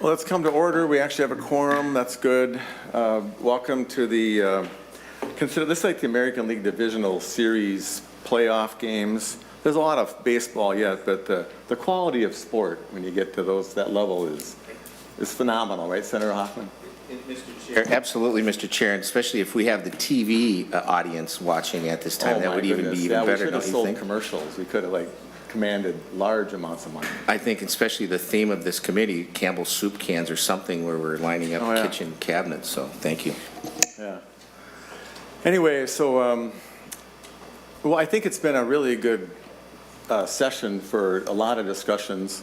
Well, let's come to order. We actually have a quorum. That's good. Welcome to the, consider this like the American League Divisional Series playoff games. There's a lot of baseball yet, but the quality of sport when you get to that level is phenomenal, right, Senator Hoffman? Mr. Chair. Absolutely, Mr. Chair, and especially if we have the TV audience watching at this time, that would even be even better. We should have sold commercials. We could have commanded large amounts of money. I think especially the theme of this committee, Campbell's soup cans or something, where we're lining up kitchen cabinets, so thank you. Yeah. Anyway, so, well, I think it's been a really good session for a lot of discussions.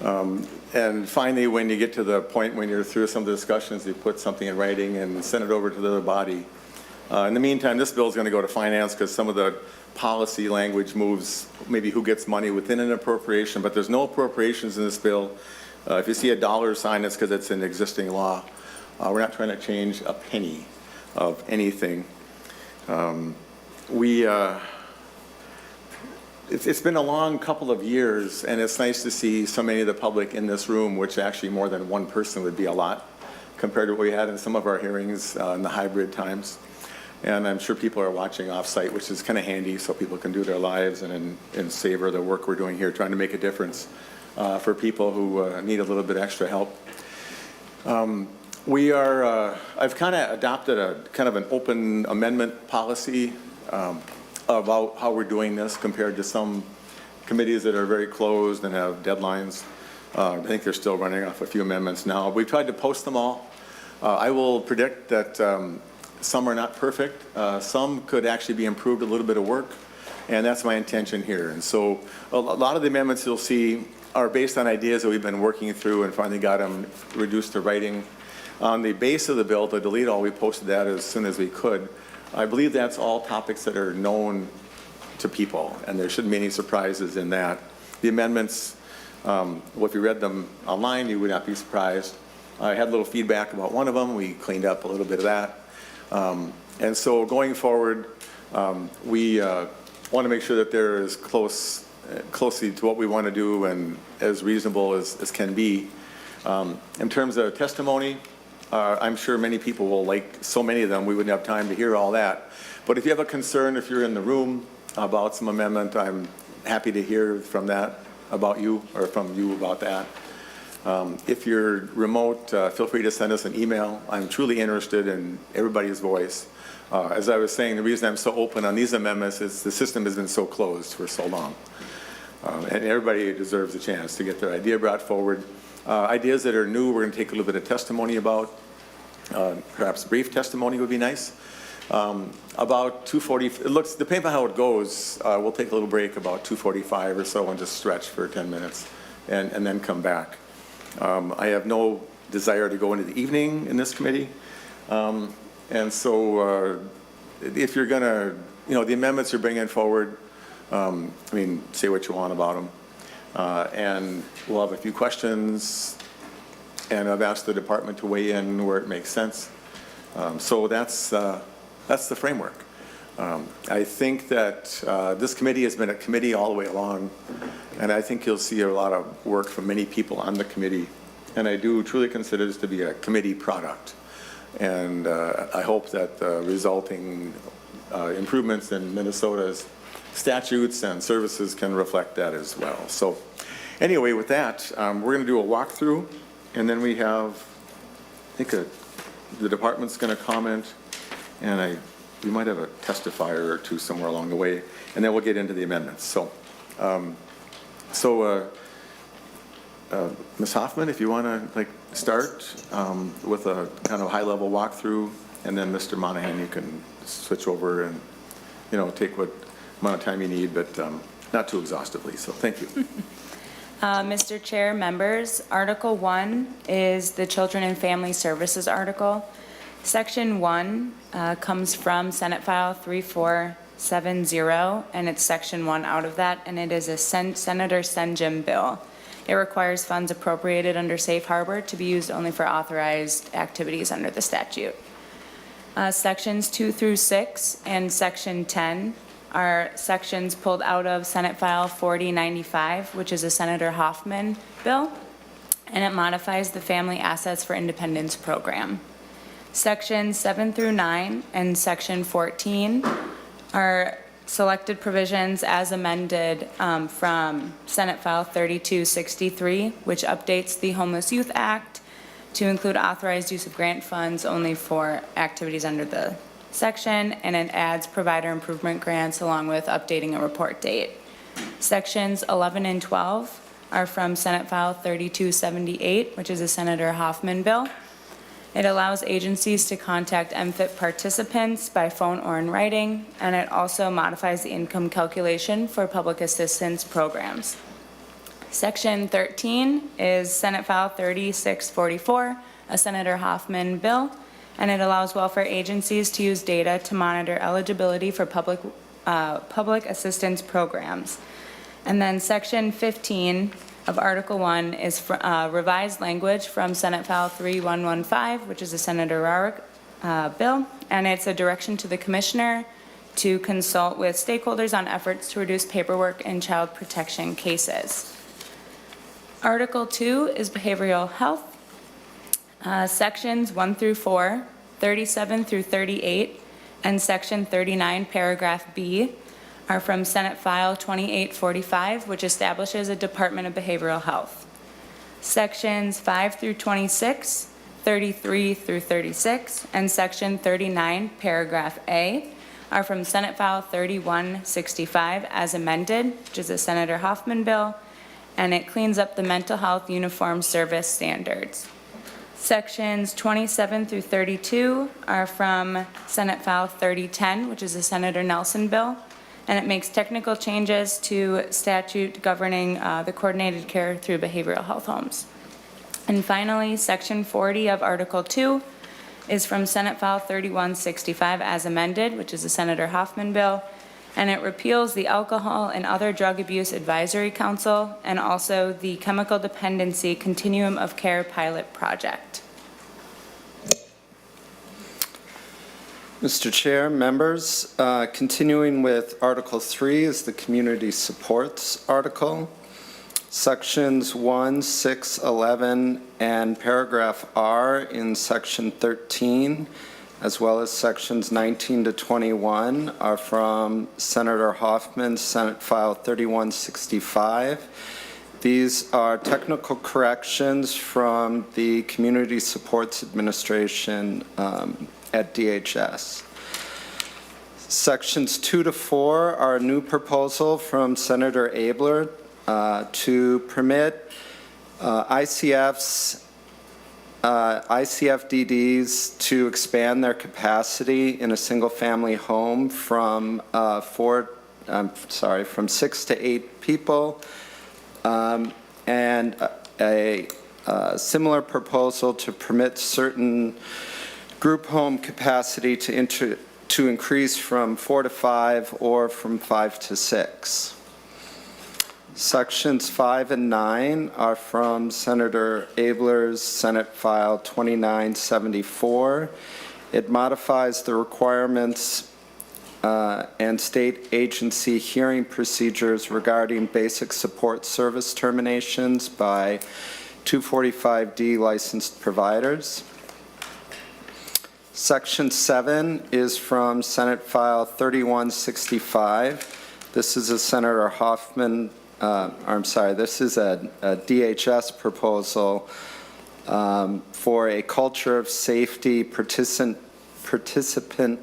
And finally, when you get to the point when you're through some of the discussions, you put something in writing and send it over to the other body. In the meantime, this bill is going to go to finance because some of the policy language moves maybe who gets money within an appropriation, but there's no appropriations in this bill. If you see a dollar sign, it's because it's an existing law. We're not trying to change a penny of anything. It's been a long couple of years, and it's nice to see so many of the public in this room, which actually more than one person would be a lot compared to what we had in some of our hearings in the hybrid times. And I'm sure people are watching off-site, which is kind of handy so people can do their lives and savor the work we're doing here, trying to make a difference for people who need a little bit extra help. I've kind of adopted a kind of an open amendment policy about how we're doing this compared to some committees that are very closed and have deadlines. I think they're still running off a few amendments now. We've tried to post them all. I will predict that some are not perfect. Some could actually be improved a little bit of work, and that's my intention here. And so a lot of the amendments you'll see are based on ideas that we've been working through and finally got them reduced to writing. On the base of the bill, to delete all, we posted that as soon as we could. I believe that's all topics that are known to people, and there shouldn't be any surprises in that. The amendments, well, if you read them online, you would not be surprised. I had a little feedback about one of them. We cleaned up a little bit of that. And so going forward, we want to make sure that they're as closely to what we want to do and as reasonable as can be. In terms of testimony, I'm sure many people will like so many of them, we wouldn't have time to hear all that. But if you have a concern, if you're in the room about some amendment, I'm happy to hear from that about you or from you about that. If you're remote, feel free to send us an email. I'm truly interested in everybody's voice. As I was saying, the reason I'm so open on these amendments is the system has been so closed for so long. And everybody deserves a chance to get their idea brought forward. Ideas that are new, we're going to take a little bit of testimony about. Perhaps brief testimony would be nice. About 2:40, it looks, depending on how it goes, we'll take a little break about 2:45 or so and just stretch for 10 minutes and then come back. I have no desire to go into the evening in this committee. And so if you're going to, the amendments you're bringing forward, say what you want about them. And we'll have a few questions, and I've asked the department to weigh in where it makes sense. So that's the framework. I think that this committee has been a committee all the way along, and I think you'll see a lot of work from many people on the committee, and I do truly consider this to be a committee product. And I hope that the resulting improvements in Minnesota's statutes and services can reflect that as well. So anyway, with that, we're going to do a walkthrough, and then we have, I think the department's going to comment, and we might have a testifier or two somewhere along the way, and then we'll get into the amendments. So, Ms. Hoffman, if you want to start with a kind of high-level walkthrough, and then Mr. Monahan, you can switch over and take what amount of time you need, but not too exhaustively. So thank you. Mr. Chair, members, Article 1 is the Children and Family Services article. Section 1 comes from Senate File 3470, and it's Section 1 out of that, and it is a Senator Senjum bill. It requires funds appropriated under Safe Harbor to be used only for authorized activities under the statute. Sections 2 through 6 and Section 10 are sections pulled out of Senate File 4095, which is a Senator Hoffman bill. and it modifies the Family Assets for Independence program. Sections 7 through 9 and Section 14 are selected provisions as amended from Senate File 3263, which updates the Homeless Youth Act to include authorized use of grant funds only for activities under the section, and it adds provider improvement grants along with updating a report date. Sections 11 and 12 are from Senate File 3278, which is a Senator Hoffman bill. It allows agencies to contact MFIT participants by phone or in writing, and it also modifies the income calculation for public assistance programs. Section 13 is Senate File 3644, a Senator Hoffman bill, and it allows welfare agencies to use data to monitor eligibility for public assistance programs. And then Section 15 of Article 1 is revised language from Senate File 3115, which is a Senator Rarick bill, and it's a direction to the Commissioner to consult with stakeholders on efforts to reduce paperwork in child protection cases. Article 2 is behavioral health. Sections 1 through 4, 37 through 38, and Section 39, paragraph B, are from Senate File 2845, which establishes a Department of Behavioral Health. Sections 5 through 26, 33 through 36, and Section 39, paragraph A, are from Senate File 3165 as amended, which is a Senator Hoffman bill, and it cleans up the mental health uniform service standards. Sections 27 through 32 are from Senate File 3010, which is a Senator Nelson bill, and it makes technical changes to statute governing the coordinated care through behavioral health homes. And finally, Section 40 of Article 2 is from Senate File 3165 as amended, which is a Senator Hoffman bill, and it repeals the Alcohol and Other Drug Abuse Advisory Council and also the Chemical Dependency Continuum of Care Pilot Project. Mr. Chair, members, continuing with Article 3 is the Community Supports article. Sections 1, 6, 11, and paragraph R in Section 13, as well as Sections 19 to 21, are from Senator Hoffman, Senate File 3165. These are technical corrections from the Community Supports Administration at DHS. Sections 2 to 4 are a new proposal from Senator Abeler to permit ICFDDs to expand their capacity in a single-family home from 6 to 8 people, and a similar proposal to permit certain group home capacity to increase from 4 to 5 or from 5 to 6. Sections 5 and 9 are from Senator Abeler's Senate File 2974. It modifies the requirements and state agency hearing procedures regarding basic support service terminations by 245D licensed providers. Section 7 is from Senate File 3165. This is a Senator Hoffman, this is a DHS proposal for a culture of safety, participant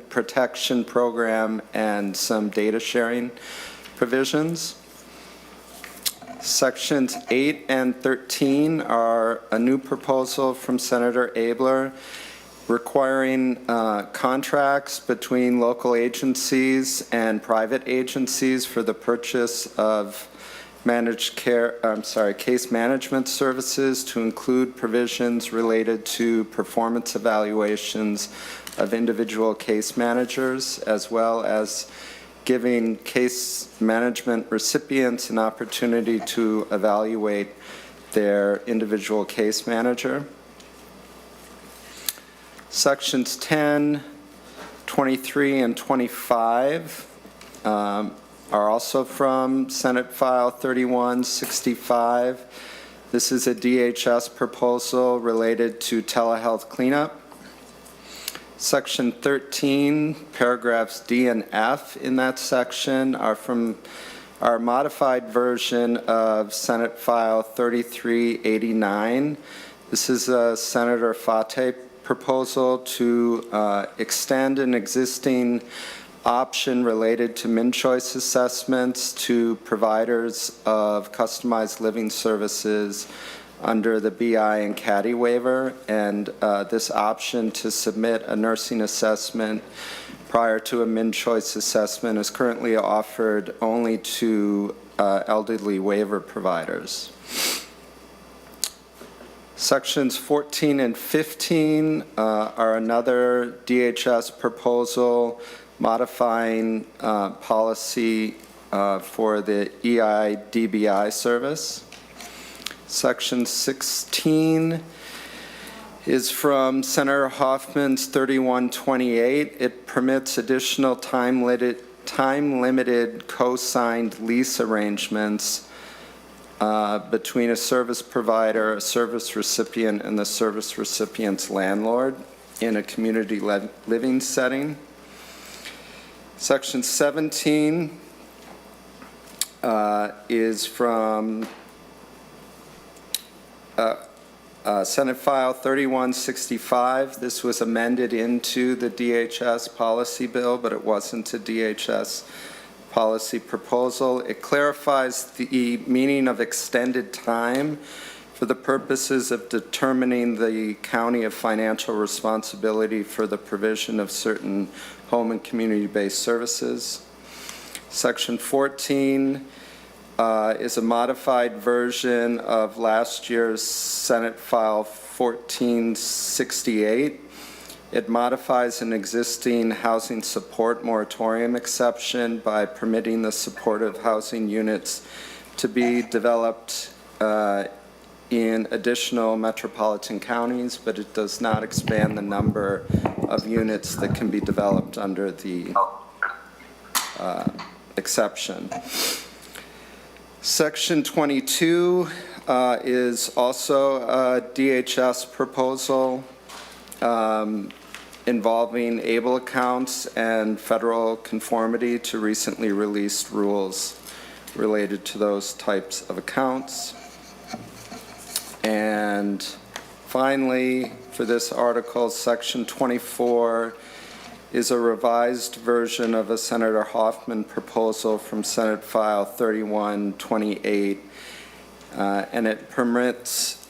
protection program, and some data sharing provisions. Sections 8 and 13 are a new proposal from Senator Abeler requiring contracts between local agencies and private agencies for the purchase of case management services to include provisions related to performance evaluations of individual case managers, as well as giving case management recipients an opportunity to evaluate their individual case manager. Sections 10, 23, and 25 are also from Senate File 3165. This is a DHS proposal related to telehealth cleanup. Section 13, paragraphs D and F in that section are from our modified version of Senate File 3389. This is a Senator Fate proposal to extend an existing option related to min-choice assessments to providers of customized living services under the BI and CADI waiver, and this option to submit a nursing assessment prior to a min-choice assessment is currently offered only to elderly waiver providers. Sections 14 and 15 are another DHS proposal modifying policy for the EI-DBI service. Section 16 is from Senator Hoffman's 3128. It permits additional time-limited co-signed lease arrangements between a service provider, a service recipient, and the service recipient's landlord in a community living setting. Section 17 is from Senate File 3165. This was amended into the DHS policy bill, but it wasn't a DHS policy proposal. It clarifies the meaning of extended time for the purposes of determining the county of financial responsibility for the provision of certain home and community-based services. Section 14 is a modified version of last year's Senate File 1468. It modifies an existing housing support moratorium exception by permitting the supportive housing units to be developed in additional metropolitan counties, but it does not expand the number of units that can be developed under the exception. Section 22 is also a DHS proposal involving ABLE accounts and federal conformity to recently released rules related to those types of accounts. And finally, for this article, Section 24 is a revised version of a Senator Hoffman proposal from Senate File 3128, and it permits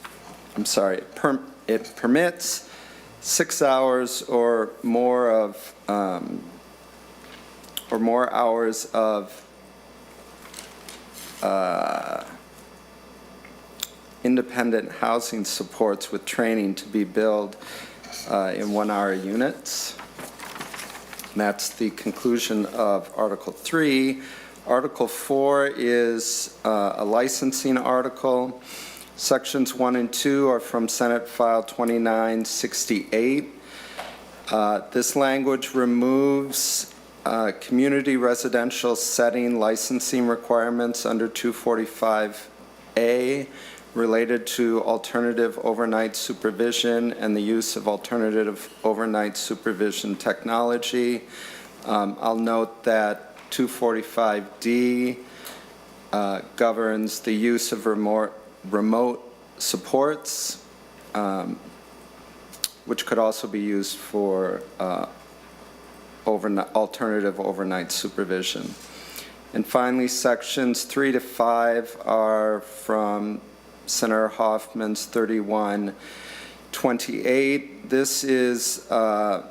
6 hours or more hours of independent housing supports with training to be billed in 1-hour units. And that's the conclusion of Article 3. Article 4 is a licensing article. Sections 1 and 2 are from Senate File 2968. This language removes community residential setting licensing requirements under 245A related to alternative overnight supervision and the use of alternative overnight supervision technology. I'll note that 245D governs the use of remote supports, which could also be used for alternative overnight supervision. And finally, sections 3 to 5 are from Senator Hoffman's 3128. This is a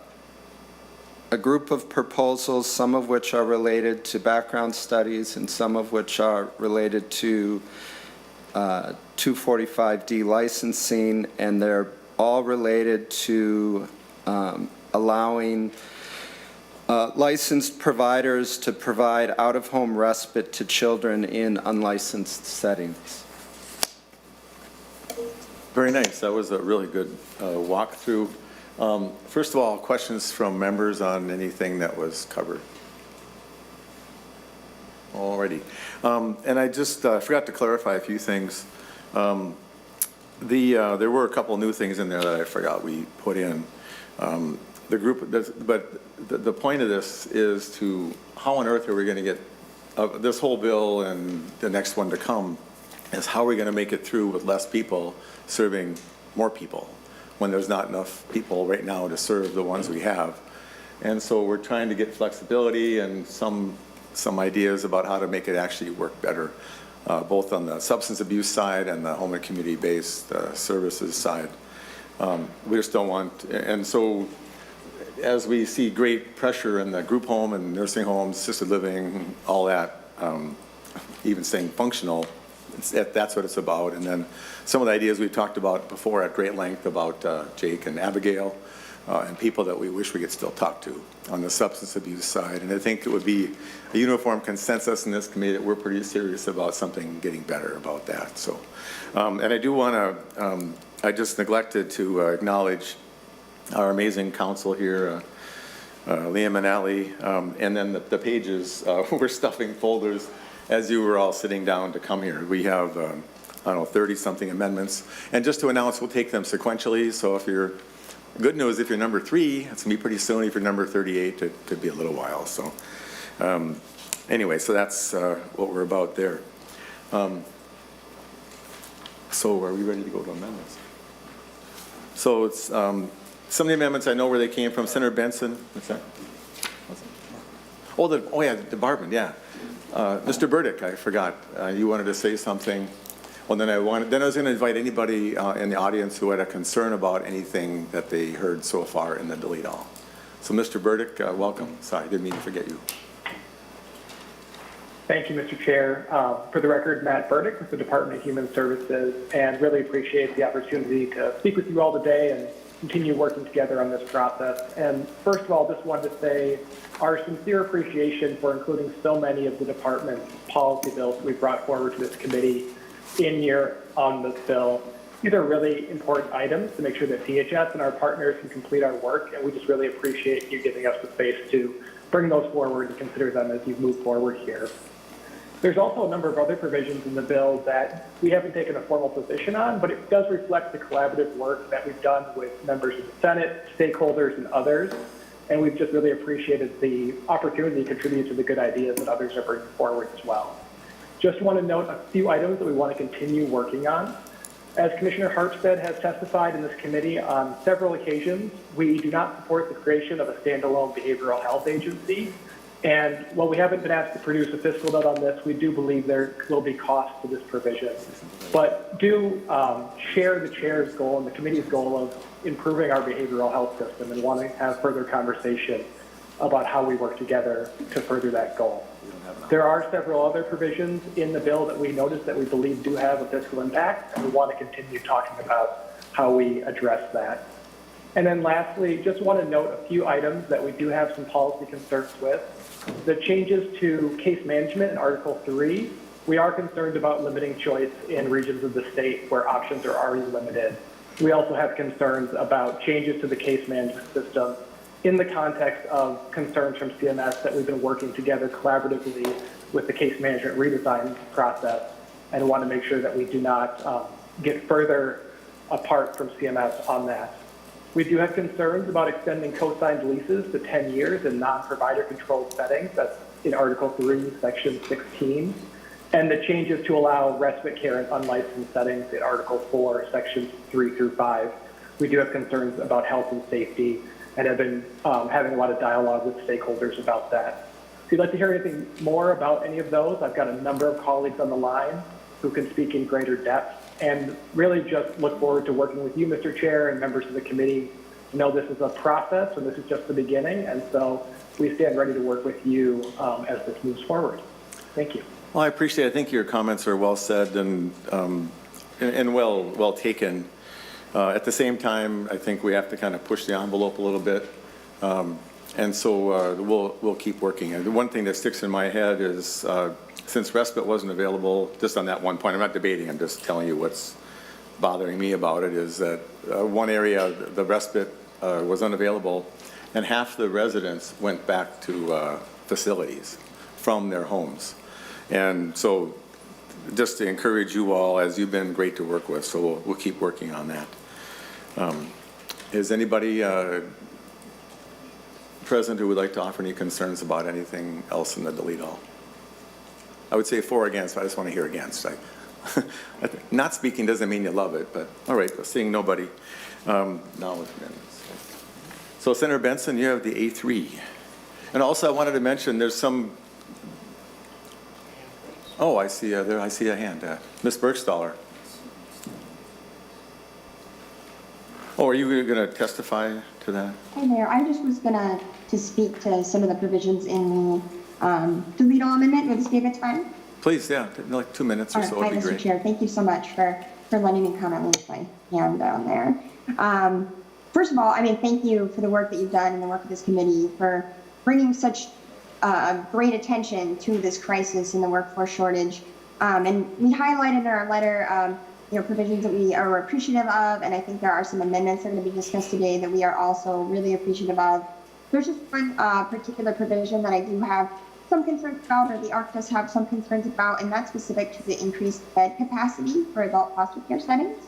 group of proposals, some of which are related to background studies and some of which are related to 245D licensing, and they're all related to allowing licensed providers to provide out-of-home respite to children in unlicensed settings. Very nice. That was a really good walkthrough. First of all, questions from members on anything that was covered? Alrighty. And I just forgot to clarify a few things. There were a couple new things in there that I forgot we put in. The group, but the point of this is to, how on earth are we going to get this whole bill and the next one to come, is how are we going to make it through with less people serving more people when there's not enough people right now to serve the ones we have. And so we're trying to get flexibility and some ideas about how to make it actually work better, both on the substance abuse side and the home and community-based services side. We just don't want, and so as we see great pressure in the group home and nursing homes, assisted living, all that, even staying functional, that's what it's about. And then some of the ideas we've talked about before at great length about Jake and Abigail, and people that we wish we could still talk to on the substance abuse side. And I think it would be a uniform consensus in this committee that we're pretty serious about something getting better about that. So, and I do want to, I just neglected to acknowledge our amazing council here, Liam and Allie, and then the pages. We're stuffing folders as you were all sitting down to come here. We have, I don't know, 30-something amendments. And just to announce, we'll take them sequentially. So if you're, good news, if you're number 3, it's going to be pretty soon. If you're number 38, it could be a little while. So anyway, so that's what we're about there. So are we ready to go to amendments? So it's some of the amendments I know where they came from. Senator Benson, what's that? Oh yeah, the department, yeah. Mr. Burdick, I forgot. You wanted to say something. Well, then I was going to invite anybody in the audience who had a concern about anything that they heard so far in the delete all. So, Mr. Burdick, welcome. Sorry, I didn't mean to forget you. Thank you, Mr. Chair. For the record, Matt Burdick with the Department of Human Services, and really appreciate the opportunity to speak with you all today and continue working together on this process. And first of all, just wanted to say our sincere appreciation for including so many of the department's policy bills we brought forward to this committee in your Omnibus bill. These are really important items to make sure that DHS and our partners can complete our work, and we just really appreciate you giving us the space to bring those forward and consider them as you move forward here. There's also a number of other provisions in the bill that we haven't taken a formal position on, but it does reflect the collaborative work that we've done with members of the Senate, stakeholders, and others. And we've just really appreciated the opportunity to contribute to the good ideas that others are bringing forward as well. Just want to note a few items that we want to continue working on. As Commissioner Harpstead has testified in this committee on several occasions, we do not support the creation of a standalone behavioral health agency. And while we haven't been asked to produce a fiscal note on this, we do believe there will be costs to this provision. But do share the chair's goal and the committee's goal of improving our behavioral health system and want to have further conversation about how we work together to further that goal. There are several other provisions in the bill that we noticed that we believe do have a fiscal impact, and we want to continue talking about how we address that. And then lastly, just want to note a few items that we do have some policy concerns with. The changes to case management in Article 3, we are concerned about limiting choice in regions of the state where options are already limited. We also have concerns about changes to the case management system in the context of concerns from CMS that we've been working together collaboratively with the case management redesign process, and want to make sure that we do not get further apart from CMS on that. We do have concerns about extending co-signed leases to 10 years in non-provider controlled settings. That's in Article 3, Section 16. And the changes to allow respite care in unlicensed settings in Article 4, Sections 3 through 5. We do have concerns about health and safety and have been having a lot of dialogue with stakeholders about that. If you'd like to hear anything more about any of those, I've got a number of colleagues on the line who can speak in greater depth. And really just look forward to working with you, Mr. Chair, and members of the committee. I know this is a process, and this is just the beginning, and so we stand ready to work with you as this moves forward. Thank you. Well, I appreciate it. I think your comments are well said and well taken. At the same time, I think we have to kind of push the envelope a little bit, and so we'll keep working. And the one thing that sticks in my head is since respite wasn't available, just on that one point, I'm not debating, I'm just telling you what's bothering me about it, is that one area, the respite was unavailable, and half the residents went back to facilities from their homes. And so just to encourage you all, as you've been great to work with, so we'll keep working on that. Is anybody present who would like to offer any concerns about anything else in the delete all? I would say for or against, but I just want to hear against. Not speaking doesn't mean you love it, but all right, seeing nobody. Now with minutes. So Senator Benson, you have the A3. And also I wanted to mention there's some, oh, I see a hand. Ms. Bergstaller. Oh, are you going to testify to that? Hi there. I just was going to speak to some of the provisions in the delete all amendment. Would this be a good time? Please, yeah, like 2 minutes or so would Hi, be Mr. great. Chair. Thank you so much for letting me comment. Leave my hand down there. First of all, thank you for the work that you've done and the work of this committee for bringing such great attention to this crisis in the workforce shortage. And we highlighted in our letter provisions that we are appreciative of, and I think there are some amendments that are going to be discussed today that we are also really appreciative of. There's just one particular provision that I do have some concerns about, or the ARC does have some concerns about, and that's specific to the increased bed capacity for adult foster care settings.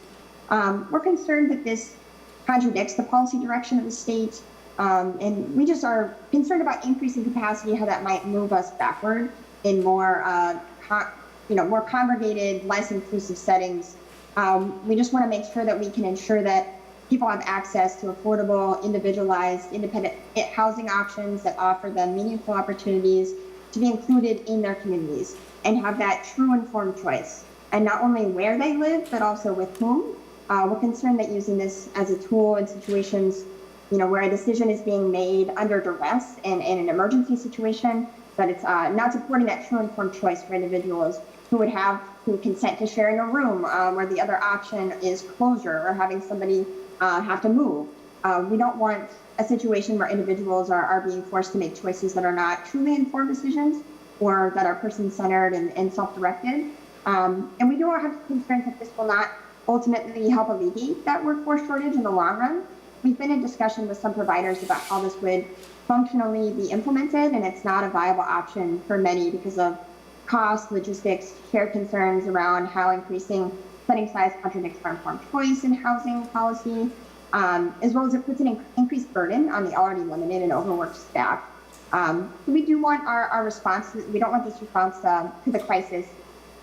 We're concerned that this contradicts the policy direction of the state, and we just are concerned about increasing capacity, how that might move us backward in more, more congregated, less inclusive settings. We just want to make sure that we can ensure that people have access to affordable, individualized, independent housing options that offer them meaningful opportunities to be included in their communities and have that true informed choice. And not only where they live, but also with whom. We're concerned that using this as a tool in situations, where a decision is being made under duress and in an emergency situation, that it's not supporting that true informed choice for individuals who consent to sharing a room, where the other option is closure or having somebody have to move. We don't want a situation where individuals are being forced to make choices that are not truly informed decisions or that are person-centered and self-directed. And we do have concerns that this will not ultimately help alleviate that workforce shortage in the long run. We've been in discussion with some providers about how this would functionally be implemented, and it's not a viable option for many because of cost, logistics, care concerns around how increasing setting size contradicts our informed choice in housing policy, as well as it puts an increased burden on the already limited and overworked staff. We do want our response, we don't want this response to the crisis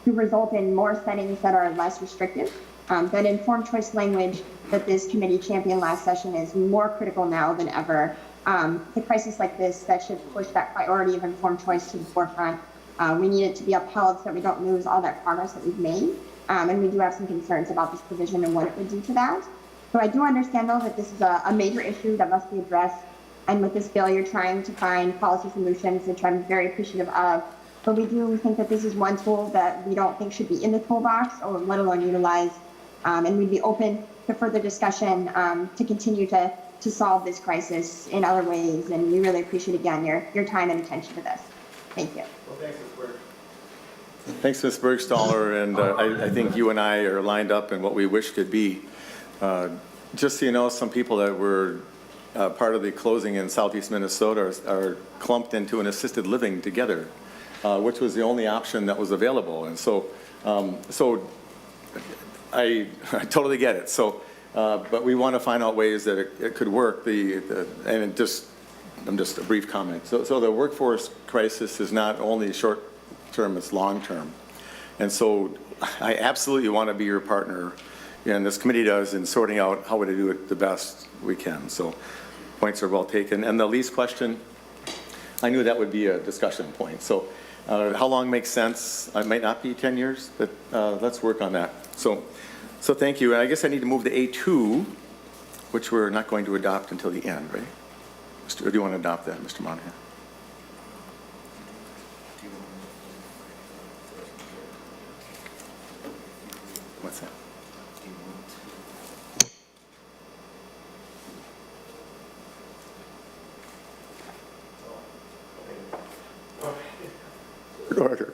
to result in more settings that are less restrictive. That informed choice language that this committee championed last session is more critical now than ever. The crisis like this, that should push that priority of informed choice to the forefront. We need it to be upheld so that we don't lose all that progress that we've made. And we do have some concerns about this provision and what it would do to that. So I do understand, though, that this is a major issue that must be addressed. And with this bill, you're trying to find policy solutions, which I'm very appreciative of. But we do think that this is one tool that we don't think should be in the toolbox or let alone utilized. And we'd be open to further discussion to continue to solve this crisis in other ways. And we really appreciate, again, your time and attention to this. Thank you. Well, thanks, Ms. Berg. Thanks, Ms. Bergstaller, and I think you and I are lined up in what we wish could be. Just so you know, some people that were part of the closing in Southeast Minnesota are clumped into an assisted living together, which was the only option that was available. And so I totally get it. So, but we want to find out ways that it could work. I'm just a brief comment. So the workforce crisis is not only short term, it's long term. And so I absolutely want to be your partner, and this committee does, in sorting out how to do it the best we can. So points are well taken. And the lease question, I knew that would be a discussion point. So how long makes sense? It might not be 10 years, but let's work on that. So thank you. And I guess I need to move to A2, which we're not going to adopt until the end, right? Or do you want to adopt that, Mr. Monahan? What's that? Order.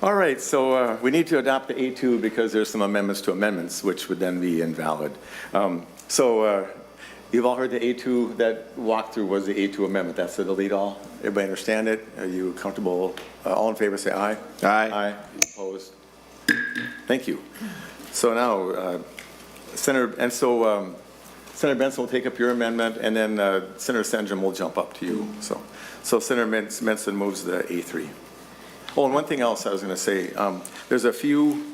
All right, so we need to adopt the A2 because there's some amendments to amendments, which would then be invalid. You've all heard the A2, that walkthrough was the A2 amendment. That's the delete all. Everybody understand it? Are you comfortable? All in favor say aye. Aye. Aye. Opposed? Thank you. So now, Senator Benson will take up your amendment, and then Senator Senjum will jump up to you. So Senator Benson moves the A3. Oh, and one thing else I was going to say, there's a few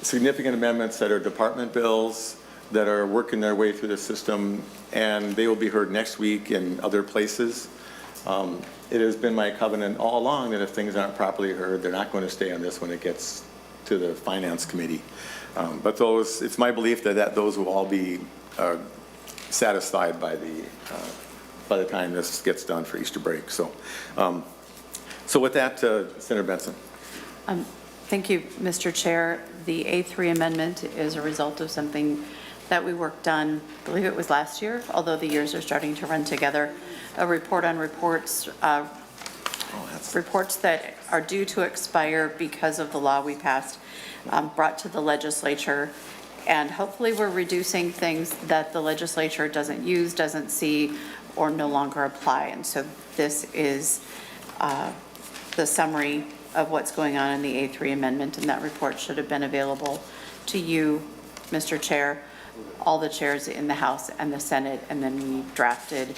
significant amendments that are department bills that are working their way through the system, and they will be heard next week in other places. It has been my covenant all along that if things aren't properly heard, they're not going to stay on this when it gets to the Finance Committee. But it's my belief that those will all be satisfied by the time this gets done for Easter break. So with that, Senator Benson. Thank you, Mr. Chair. The A3 amendment is a result of something that we worked on, I believe it was last year, although the years are starting to run together. A report on reports, reports that are due to expire because of the law we passed, brought to the legislature. And hopefully we're reducing things that the legislature doesn't use, doesn't see, or no longer apply. And so this is the summary of what's going on in the A3 amendment, and that report should have been available to you, Mr. Chair, all the chairs in the House and the Senate, and then we drafted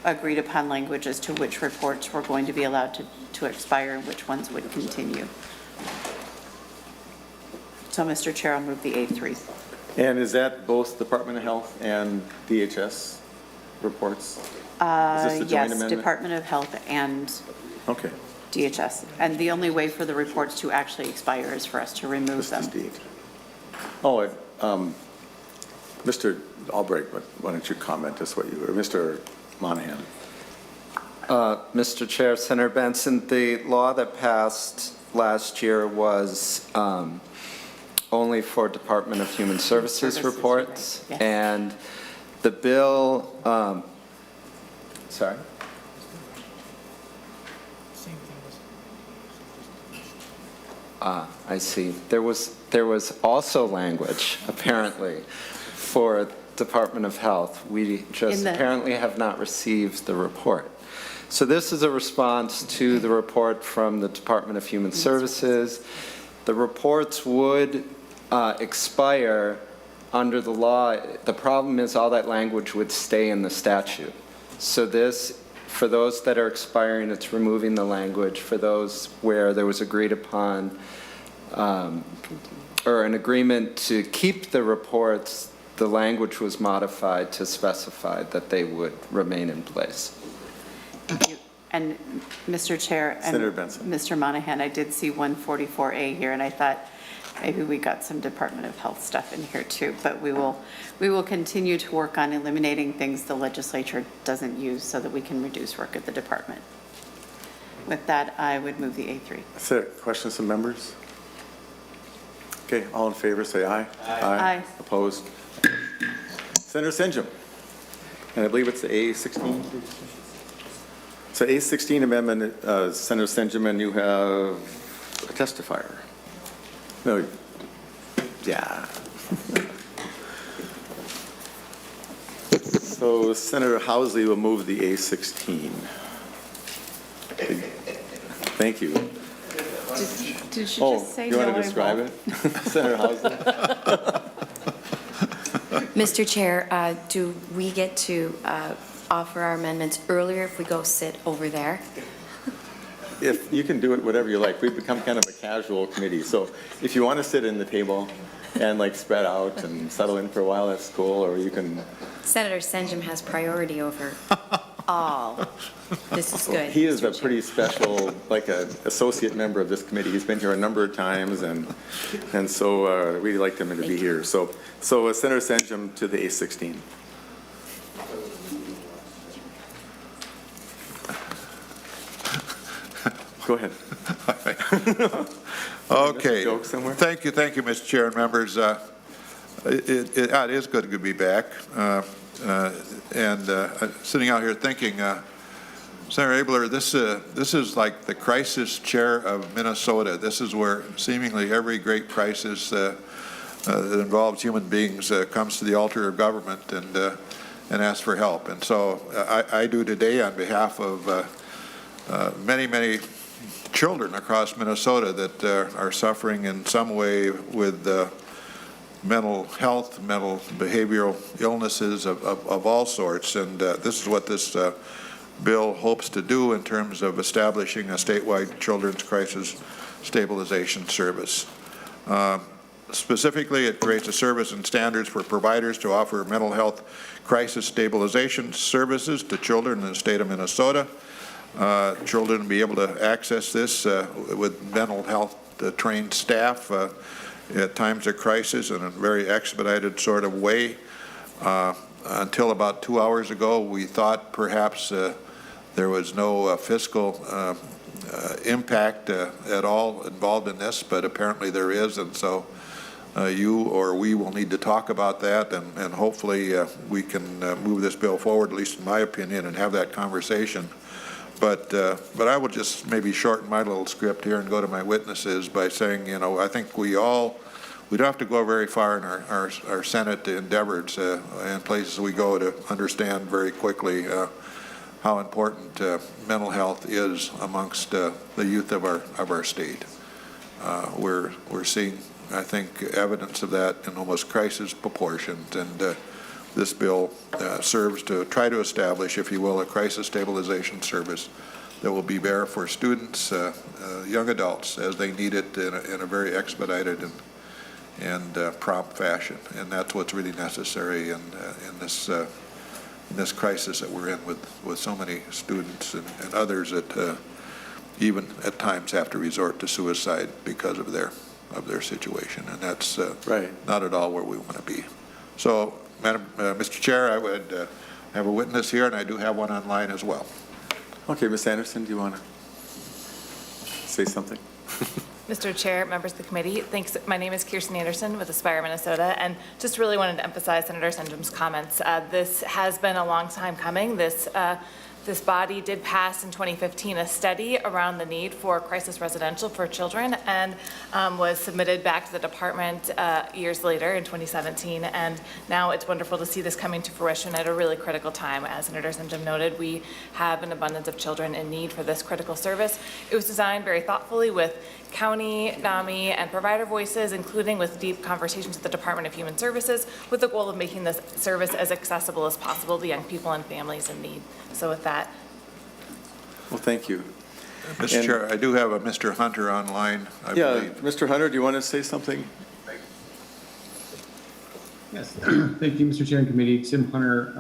agreed upon language as to which reports were going to be allowed to expire and which ones would continue. So, Mr. Chair, I'll move the A3. And is that both Department of Health and DHS reports? Is this the joint Yes, amendment? Department of Health and Okay. DHS. And the only way for the reports to actually expire is for us to remove them. Oh, Mr. Albright, why don't you comment as what you, or Mr. Monahan? Mr. Chair, Senator Benson, the law that passed last year was only for Department of Human Services reports. Right. Yes. And the bill, sorry? I see. There was also language, apparently, for Department of Health. We just apparently have not received the report. So this is a response to the report from the Department of Human Services. The reports would expire under the law. The problem is all that language would stay in the statute. So this, for those that are expiring, it's removing the language. For those where there was agreed upon or an agreement to keep the reports, the language was modified to specify that they would remain in place. Thank you. And Mr. Chair and Senator Benson. Mr. Monahan, I did see 144A here, and I thought maybe we got some Department of Health stuff in here too, but we will continue to work on eliminating things the legislature doesn't use so that we can reduce work at the department. With that, I would move the A3. That's it. Questions from members? Okay, all in favor, say aye. Aye. Opposed? Senator Senjum. And I believe it's the A16. So A16 amendment, Senator Senjum, and you have a testifier. No, yeah. So Senator Housley will move the A16. Thank you. Did she just say you no? want to describe it? Senator Housley? Mr. Chair, do we get to offer our amendments earlier if we go sit over there? If you can do it whatever you like. We've become kind of a casual committee. So if you want to sit in the table and like spread out and settle in for a while, that's cool. Or you can. Senator Senjum has priority over all. This is good. He is Mr. a Chair. pretty special, like an associate member of this committee. He's been here a number of times, and so we like him to be here. So Senator Senjum to the A16. Go ahead. Okay. Joke somewhere? Thank you, Mr. Chair and members. It is good to be back. Sitting out here thinking, Senator Abeler, this is like the crisis chair of Minnesota. This is where seemingly every great crisis that involves human beings comes to the altar of government and asks for help. And so I do today on behalf of many children across Minnesota that are suffering in some way with mental health, mental behavioral illnesses of all sorts. And this is what this bill hopes to do in terms of establishing a statewide children's crisis stabilization service. Specifically, it creates a service and standards for providers to offer mental health crisis stabilization services to children in the state of Minnesota. Children will be able to access this with mental health trained staff at times of crisis in a very expedited sort of way. Until about 2 hours ago, we thought perhaps there was no fiscal impact at all involved in this, but apparently there is, and so you or we will need to talk about that, and hopefully we can move this bill forward, at least in my opinion, and have that conversation. But I will just maybe shorten my little script here and go to my witnesses by saying, you know, I think we don't have to go very far in our Senate endeavors and places we go to understand very quickly how important mental health is amongst the youth of our state. We're seeing, I think, evidence of that in almost crisis proportions, and this bill serves to try to establish, if you will, a crisis stabilization service that will be there for students, young adults, as they need it in a very expedited and prompt fashion. And that's what's really necessary in this crisis that we're in with so many students and others that even at times have to resort to suicide because of their situation. And that's right. Not at all where we want to be. So, Mr. Chair, I would have a witness here, and I do have one online as well. Okay, Ms. Anderson, do you want to say something? Mr. Chair, members of the committee, thanks. My name is Kirsten Anderson with Aspire, Minnesota, and just really wanted to emphasize Senator Senjum's comments. This has been a long time coming. This body did pass in 2015 a study around the need for crisis residential for children, and was submitted back to the department years later in 2017. And now it's wonderful to see this coming to fruition at a really critical time. As Senator Senjum noted, we have an abundance of children in need for this critical service. It was designed very thoughtfully with county, NAMI, and provider voices, including with deep conversations with the Department of Human Services, with the goal of making this service as accessible as possible to young people and families in need. So with that. Well, thank you. Mr. Chair, I do have a Mr. Hunter online, I believe. Mr. Hunter, do you want to say something? Yes, thank you, Mr. Chair and Committee. Tim Hunter,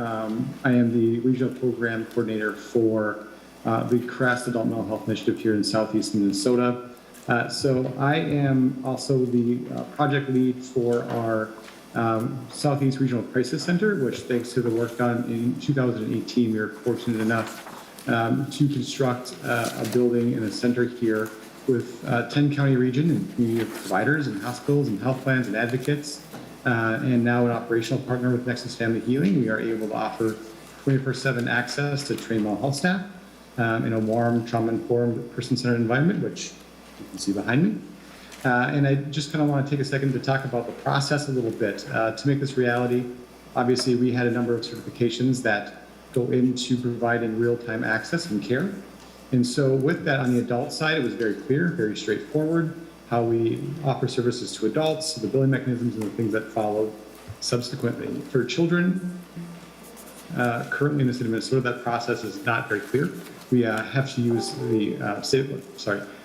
I am the Regional Program Coordinator for the CREST Adult Mental Health Initiative here in Southeast Minnesota. So I am also the project lead for our Southeast Regional Crisis Center, which, thanks to the work done in 2018, we were fortunate enough to construct a building and a center here with 10 county region and community of providers and hospitals and health plans and advocates. And now an operational partner with Nexus Family Healing, we are able to offer 24/7 access to trained mental health staff in a warm, trauma-informed, person-centered environment, which you can see behind me. And I just kind of want to take a second to talk about the process a little bit. To make this reality, obviously we had a number of certifications that go into providing real-time access and care. And so with that, on the adult side, it was very clear, very straightforward, how we offer services to adults, the billing mechanisms, and the things that follow subsequently. For children, currently in the state of Minnesota, that process is not very clear. We have to use the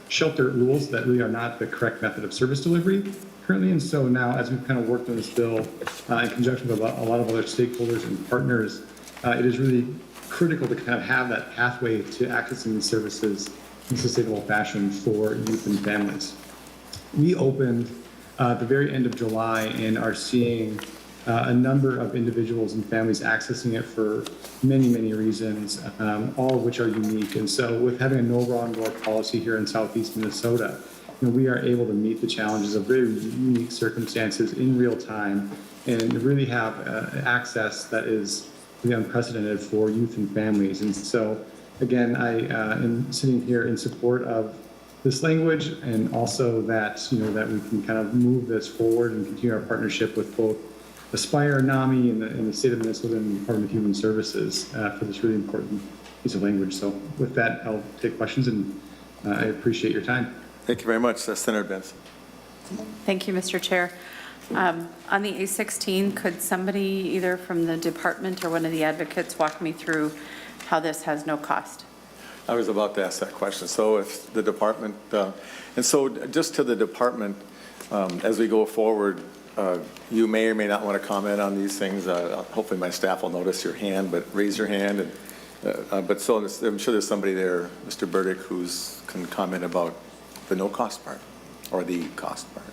shelter rules that really are not the correct method of service delivery currently. And so now, as we've kind of worked on this bill in conjunction with a lot of other stakeholders and partners, it is really critical to kind of have that pathway to accessing these services in a sustainable fashion for youth and families. We opened the very end of July and are seeing a number of individuals and families accessing it for many, many reasons, all of which are unique. And so with having a no wrong door policy here in Southeast Minnesota, we are able to meet the challenges of very unique circumstances in real time and really have access that is really unprecedented for youth and families. And so, again, I am sitting here in support of this language, and also that, that we can kind of move this forward and continue our partnership with both Aspire, NAMI, and the state of Minnesota and the Department of Human Services for this really important piece of language. So with that, I'll take questions and I appreciate your time. Thank you very much, Senator Benson. Thank you, Mr. Chair. On the A16, could somebody either from the department or one of the advocates walk me through how this has no cost? I was about to ask that question. So if the department, and so just to the department, as we go forward, you may or may not want to comment on these things. Hopefully my staff will notice your hand, but raise your hand. And, but so I'm sure there's somebody there, Mr. Burdick, who's can comment about the no cost part or the cost part.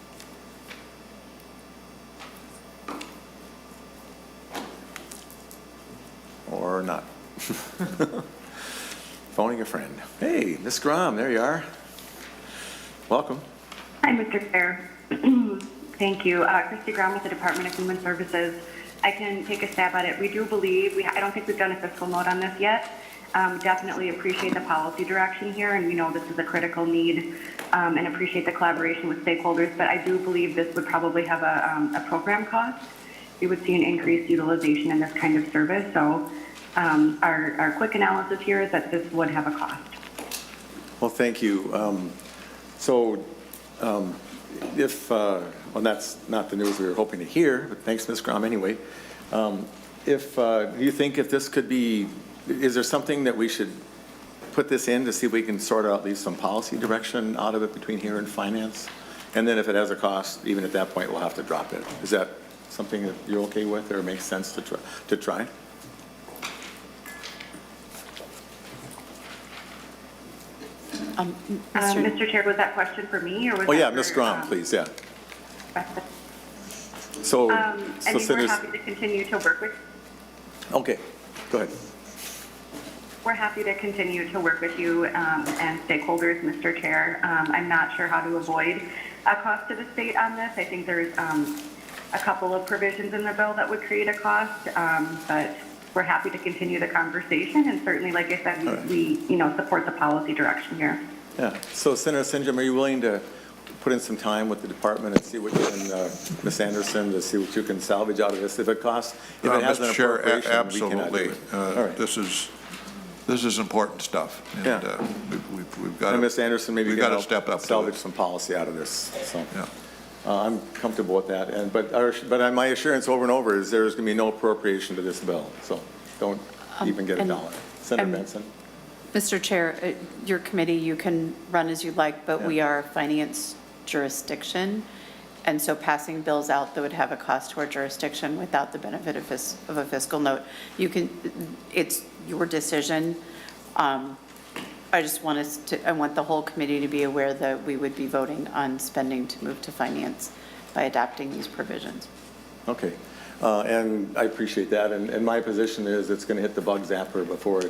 Or not. Phoning a friend. Hey, Ms. Grom, there you are. Welcome. Hi, Mr. Chair. Thank you. Christy Grom with the Department of Human Services. I can take a stab at it. We do believe, I don't think we've done a fiscal note on this yet. Definitely appreciate the policy direction here, and we know this is a critical need, and appreciate the collaboration with stakeholders, but I do believe this would probably have a program cost. We would see an increased utilization in this kind of service, so our quick analysis here is that this would have a cost. Well, thank you. If, well, that's not the news we were hoping to hear, but thanks, Ms. Grom, anyway. Do you think if this could be, is there something that we should put this in to see if we can sort out at least some policy direction out of it between here and finance? And then if it has a cost, even at that point, we'll have to drop it. Is that something that you're okay with or makes sense to try? Mr. Chair, was that question for me, or was Oh, that yeah, for, Ms. Grom, please, yeah. So, I mean, we're happy to continue to work with. Okay, go ahead. We're happy to continue to work with you and stakeholders, Mr. Chair. I'm not sure how to avoid a cost to the state on this. I think there's a couple of provisions in the bill that would create a cost, but we're happy to continue the conversation. And certainly, like I said, we support the policy direction here. Yeah. So, Senator Sinjam, are you willing to put in some time with the department and see what you can, Ms. Anderson, to see what you can salvage out of this? If it costs, if it has an appropriation, absolutely. we cannot do it. This is important stuff. And, yeah. We've got and Ms. Anderson, maybe we've got to step up, salvage some policy out of this. So. Yeah. I'm comfortable with that, and but my assurance over and over is there's going to be no appropriation to this bill, so don't even get a dollar. Senator Benson. Mr. Chair, your committee, you can run as you like, but we are a finance jurisdiction, and so passing bills out that would have a cost to our jurisdiction without the benefit of a fiscal note, it's your decision. I just want I want the whole committee to be aware that we would be voting on spending to move to finance by adopting these provisions. Okay, and I appreciate that, and my position is it's going to hit the bug zapper before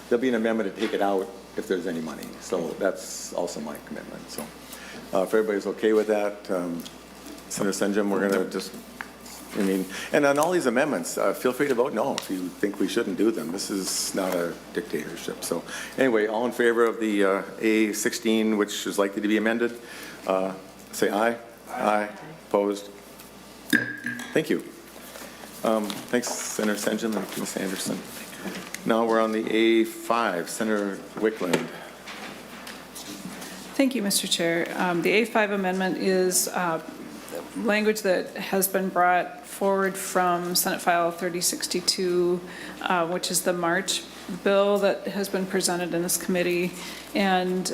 there'll be an amendment to take it out if there's any money, so that's also my commitment. So if everybody's okay with that, Senator Sinjam, we're going to just, and on all these amendments, feel free to vote no if you think we shouldn't do them. This is not a dictatorship. So anyway, all in favor of the A16, which is likely to be amended, say aye. Aye. Opposed? Thank you. Thanks, Senator Sinjam and Ms. Anderson. Now we're on the A5, Senator Wickland. Thank you, Mr. Chair. The A5 amendment is language that has been brought forward from Senate File 3062, which is the March bill that has been presented in this committee. And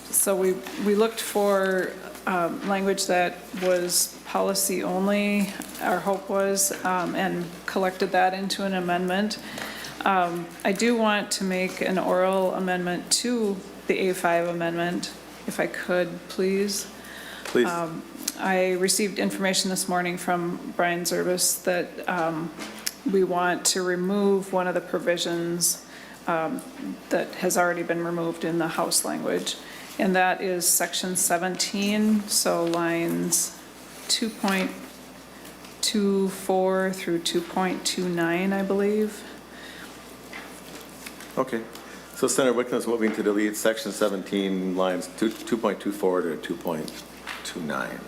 so we looked for language that was policy only, our hope was, and collected that into an amendment. I do want to make an oral amendment to the A5 amendment, if I could, please. Please. I received information this morning from Brian Zerbis that we want to remove one of the provisions that has already been removed in the House language, and that is section 17, so lines 2.24 through 2.29, I believe. Okay. So Senator Wickland is moving to delete section 17, lines 2.24 to 2.29.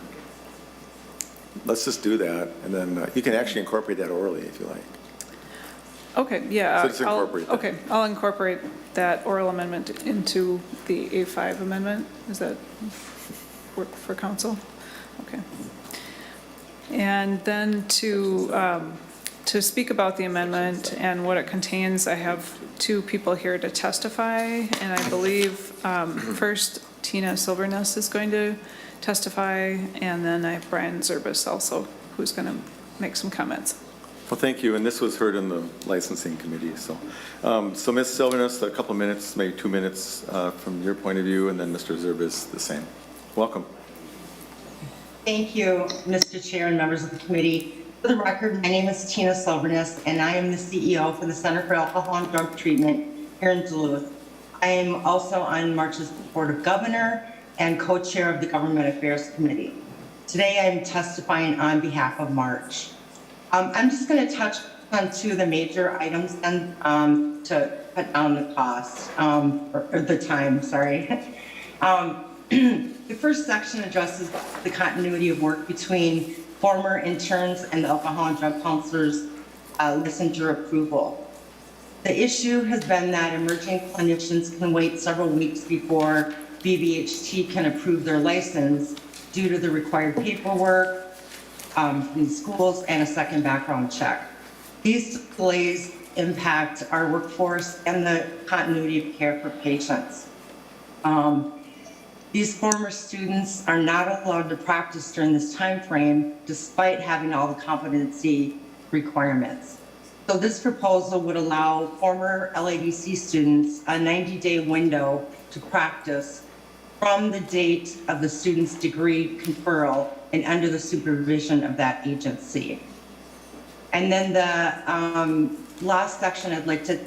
Let's just do that, and then you can actually incorporate that orally if you like. Okay, yeah. So just incorporate that. Okay, I'll incorporate that oral amendment into the A5 amendment. Does that work for council? Okay. And then to speak about the amendment and what it contains, I have two people here to testify, and I believe first Tina Silverness is going to testify, and then I have Brian Zerbis also, who's going to make some comments. Well, thank you, and this was heard in the licensing committee, so. So Ms. Silverness, a couple of minutes, maybe 2 minutes from your point of view, and then Mr. Zerbis the same. Welcome. Thank you, Mr. Chair and members of the committee. For the record, my name is Tina Silverness, and I am the CEO for the Center for Alcohol and Drug Treatment here in Duluth. I am also on March's Board of Governor and co-chair of the Government Affairs Committee. Today, I am testifying on behalf of March. I'm just going to touch on two of the major items and to cut down the cost, or the time, sorry. The first section addresses the continuity of work between former interns and the alcohol and drug counselors' licensure approval. The issue has been that emerging clinicians can wait several weeks before BBHT can approve their license due to the required paperwork from the schools and a second background check. These delays impact our workforce and the continuity of care for patients. These former students are not allowed to practice during this time frame despite having all the competency requirements. So this proposal would allow former LADC students a 90-day window to practice from the date of the student's degree conferral and under the supervision of that agency. And then the last section I'd like to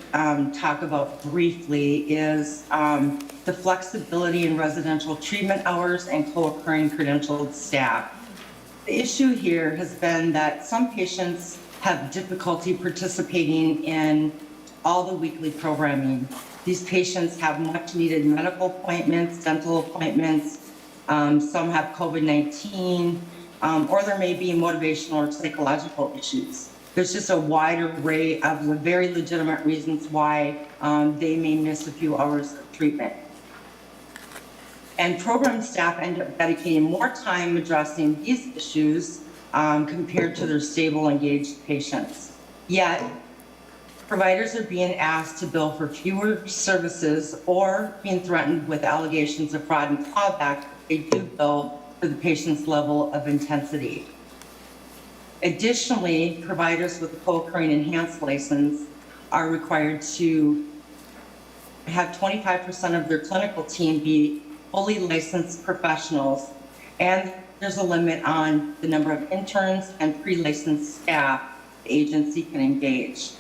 talk about briefly is the flexibility in residential treatment hours and co-occurring credentialed staff. The issue here has been that some patients have difficulty participating in all the weekly programming. These patients have much needed medical appointments, dental appointments, some have COVID-19, or there may be motivational or psychological issues. There's just a wide array of very legitimate reasons why they may miss a few hours of treatment. And program staff end up dedicating more time addressing these issues compared to their stable, engaged patients. Yet, providers are being asked to bill for fewer services or being threatened with allegations of fraud and clawback if they do bill for the patient's level of intensity. Additionally, providers with a co-occurring enhanced license are required to have 25% of their clinical team be fully licensed professionals, and there's a limit on the number of interns and pre-licensed staff the agency can engage.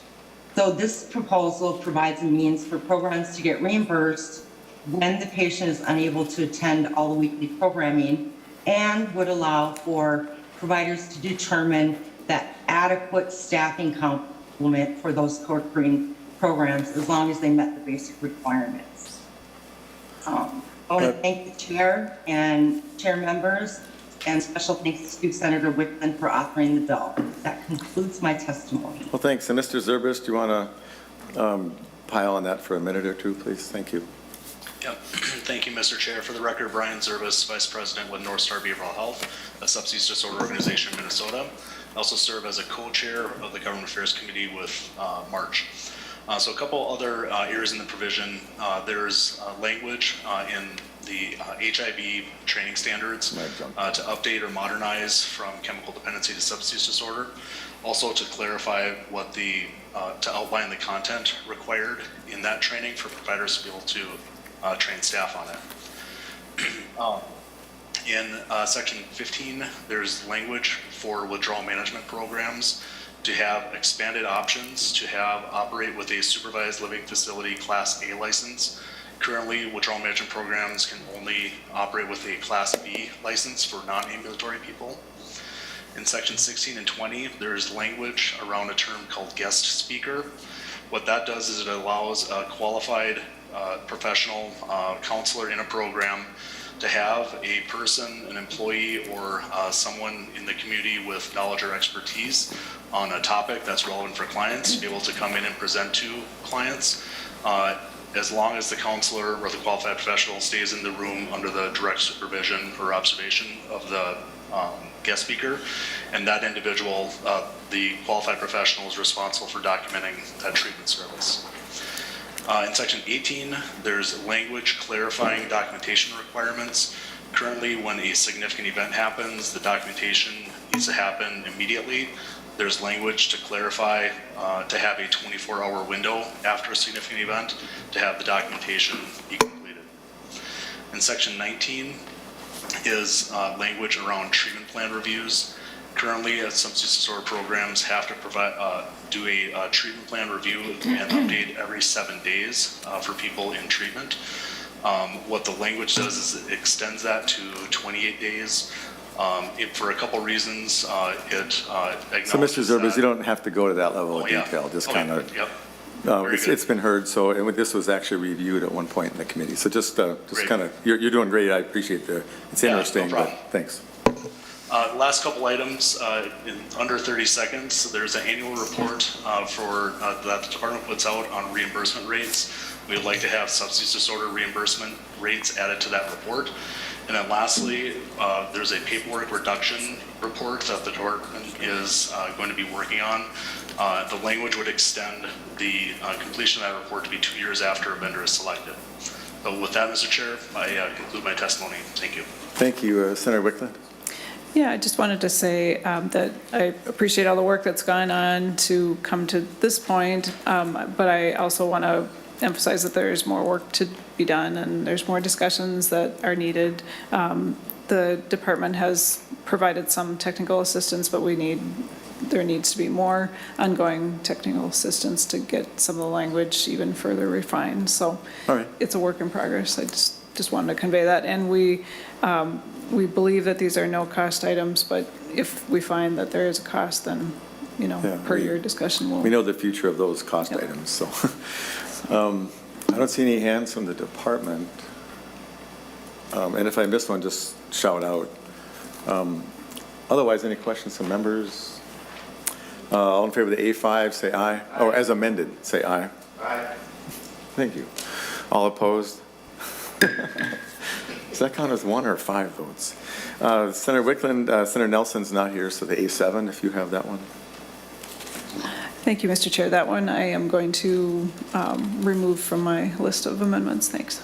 So this proposal provides a means for programs to get reimbursed when the patient is unable to attend all the weekly programming, and would allow for providers to determine that adequate staffing complement for those co-occurring programs as long as they met the basic requirements. I want to thank the chair and chair members, and special thanks to Senator Wickman for authoring the bill. That concludes my testimony. Well, thanks. And Mr. Zerbis, do you want to pile on that for a minute or two, please? Thank you. Yep. Thank you, Mr. Chair. For the record, Brian Zerbis, Vice President with North Star Behavioral Health, a substance disorder organization in Minnesota. I also serve as a co-chair of the Government Affairs Committee with March. So a couple other areas in the provision. There's language in the HIV training standards to update or modernize from chemical dependency to substance disorder. Also to clarify what the, to outline the content required in that training for providers to be able to train staff on it. In section 15, there's language for withdrawal management programs to have expanded options to have operate with a supervised living facility Class A license. Currently, withdrawal management programs can only operate with a Class B license for non-ambulatory people. In section 16 and 20, there's language around a term called guest speaker. What that does is it allows a qualified professional counselor in a program to have a person, an employee, or someone in the community with knowledge or expertise on a topic that's relevant for clients, to be able to come in and present to clients, as long as the counselor or the qualified professional stays in the room under the direct supervision or observation of the guest speaker, and that individual, the qualified professional, is responsible for documenting that treatment service. In section 18, there's language clarifying documentation requirements. Currently, when a significant event happens, the documentation needs to happen immediately. There's language to clarify to have a 24-hour window after a significant event to have the documentation be completed. In section 19 is language around treatment plan reviews. Currently, substance disorder programs have to provide do a treatment plan review and update every 7 days for people in treatment. What the language does is it extends that to 28 days. For a couple reasons, So, Mr. Zerbis, you don't have to go to that level of detail, just kind of. Yep. It's been heard, so, and this was actually reviewed at one point in the committee, so just kind of, you're doing great, I appreciate it's interesting, no problem. but thanks. Last couple items, in under 30 seconds, there's an annual report that the department puts out on reimbursement rates. We would like to have substance disorder reimbursement rates added to that report. And then lastly, there's a paperwork reduction report that the department is going to be working on. The language would extend the completion of that report to be 2 years after a vendor is selected. So with that, Mr. Chair, I conclude my testimony. Thank you. Thank you, Senator Wickland. Yeah, I just wanted to say that I appreciate all the work that's gone on to come to this point, but I also want to emphasize that there's more work to be done and there's more discussions that are needed. The department has provided some technical assistance, but there needs to be more ongoing technical assistance to get some of the language even further refined. So It's a work in progress. I just wanted to convey that. And we believe that these are no-cost items, but if we find that there is a cost, then, per your discussion, we know the future of those cost items, so. I don't see any hands from the department. And if I missed one, just shout out. Otherwise, any questions from members? All in favor of the A5, say aye. Or as amended, say aye. Aye. Thank you. All opposed? Does that count as 1 or 5 votes? Senator Wickland, Senator Nelson's not here, so the A7, if you have that one. Thank you, Mr. Chair. That one I am going to remove from my list of amendments. Thanks.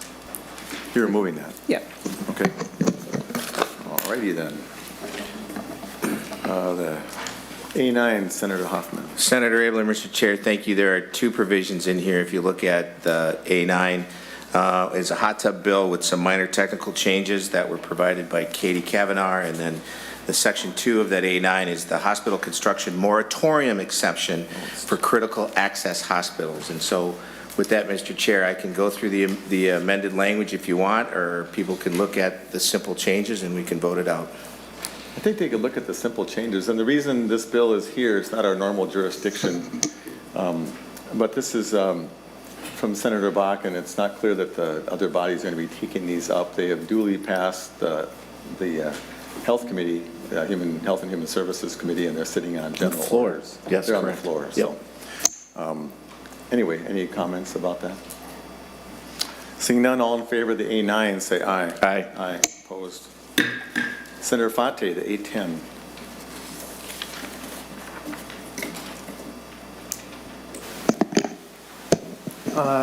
You're removing that? Yeah. Okay. All righty then. The A9, Senator Hoffman. Senator Abeler, Mr. Chair, thank you. There are 2 provisions in here. If you look at the A9, is a hot tub bill with some minor technical changes that were provided by Katie Kavanaugh, and then the section 2 of that A9 is the hospital construction moratorium exception for critical access hospitals. And so with that, Mr. Chair, I can go through the amended language if you want, or people can look at the simple changes and we can vote it out. I think they could look at the simple changes. And the reason this bill is here, it's not our normal jurisdiction, but this is from Senator Bach, and it's not clear that the other bodies are going to be taking these up. They have duly passed the Health Committee, Health and Human Services Committee, and they're sitting on general floors. Yes, they're correct. On the floor. So, anyway, any comments about that? Seeing none, all in favor of the A9, say aye. Aye. Aye. Opposed? Senator Fate, the A10.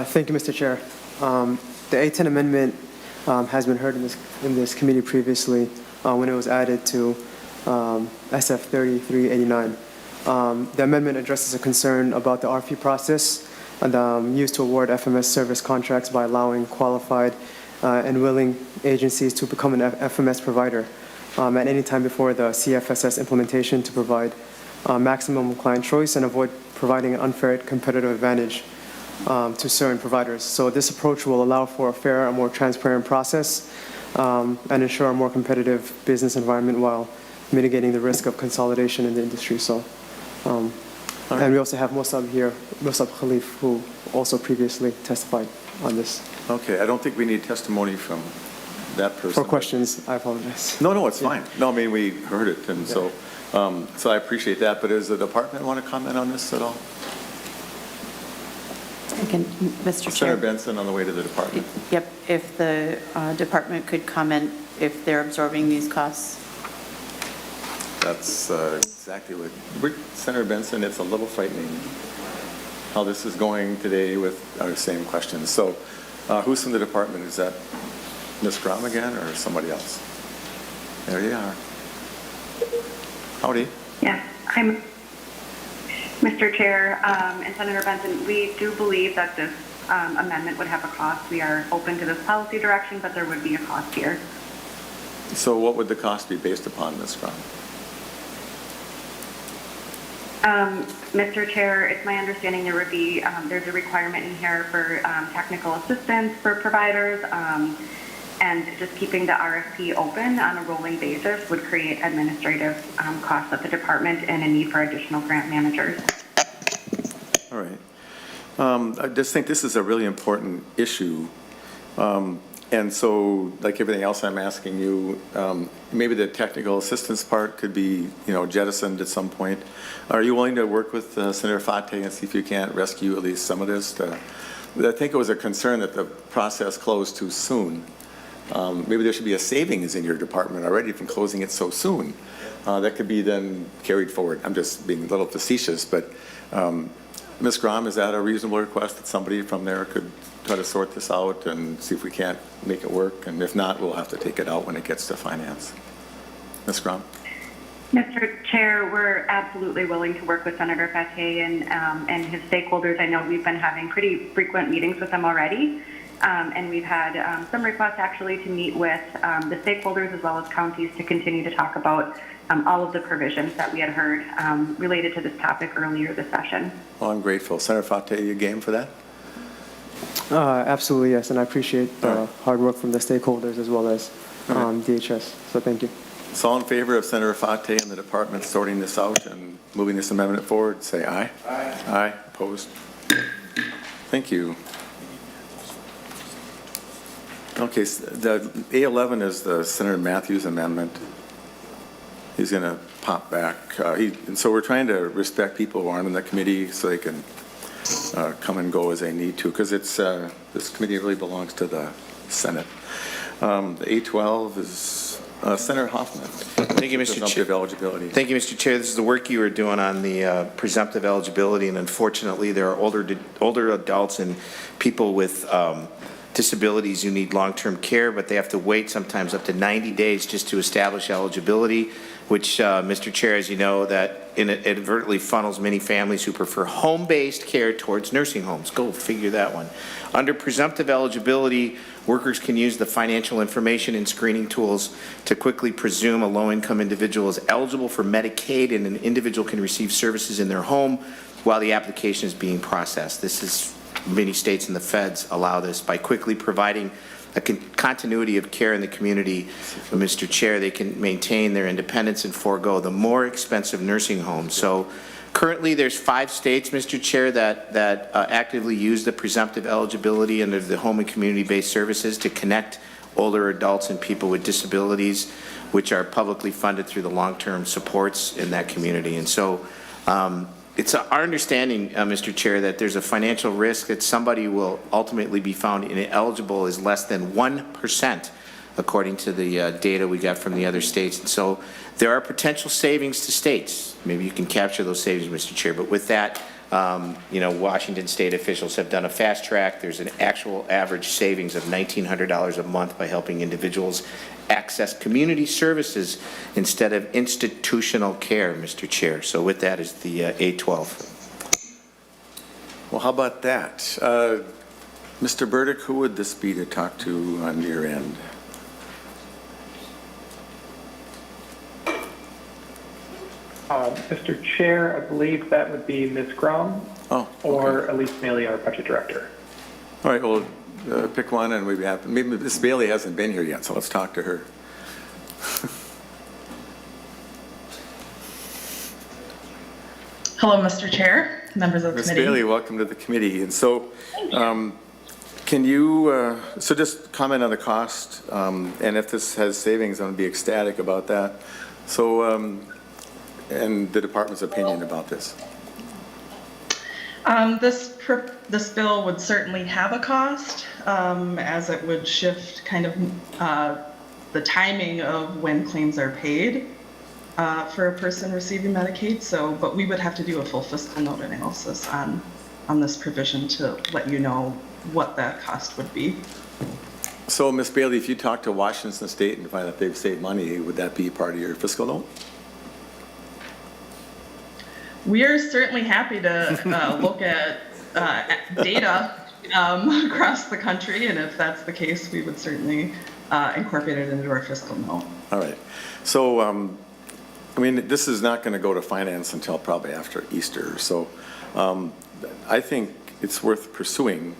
Thank you, Mr. Chair. The A10 amendment has been heard in this committee previously when it was added to SF 3389. The amendment addresses a concern about the RFP process and used to award FMS service contracts by allowing qualified and willing agencies to become an FMS provider at any time before the CFSS implementation to provide maximum client choice and avoid providing an unfair competitive advantage to certain providers. So this approach will allow for a fair and more transparent process and ensure a more competitive business environment while mitigating the risk of consolidation in the industry. So, and we also have Mossab here, Mossab Khalif, who also previously testified on this. Okay, I don't think we need testimony from that person. For questions, I apologize. No, it's fine. No, I mean, we heard it, and so I appreciate that. But does the department want to comment on this at all? Again, Mr. Chair. Senator Benson on the way to the department. Yep, if the department could comment if they're absorbing these costs. That's exactly what, Senator Benson, it's a little frightening how this is going today with our same questions. So who's from the department? Is that Ms. Grom again or somebody else? There you are. Howdy. Yes, I'm Mr. Chair and Senator Benson. We do believe that this amendment would have a cost. We are open to this policy direction, but there would be a cost here. So what would the cost be based upon, Ms. Grom? Mr. Chair, it's my understanding there would be, there's a requirement in here for technical assistance for providers, and just keeping the RFP open on a rolling basis would create administrative costs at the department and a need for additional grant managers. All right. I just think this is a really important issue. And so, like everything else I'm asking you, maybe the technical assistance part could be, jettisoned at some point. Are you willing to work with Senator Fate and see if you can't rescue at least some of this? I think it was a concern that the process closed too soon. Maybe there should be a savings in your department already from closing it so soon. That could be then carried forward. I'm just being a little facetious, but Ms. Grom, is that a reasonable request that somebody from there could try to sort this out and see if we can't make it work? And if not, we'll have to take it out when it gets to finance. Ms. Grom? Mr. Chair, we're absolutely willing to work with Senator Fate and his stakeholders. I know we've been having pretty frequent meetings with them already, and we've had some requests actually to meet with the stakeholders as well as counties to continue to talk about all of the provisions that we had heard related to this topic earlier this session. Well, I'm grateful. Senator Fate, you game for that? Absolutely, yes, and I appreciate the hard work from the stakeholders as well as DHS, so thank you. So all in favor of Senator Fate and the department sorting this out and moving this amendment forward, say aye. Aye. Aye. Opposed? Thank you. Okay, the A11 is the Senator Matthews amendment. He's going to pop back. And so we're trying to respect people who aren't in the committee so they can come and go as they need to, because it's this committee really belongs to the Senate. The A12 is Senator Hoffman. Thank you, Mr. Chair. Presumptive eligibility. Thank you, Mr. Chair. This is the work you were doing on the presumptive eligibility, and unfortunately, there are older adults and people with disabilities who need long-term care, but they have to wait sometimes up to 90 days just to establish eligibility, which, Mr. Chair, as you know, that inadvertently funnels many families who prefer home-based care towards nursing homes. Go figure that one. Under presumptive eligibility, workers can use the financial information and screening tools to quickly presume a low-income individual is eligible for Medicaid, and an individual can receive services in their home while the application is being processed. This is, many states and the feds allow this by quickly providing a continuity of care in the community. Mr. Chair, they can maintain their independence and forego the more expensive nursing homes. So currently there's 5 states, Mr. Chair, that actively use the presumptive eligibility under the home and community-based services to connect older adults and people with disabilities, which are publicly funded through the long-term supports in that community. And so it's our understanding, Mr. Chair, that there's a financial risk that somebody will ultimately be found ineligible is less than 1%, according to the data we got from the other states. And so there are potential savings to states. Maybe you can capture those savings, Mr. Chair. But with that, Washington state officials have done a fast track. There's an actual average savings of $1,900 a month by helping individuals access community services instead of institutional care, Mr. Chair. So with that is the A12. Well, how about that? Mr. Burdick, who would this be to talk to on your end? Mr. Chair, I believe that would be Ms. Grom or Elise Maley, our budget director. All right, well, pick one, and maybe Ms. Bailey hasn't been here yet, so let's talk to her. Hello, Mr. Chair, members of the Ms. committee. Bailey, welcome to the committee. And so, can Can you, so just comment on the cost, and if this has savings, I'm going to be ecstatic about that. So, and the department's opinion about this. This bill would certainly have a cost, as it would shift kind of the timing of when claims are paid for a person receiving Medicaid. So, but we would have to do a full fiscal note analysis on this provision to let you know what that cost would be. So, Ms. Bailey, if you talk to Washington State and find that they've saved money, would that be part of your fiscal note? We are certainly happy to look at data across the country, and if that's the case, we would certainly incorporate it into our fiscal note. All right. So, I mean, this is not going to go to finance until probably after Easter. So, I think it's worth pursuing.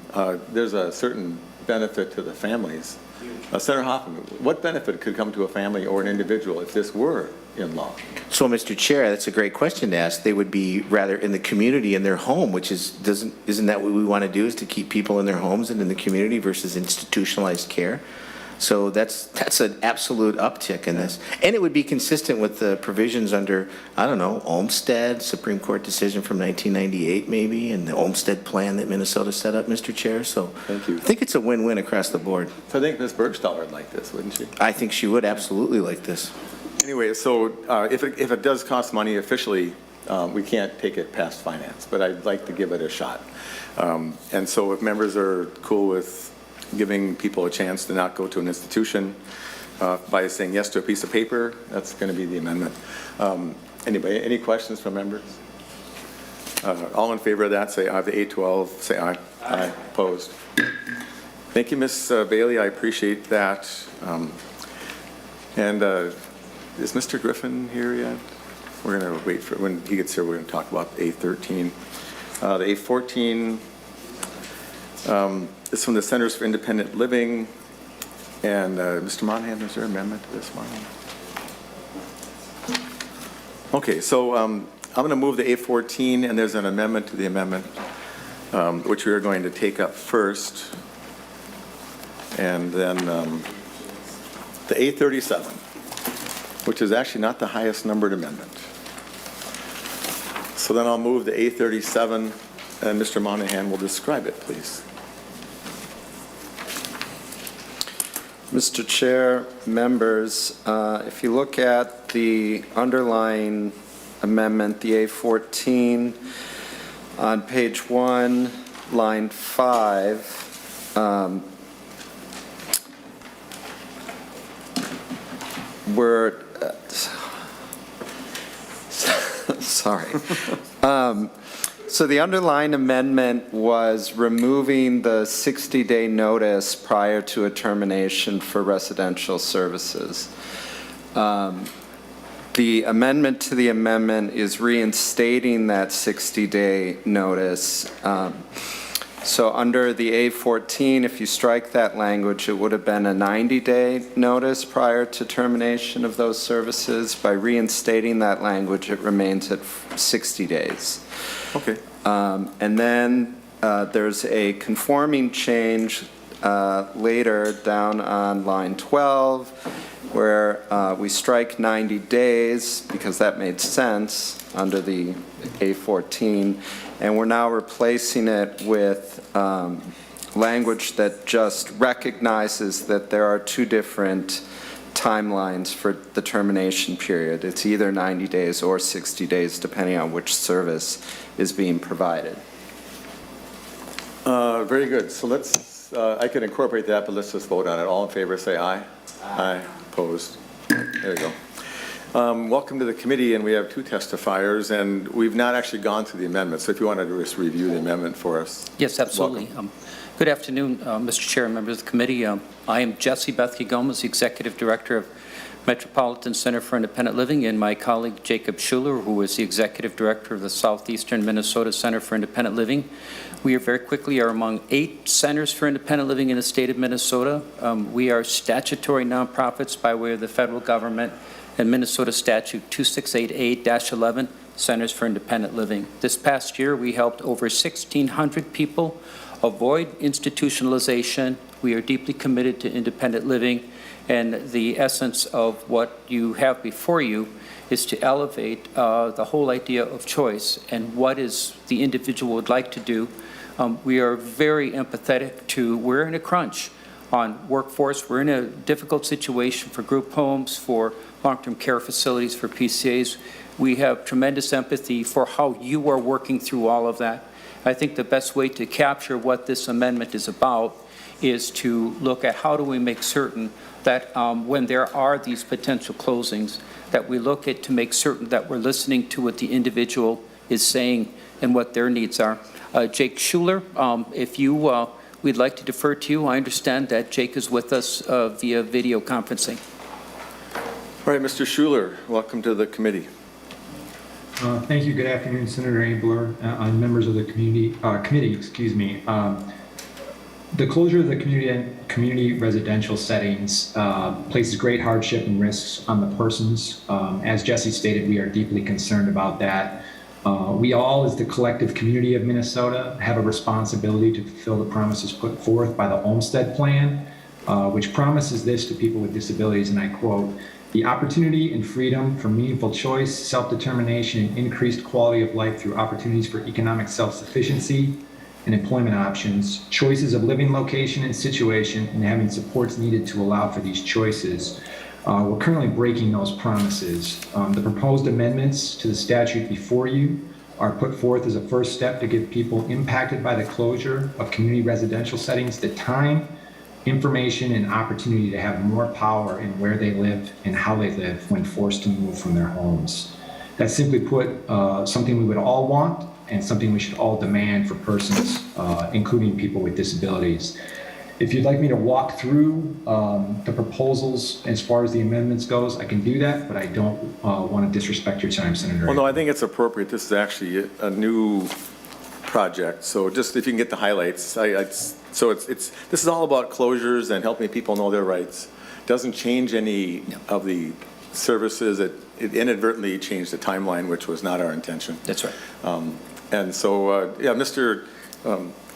There's a certain benefit to the families. Senator Hoffman, what benefit could come to a family or an individual if this were in law? So, Mr. Chair, that's a great question to ask. They would be rather in the community, in their home, which isn't that what we want to do, is to keep people in their homes and in the community versus institutionalized care? So that's an absolute uptick in this. And it would be consistent with the provisions under, I don't know, Olmstead, Supreme Court decision from 1998 maybe, and the Olmstead plan that Minnesota set up, Mr. Chair. So thank you. I think it's a win-win across the board. So I think Ms. Bergstall would like this, wouldn't she? I think she would absolutely like this. Anyway, so if it does cost money officially, we can't take it past finance, but I'd like to give it a shot. And so if members are cool with giving people a chance to not go to an institution by saying yes to a piece of paper, that's going to be the amendment. Anybody, any questions from members? All in favor of that, say aye. The 812, say aye. Aye. Opposed? Thank you, Ms. Bailey. I appreciate that. And is Mr. Griffin here yet? We're going to wait for when he gets here. We're going to talk about A13. The A14 is from the Centers for Independent Living. And Mr. Monahan, is there an amendment to this one? Okay, so I'm going to move the A14, and there's an amendment to the amendment, which we are going to take up first. And then the A37, which is actually not the highest numbered amendment. So then I'll move the A37, and Mr. Monahan will describe it, please. Mr. Chair, members, if you look at the underlying amendment, the A14, on page 1, line 5, we're sorry. So the underlying amendment was removing the 60-day notice prior to a termination for residential services. The amendment to the amendment is reinstating that 60-day notice. So under the A14, if you strike that language, it would have been a 90-day notice prior to termination of those services. By reinstating that language, it remains at 60 days. Okay. And then there's a conforming change later down on line 12, where we strike 90 days because that made sense under the A14, and we're now replacing it with language that just recognizes that there are two different timelines for the termination period. It's either 90 days or 60 days, depending on which service is being provided. Very good. So let's, I can incorporate that, but let's just vote on it. All in favor, say aye. Aye. Opposed? There you go. Welcome to the committee, and we have two testifiers, and we've not actually gone through the amendment, so if you wanted to just review the amendment for us. Yes, absolutely. Good afternoon, Mr. Chair and members of the committee. I am Jesse Bethke Gomez, the Executive Director of Metropolitan Center for Independent Living, and my colleague Jacob Schuler, who is the Executive Director of the Southeastern Minnesota Center for Independent Living. We are among 8 centers for independent living in the state of Minnesota. We are statutory nonprofits by way of the federal government and Minnesota Statute 2688-11, Centers for Independent Living. This past year, we helped over 1,600 people avoid institutionalization. We are deeply committed to independent living, and the essence of what you have before you is to elevate the whole idea of choice and what is the individual would like to do. We are very empathetic to, we're in a crunch on workforce. We're in a difficult situation for group homes, for long-term care facilities, for PCAs. We have tremendous empathy for how you are working through all of that. I think the best way to capture what this amendment is about is to look at how do we make certain that when there are these potential closings, that we look at to make certain that we're listening to what the individual is saying and what their needs are. Jake Schuler, if you, we'd like to defer to you. I understand that Jake is with us via video conferencing. All right, Mr. Schuler, welcome to the committee. Thank you. Good afternoon, Senator Abeler, and members of the committee. Excuse me. The closure of the community residential settings places great hardship and risks on the persons. As Jesse stated, we are deeply concerned about that. We all, as the collective community of Minnesota, have a responsibility to fulfill the promises put forth by the Olmstead Plan, which promises this to people with disabilities, and I quote, "The opportunity and freedom for meaningful choice, self-determination, and increased quality of life through opportunities for economic self-sufficiency and employment options, choices of living location and situation, and having supports needed to allow for these choices." We're currently breaking those promises. The proposed amendments to the statute before you are put forth as a first step to give people impacted by the closure of community residential settings the time, information, and opportunity to have more power in where they live and how they live when forced to move from their homes. That's simply put something we would all want and something we should all demand for persons, including people with disabilities. If you'd like me to walk through the proposals as far as the amendments goes, I can do that, but I don't want to disrespect your time, Senator. Well, no, I think it's appropriate. This is actually a new project, so just if you can get the highlights. So this is all about closures and helping people know their rights. Doesn't change any of the services. It inadvertently changed the timeline, which was not our intention. That's right. And so, yeah, Mr.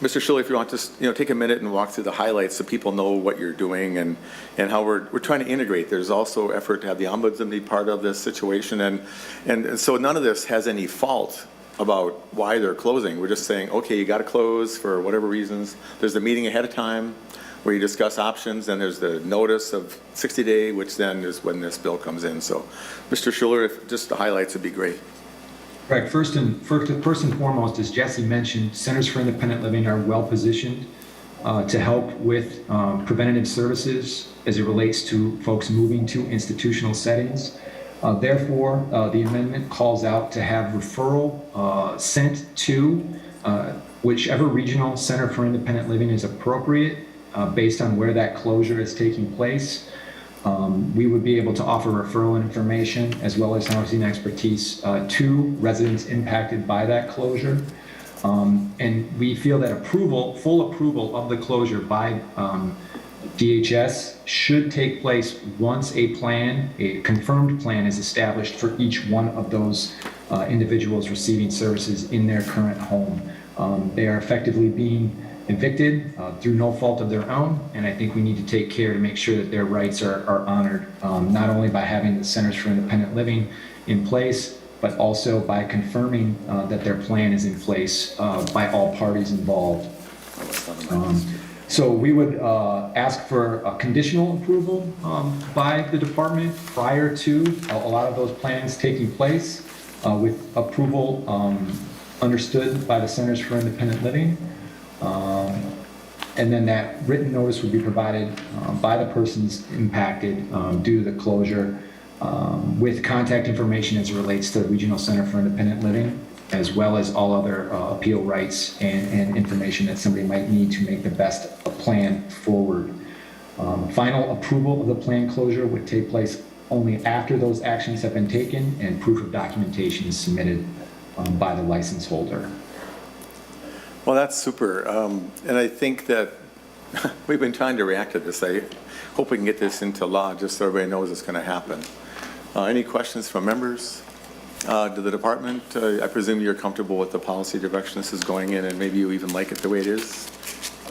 Schuller, if you want to take a minute and walk through the highlights so people know what you're doing and how we're trying to integrate. There's also effort to have the ombudsman be part of this situation, and so none of this has any fault about why they're closing. We're just saying, okay, you got to close for whatever reasons. There's a meeting ahead of time where you discuss options, and there's the notice of 60-day, which then is when this bill comes in. So, Mr. Schuller, if just the highlights would be great. Right. First and foremost, as Jesse mentioned, Centers for Independent Living are well positioned to help with preventative services as it relates to folks moving to institutional settings. Therefore, the amendment calls out to have referral sent to whichever regional Center for Independent Living is appropriate based on where that closure is taking place. We would be able to offer referral information as well as housing expertise to residents impacted by that closure. And we feel that full approval of the closure by DHS should take place once a confirmed plan is established for each one of those individuals receiving services in their current home. They are effectively being evicted through no fault of their own, and I think we need to take care to make sure that their rights are honored, not only by having the Centers for Independent Living in place, but also by confirming that their plan is in place by all parties involved. So we would ask for a conditional approval by the department prior to a lot of those plans taking place, with approval understood by the Centers for Independent Living. And then that written notice would be provided by the persons impacted due to the closure with contact information as it relates to the Regional Center for Independent Living, as well as all other appeal rights and information that somebody might need to make the best plan forward. Final approval of the plan closure would take place only after those actions have been taken and proof of documentation is submitted by the license holder. Well, that's super. And I think that we've been trying to react to this. I hope we can get this into law just so everybody knows it's going to happen. Any questions from members? To the department, I presume you're comfortable with the policy direction this is going in, and maybe you even like it the way it is?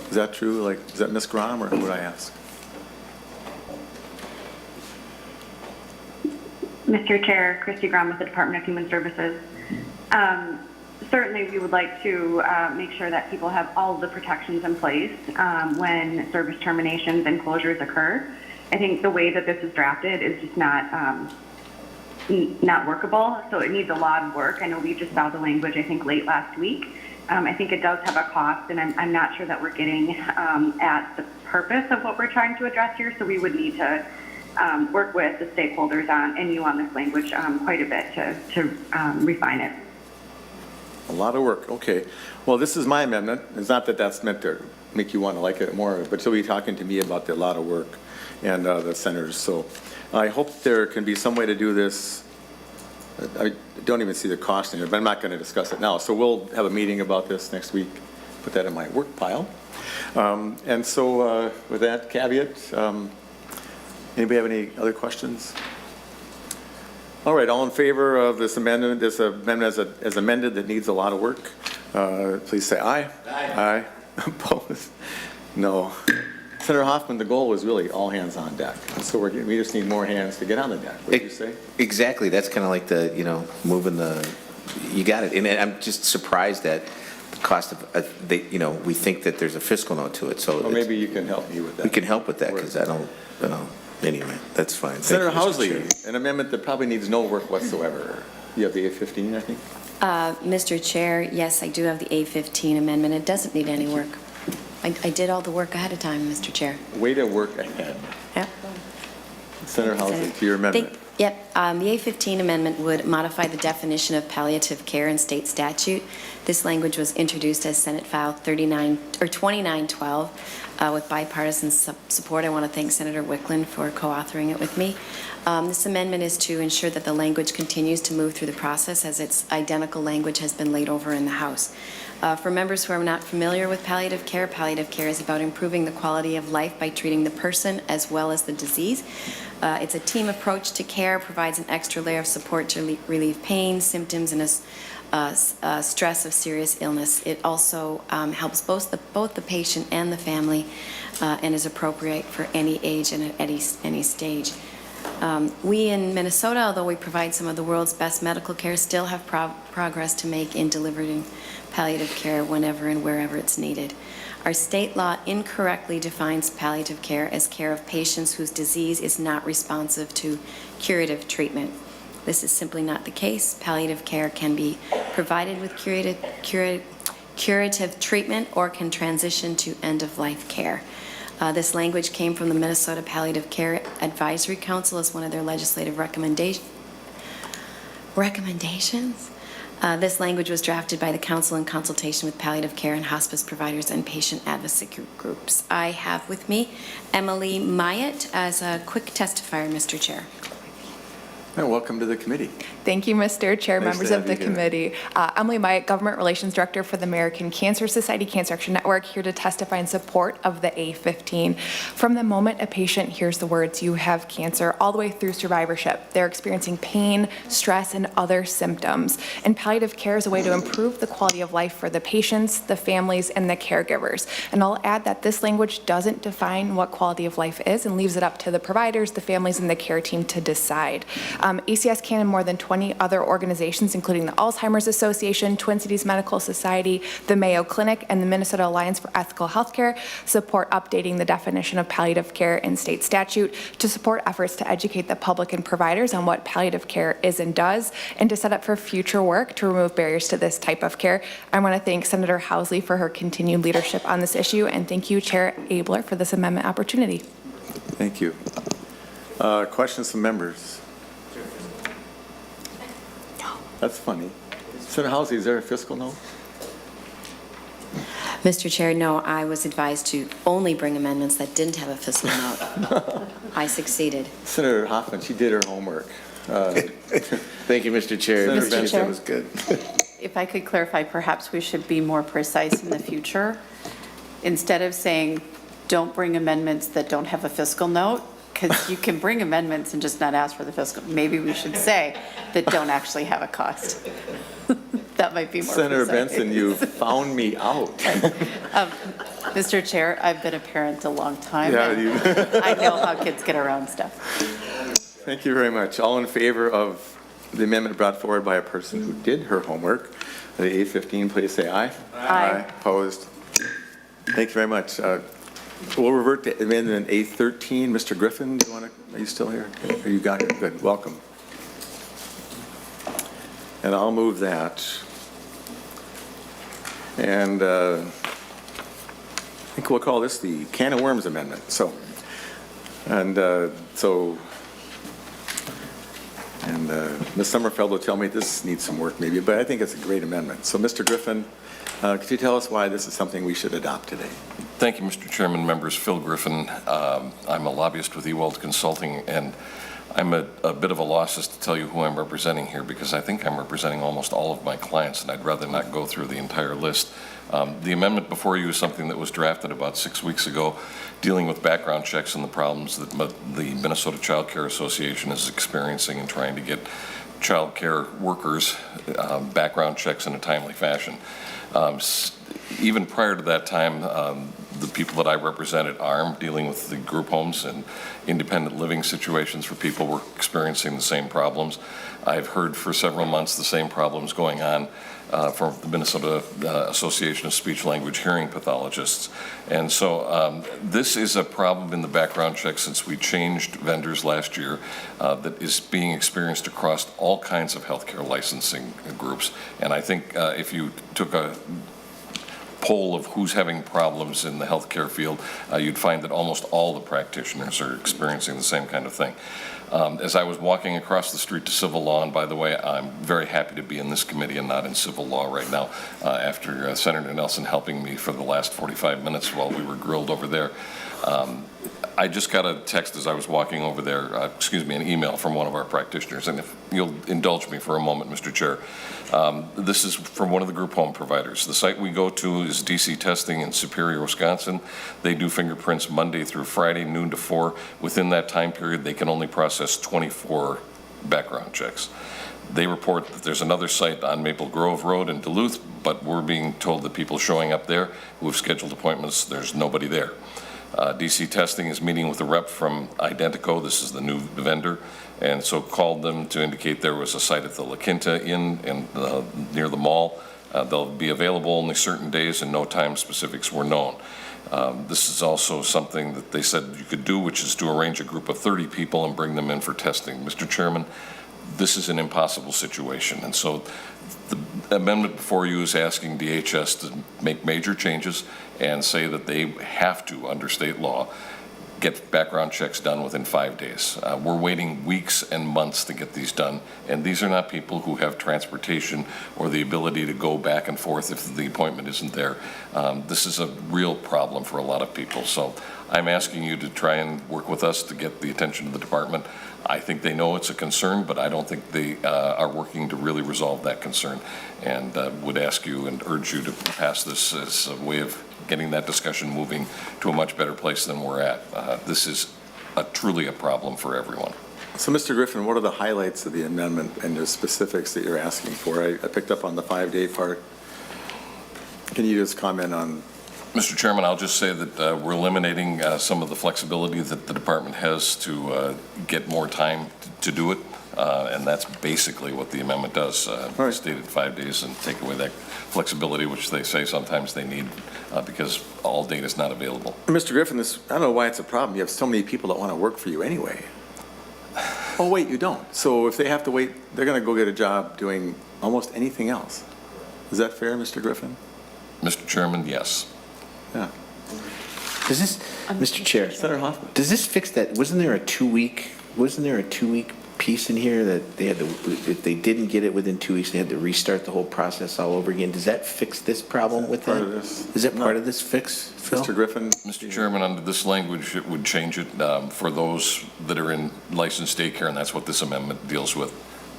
Is that true? Like, is that Ms. Grom, or would I ask? Mr. Chair, Christy Grom with the Department of Human Services. Certainly, we would like to make sure that people have all of the protections in place when service terminations and closures occur. I think the way that this is drafted is just not workable, so it needs a lot of work. I know we just saw the language, I think, late last week. I think it does have a cost, and I'm not sure that we're getting at the purpose of what we're trying to address here, so we would need to work with the stakeholders and you on this language quite a bit to refine it. A lot of work, okay. Well, this is my amendment. It's not that that's meant to make you want to like it more, but she'll be talking to me about the lot of work and the centers. So I hope there can be some way to do this. I don't even see the cost in it, but I'm not going to discuss it now. So we'll have a meeting about this next week. Put that in my work pile. And so with that caveat, anybody have any other questions? All right, all in favor of this amendment as amended that needs a lot of work, please say aye. Aye. Opposed? No. Senator Hoffman, the goal was really all hands on deck. So we just need more hands to get on the deck. What did you say? Exactly. That's kind of like the, moving the, you got it. And I'm just surprised that the cost of, we think that there's a fiscal note to it. So well, maybe you can help me with that. We can help with that because I don't, anyway, that's fine. Senator Housley, an amendment that probably needs no work whatsoever. You have the A15, I think? Mr. Chair, yes, I do have the A15 amendment. It doesn't need any work. I did all the work ahead of time, Mr. Chair. Way to work ahead. Yep. Senator Housley, to your amendment. Yep. The A15 amendment would modify the definition of palliative care in state statute. This language was introduced as Senate File 2912 with bipartisan support. I want to thank Senator Wickland for co-authoring it with me. This amendment is to ensure that the language continues to move through the process as its identical language has been laid over in the House. For members who are not familiar with palliative care is about improving the quality of life by treating the person as well as the disease. It's a team approach to care, provides an extra layer of support to relieve pain, symptoms, and stress of serious illness. It also helps both the patient and the family and is appropriate for any age and at any stage. We in Minnesota, although we provide some of the world's best medical care, still have progress to make in delivering palliative care whenever and wherever it's needed. Our state law incorrectly defines palliative care as care of patients whose disease is not responsive to curative treatment. This is simply not the case. Palliative care can be provided with curative treatment or can transition to end-of-life care. This language came from the Minnesota Palliative Care Advisory Council as one of their legislative recommendations. This language was drafted by the council in consultation with palliative care and hospice providers and patient advocacy groups. I have with me Emily Myatt as a quick testifier, Mr. Chair. And welcome to the committee. Thank you, Mr. Chair, Nice members to of the have you here. committee. Emily Myatt, Government Relations Director for the American Cancer Society Cancer Action Network, here to testify in support of the A15. From the moment a patient hears the words, "you have cancer," all the way through survivorship, they're experiencing pain, stress, and other symptoms. And palliative care is a way to improve the quality of life for the patients, the families, and the caregivers. And I'll add that this language doesn't define what quality of life is and leaves it up to the providers, the families, and the care team to decide. ACS can and more than 20 other organizations, including the Alzheimer's Association, Twin Cities Medical Society, the Mayo Clinic, and the Minnesota Alliance for Ethical Healthcare, support updating the definition of palliative care in state statute to support efforts to educate the public and providers on what palliative care is and does, and to set up for future work to remove barriers to this type of care. I want to thank Senator Housley for her continued leadership on this issue, and thank you, Chair Abeler, for this amendment opportunity. Thank you. Questions from members? That's funny. Senator Housley, is there a fiscal note? Mr. Chair, no, I was advised to only bring amendments that didn't have a fiscal note. I succeeded. Senator Hoffman, she did her homework. Thank you, Mr. Chair. Senator Mr. Benson Chair. was good. If I could clarify, perhaps we should be more precise in the future. Instead of saying, don't bring amendments that don't have a fiscal note, because you can bring amendments and just not ask for the fiscal. Maybe we should say that don't actually have a cost. That might be more Senator precise. Benson, you found me out. Mr. Chair, I've been a parent a long time. Yeah, and you- I know how kids get around stuff. Thank you very much. All in favor of the amendment brought forward by a person who did her homework, the A15, please say aye. Aye. Opposed? Thank you very much. We'll revert to amendment A13. Mr. Griffin, do you want to, are you still here? Are you got here? Good, welcome. And I'll move that. And I think we'll call this the can of worms amendment. So, Ms. Summerfeld will tell me this needs some work maybe, but I think it's a great amendment. So, Mr. Griffin, could you tell us why this is something we should adopt today? Thank you, Mr. Chairman, members. Phil Griffin. I'm a lobbyist with Ewald Consulting, and I'm a bit of a loss as to tell you who I'm representing here, because I think I'm representing almost all of my clients, and I'd rather not go through the entire list. The amendment before you is something that was drafted about 6 weeks ago, dealing with background checks and the problems that the Minnesota Child Care Association is experiencing in trying to get child care workers background checks in a timely fashion. Even prior to that time, the people that I represented ARM, dealing with the group homes and independent living situations for people, were experiencing the same problems. I've heard for several months the same problems going on from the Minnesota Association of Speech Language Hearing Pathologists. And so this is a problem in the background check since we changed vendors last year that is being experienced across all kinds of healthcare licensing groups. And I think if you took a poll of who's having problems in the healthcare field, you'd find that almost all the practitioners are experiencing the same kind of thing. As I was walking across the street to civil law, and by the way, I'm very happy to be in this committee and not in civil law right now, after Senator Nelson helping me for the last 45 minutes while we were grilled over there. I just got a text as I was walking over there, an email from one of our practitioners, and if you'll indulge me for a moment, Mr. Chair. This is from one of the group home providers. The site we go to is DC Testing in Superior, Wisconsin. They do fingerprints Monday through Friday, noon to 4. Within that time period, they can only process 24 background checks. They report that there's another site on Maple Grove Road in Duluth, but we're being told that people showing up there who have scheduled appointments, there's nobody there. DC Testing is meeting with a rep from Identico, this is the new vendor, and so called them to indicate there was a site at the La Quinta Inn near the mall. They'll be available only certain days and no time specifics were known. This is also something that they said you could do, which is to arrange a group of 30 people and bring them in for testing. Mr. Chairman, this is an impossible situation, and so the amendment before you is asking DHS to make major changes and say that they have to, under state law, get background checks done within 5 days. We're waiting weeks and months to get these done, and these are not people who have transportation or the ability to go back and forth if the appointment isn't there. This is a real problem for a lot of people, so I'm asking you to try and work with us to get the attention of the department. I think they know it's a concern, but I don't think they are working to really resolve that concern, and would ask you and urge you to pass this as a way of getting that discussion moving to a much better place than we're at. This is truly a problem for everyone. So, Mr. Griffin, what are the highlights of the amendment and the specifics that you're asking for? I picked up on the 5-day part. Can you just comment on? Mr. Chairman, I'll just say that we're eliminating some of the flexibility that the department has to get more time to do it, and that's basically what the amendment does. Right. Stated 5 days and take away that flexibility, which they say sometimes they need because all data is not available. Mr. Griffin, I don't know why it's a problem. You have so many people that want to work for you anyway. Oh, wait, you don't. So if they have to wait, they're going to go get a job doing almost anything else. Is that fair, Mr. Griffin? Mr. Chairman, yes. Yeah. Does this, Mr. Chair, Senator Hoffman, does this fix that? Wasn't there a two-week piece in here that they had to, if they didn't get it within 2 weeks, they had to restart the whole process all over again? Does that fix this problem with that? Is that part of this fix, Phil? Mr. Griffin? Mr. Chairman, under this language, it would change it for those that are in licensed daycare, and that's what this amendment deals with.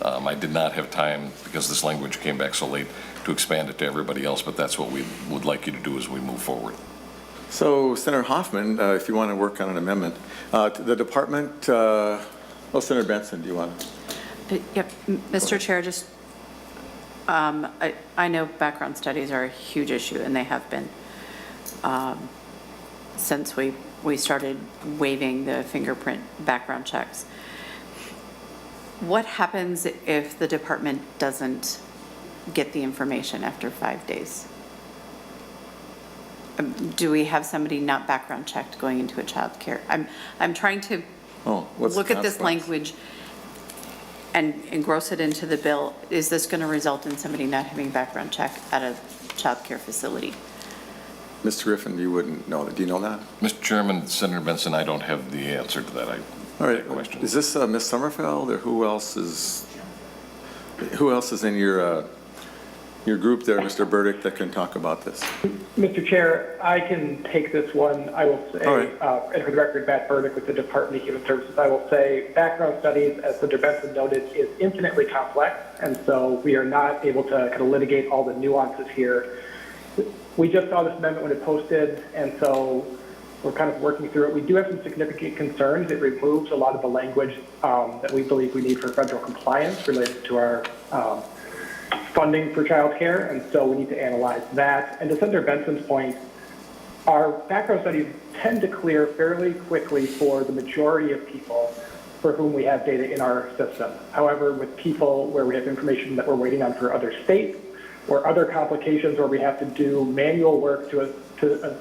I did not have time, because this language came back so late, to expand it to everybody else, but that's what we would like you to do as we move forward. So, Senator Hoffman, if you want to work on an amendment, the department, Senator Benson, do you want to? Yep, Mr. Chair, just, I know background studies are a huge issue, and they have been. since we started waiving the fingerprint background checks. What happens if the department doesn't get the information after 5 days? Do we have somebody not background checked going into a child care? I'm trying to look at this language and engross it into the bill. Is this going to result in somebody not having background check at a child care facility? Mr. Griffin, you wouldn't know that. Do you know that? Mr. Chairman, Senator Benson, I don't have the answer to that. All right. Is this Ms. Sommerfeld, or who else is in your group there, Mr. Burdick, that can talk about this? Mr. Chair, I can take this one. I will say, and for the record, Matt Burdick with the Department of Human Services, I will say background studies, as Senator Benson noted, is infinitely complex, and so we are not able to kind of litigate all the nuances here. We just saw this amendment when it posted, and so we're kind of working through it. We do have some significant concerns. It removes a lot of the language that we believe we need for federal compliance related to our funding for child care, and so we need to analyze that. And to Senator Benson's point, our background studies tend to clear fairly quickly for the majority of people for whom we have data in our system. However, with people where we have information that we're waiting on for other states or other complications where we have to do manual work to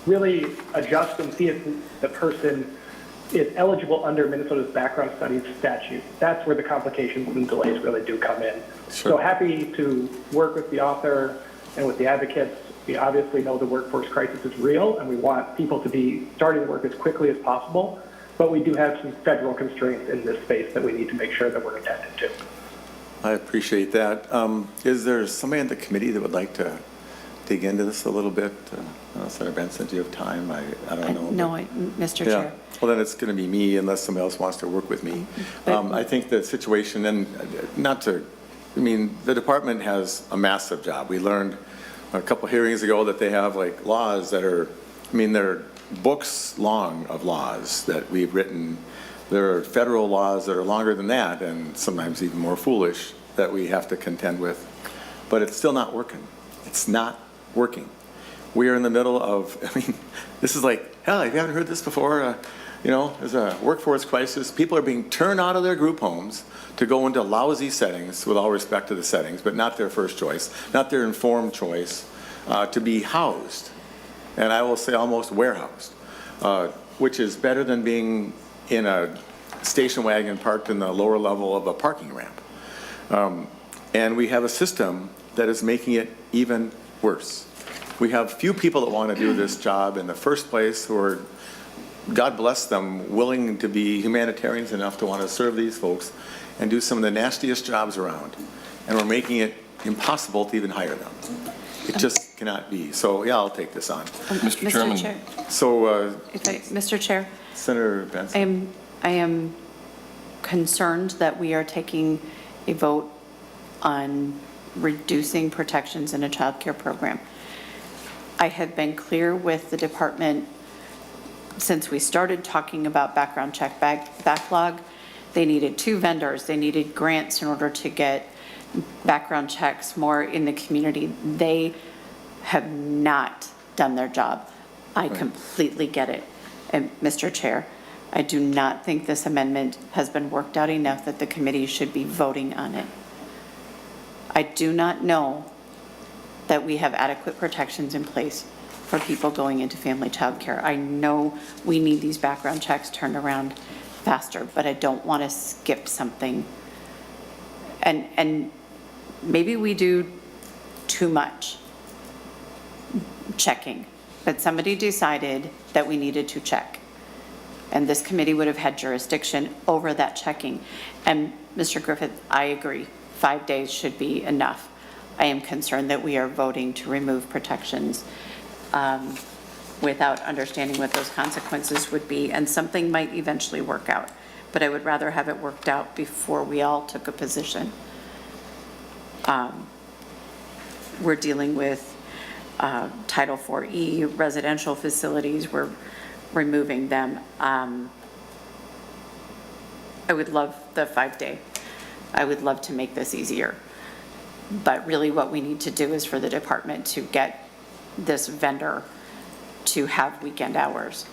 really adjust and see if the person is eligible under Minnesota's background studies statute. That's where the complications and delays really do come in. Sure. So happy to work with the author and with the advocates. We obviously know the workforce crisis is real, and we want people to be starting work as quickly as possible, but we do have some federal constraints in this space that we need to make sure that we're attended to. I appreciate that. Is there somebody on the committee that would like to dig into this a little bit? Senator Benson, do you have time? I don't know. No, Mr. Chair. Well, then it's going to be me unless somebody else wants to work with me. I think the situation, and the department has a massive job. We learned a couple hearings ago that they have like laws that are, they're books long of laws that we've written. There are federal laws that are longer than that, and sometimes even more foolish, that we have to contend with. But it's still not working. It's not working. We are in the middle of, this is like, hell, if you haven't heard this before, there's a workforce crisis. People are being turned out of their group homes to go into lousy settings, with all respect to the settings, but not their first choice, not their informed choice, to be housed. And I will say almost warehoused, which is better than being in a station wagon parked in the lower level of a parking ramp. And we have a system that is making it even worse. We have few people that want to do this job in the first place, who are, God bless them, willing to be humanitarians enough to want to serve these folks and do some of the nastiest jobs around. And we're making it impossible to even hire them. It just cannot be. So, yeah, I'll take this on. Mr. Chairman. Chair. So, Mr. Chair. Senator Benson. I am concerned that we are taking a vote on reducing protections in a child care program. I have been clear with the department since we started talking about background check backlog. They needed 2 vendors. They needed grants in order to get background checks more in the community. They have not done their job. I completely get it. And Mr. Chair, I do not think this amendment has been worked out enough that the committee should be voting on it. I do not know that we have adequate protections in place for people going into family child care. I know we need these background checks turned around faster, but I don't want to skip something. And maybe we do too much checking, but somebody decided that we needed to check. And this committee would have had jurisdiction over that checking. And Mr. Griffith, I agree, 5 days should be enough. I am concerned that we are voting to remove protections without understanding what those consequences would be, and something might eventually work out. But I would rather have it worked out before we all took a position. We're dealing with Title IV residential facilities. We're removing them. I would love the 5-day. I would love to make this easier. But really what we need to do is for the department to get this vendor to have weekend hours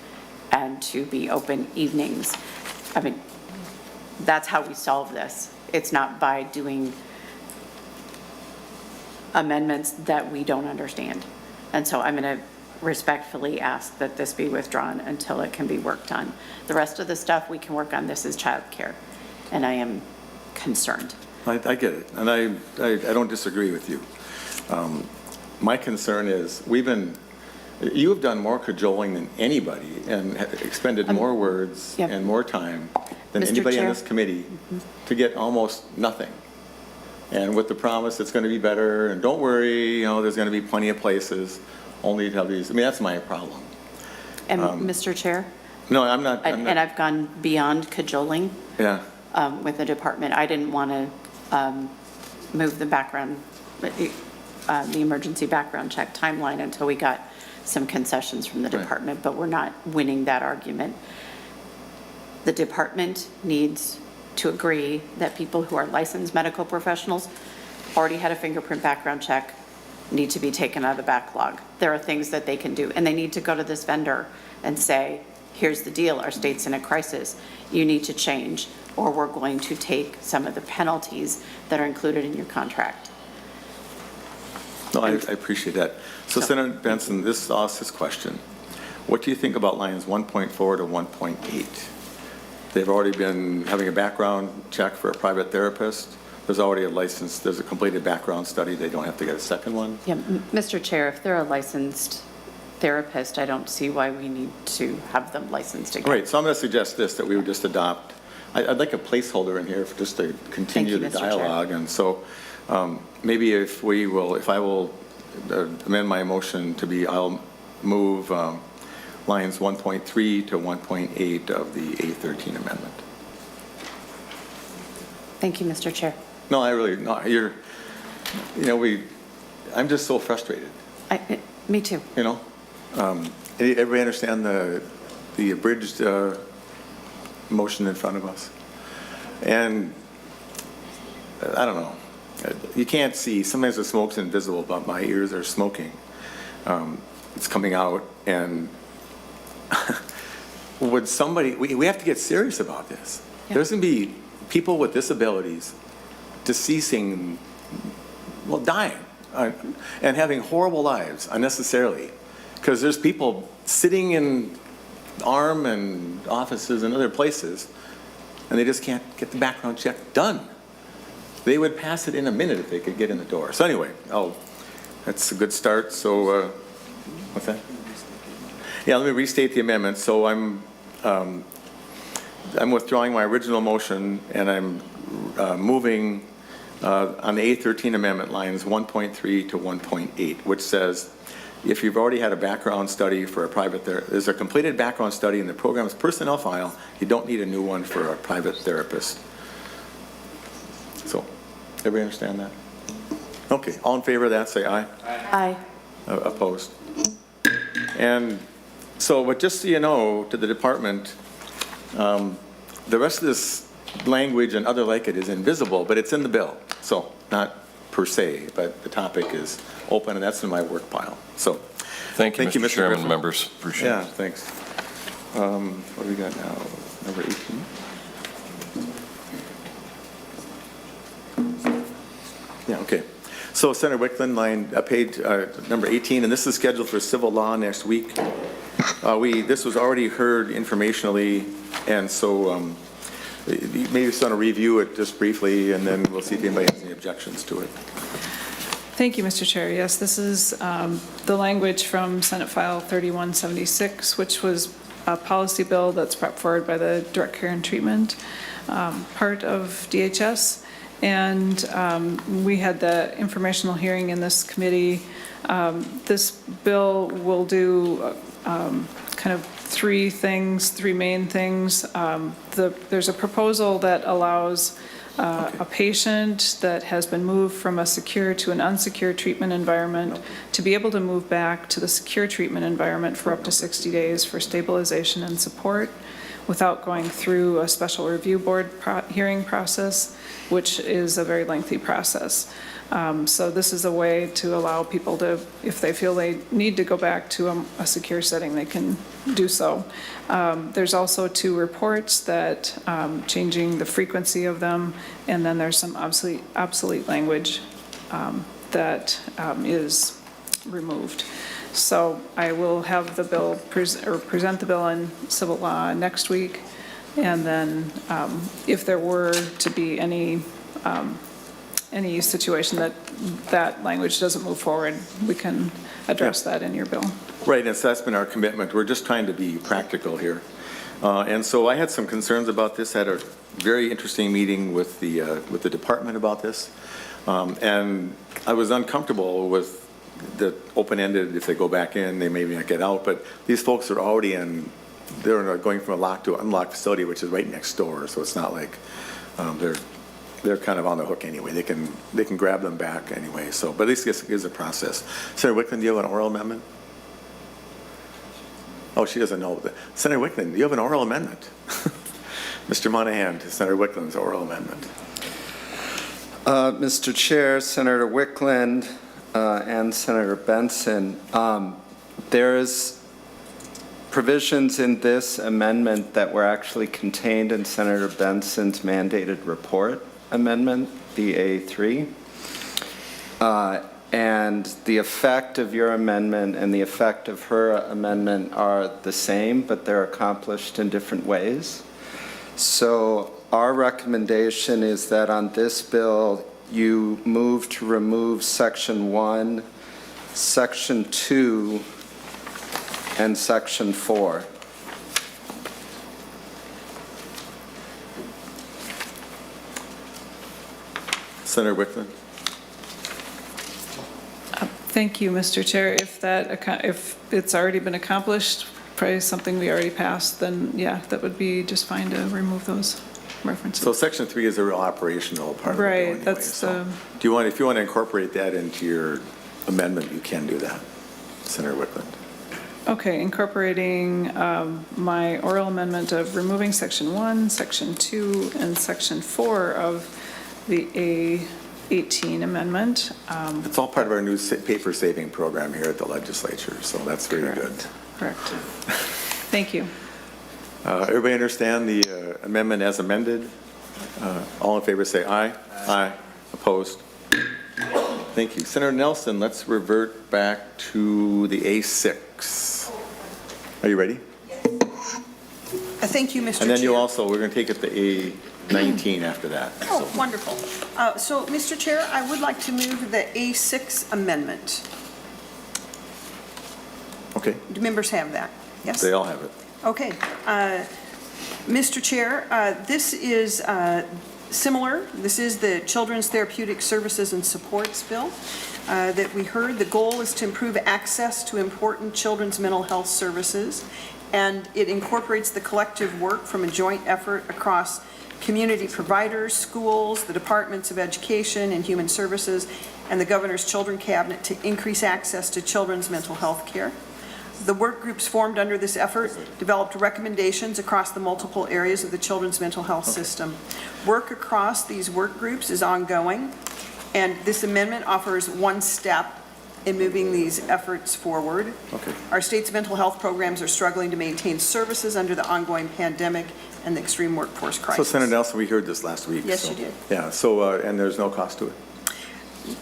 and to be open evenings. I mean, that's how we solve this. It's not by doing amendments that we don't understand. And so I'm going to respectfully ask that this be withdrawn until it can be worked on. The rest of the stuff we can work on. This is childcare, and I am concerned. I get it, and I don't disagree with you. My concern is you have done more cajoling than anybody and expended more words and more time than Mr. anybody on Chair. this committee to get almost nothing. And with the promise it's going to be better, and don't worry, there's going to be plenty of places, only to have these. I mean, that's my problem. And Mr. Chair? No, I'm not. And I've gone beyond cajoling. Yeah. With the department. I didn't want to move the background, the emergency background check timeline until we got some concessions from the department, but we're not winning that argument. The department needs to agree that people who are licensed medical professionals already had a fingerprint background check, need to be taken out of the backlog. There are things that they can do, and they need to go to this vendor and say, here's the deal, our state's in a crisis, you need to change, or we're going to take some of the penalties that are included in your contract. No, I appreciate that. So Senator Benson, this asks this question. What do you think about lines 1.4 to 1.8? They've already been having a background check for a private therapist. There's already a license, there's a completed background study. They don't have to get a second one. Yeah, Mr. Chair, if they're a licensed therapist, I don't see why we need to have them licensed again. Right, so I'm going to suggest this, that we would just adopt, I'd like a placeholder in here for just to continue the Mr. Chair. dialogue. And so maybe if I will amend my motion to be, I'll move lines 1.3 to 1.8 of the A13 amendment. Thank you, Mr. Chair. No, I'm just so frustrated. Me too. Everybody understand the abridged motion in front of us? And I don't know. You can't see. Sometimes the smoke's invisible, but my ears are smoking. It's coming out, and would somebody? We have to get serious about this. Yeah. There's going to be people with disabilities deceasing, dying, and having horrible lives unnecessarily, because there's people sitting in ARM and offices and other places, and they just can't get the background check done. They would pass it in a minute if they could get in the door. So anyway, that's a good start. So what's that? Yeah, let me restate the amendment. So I'm withdrawing my original motion, and I'm moving on the A13 amendment lines 1.3 to 1.8, which says, if you've already had a background study for a private therapist, there's a completed background study in the program's personnel file, you don't need a new one for a private therapist. So, everybody understand that? Okay, all in favor of that, say aye. Aye. Opposed? And so, but just so you know, to the department, the rest of this language and other like it is invisible, but it's in the bill. So, not per se, but the topic is open, and that's in my work pile. So, thank you, Mr. Chairman, Griffin. members. Appreciate it. Yeah, thanks. What do we got now? Number 18? Yeah, okay. So Senator Wickland, page number 18, and this is scheduled for civil law next week. This was already heard informationally, and so maybe just want to review it just briefly, and then we'll see if anybody has any objections to it. Thank you, Mr. Chair. Yes, this is the language from Senate File 3176, which was a policy bill that's brought forward by the Direct Care and Treatment part of DHS. And we had the informational hearing in this committee. This bill will do kind of three main things. There's a proposal that allows a patient that has been moved from a secure to an unsecure treatment environment to be able to move back to the secure treatment environment for up to 60 days for stabilization and support. without going through a special review board hearing process, which is a very lengthy process. So this is a way to allow people to, if they feel they need to go back to a secure setting, they can do so. There's also 2 reports that changing the frequency of them, and then there's some obsolete language that is removed. So I will have the bill present the bill in civil law next week, and then if there were to be any situation that language doesn't move forward, we can address that in your bill. Right, and so that's been our commitment. We're just trying to be practical here. And so I had some concerns about this. I had a very interesting meeting with the department about this. And I was uncomfortable with the open-ended, if they go back in, they may not get out. But these folks are already they're going from a locked to an unlocked facility, which is right next door. So it's not like they're kind of on the hook anyway. They can grab them back anyway. So, but at least this is a process. Senator Wickland, do you have an oral amendment? Oh, she doesn't know. Senator Wickland, do you have an oral amendment? Mr. Monahan, to Senator Wickland's oral amendment. Mr. Chair, Senator Wickland, and Senator Benson, there's provisions in this amendment that were actually contained in Senator Benson's mandated report amendment, the A3. And the effect of your amendment and the effect of her amendment are the same, but they're accomplished in different ways. So our recommendation is that on this bill, you move to remove Section 1, Section 2, and Section 4. Senator Wickland. Thank you, Mr. Chair. If it's already been accomplished, probably something we already passed, then yeah, that would be just fine to remove those references. So Section 3 is a real operational part of it. Right, anyway, that's so if you want to incorporate that into your amendment, you can do that, Senator Wickland. Okay, incorporating my oral amendment of removing Section 1, Section 2, and Section 4 of the A18 amendment. It's all part of our new paper saving program here at the legislature, so that's very good. Correct. Thank you. Everybody understand the amendment as amended? All in favor say aye. Aye. Opposed? Thank you. Senator Nelson, let's revert back to the A6. Are you ready? Thank you, Mr. Chair. And then we're going to take it to A19 after that. Oh, wonderful. So, Mr. Chair, I would like to move the A6 amendment. Okay. Do members have that? Yes? They all have it. Okay. Mr. Chair, this is similar. This is the Children's Therapeutic Services and Supports Bill that we heard. The goal is to improve access to important children's mental health services, and it incorporates the collective work from a joint effort across community providers, schools, the Departments of Education and Human Services, and the Governor's Children Cabinet to increase access to children's mental health care. The work groups formed under this effort developed recommendations across the multiple areas of the children's mental health system. Work across these work groups is ongoing, and this amendment offers one step in moving these efforts forward. Okay. Our state's mental health programs are struggling to maintain services under the ongoing pandemic and the extreme workforce crisis. So, Senator Nelson, we heard this last week. Yes, you did. Yeah, so, and there's no cost to it?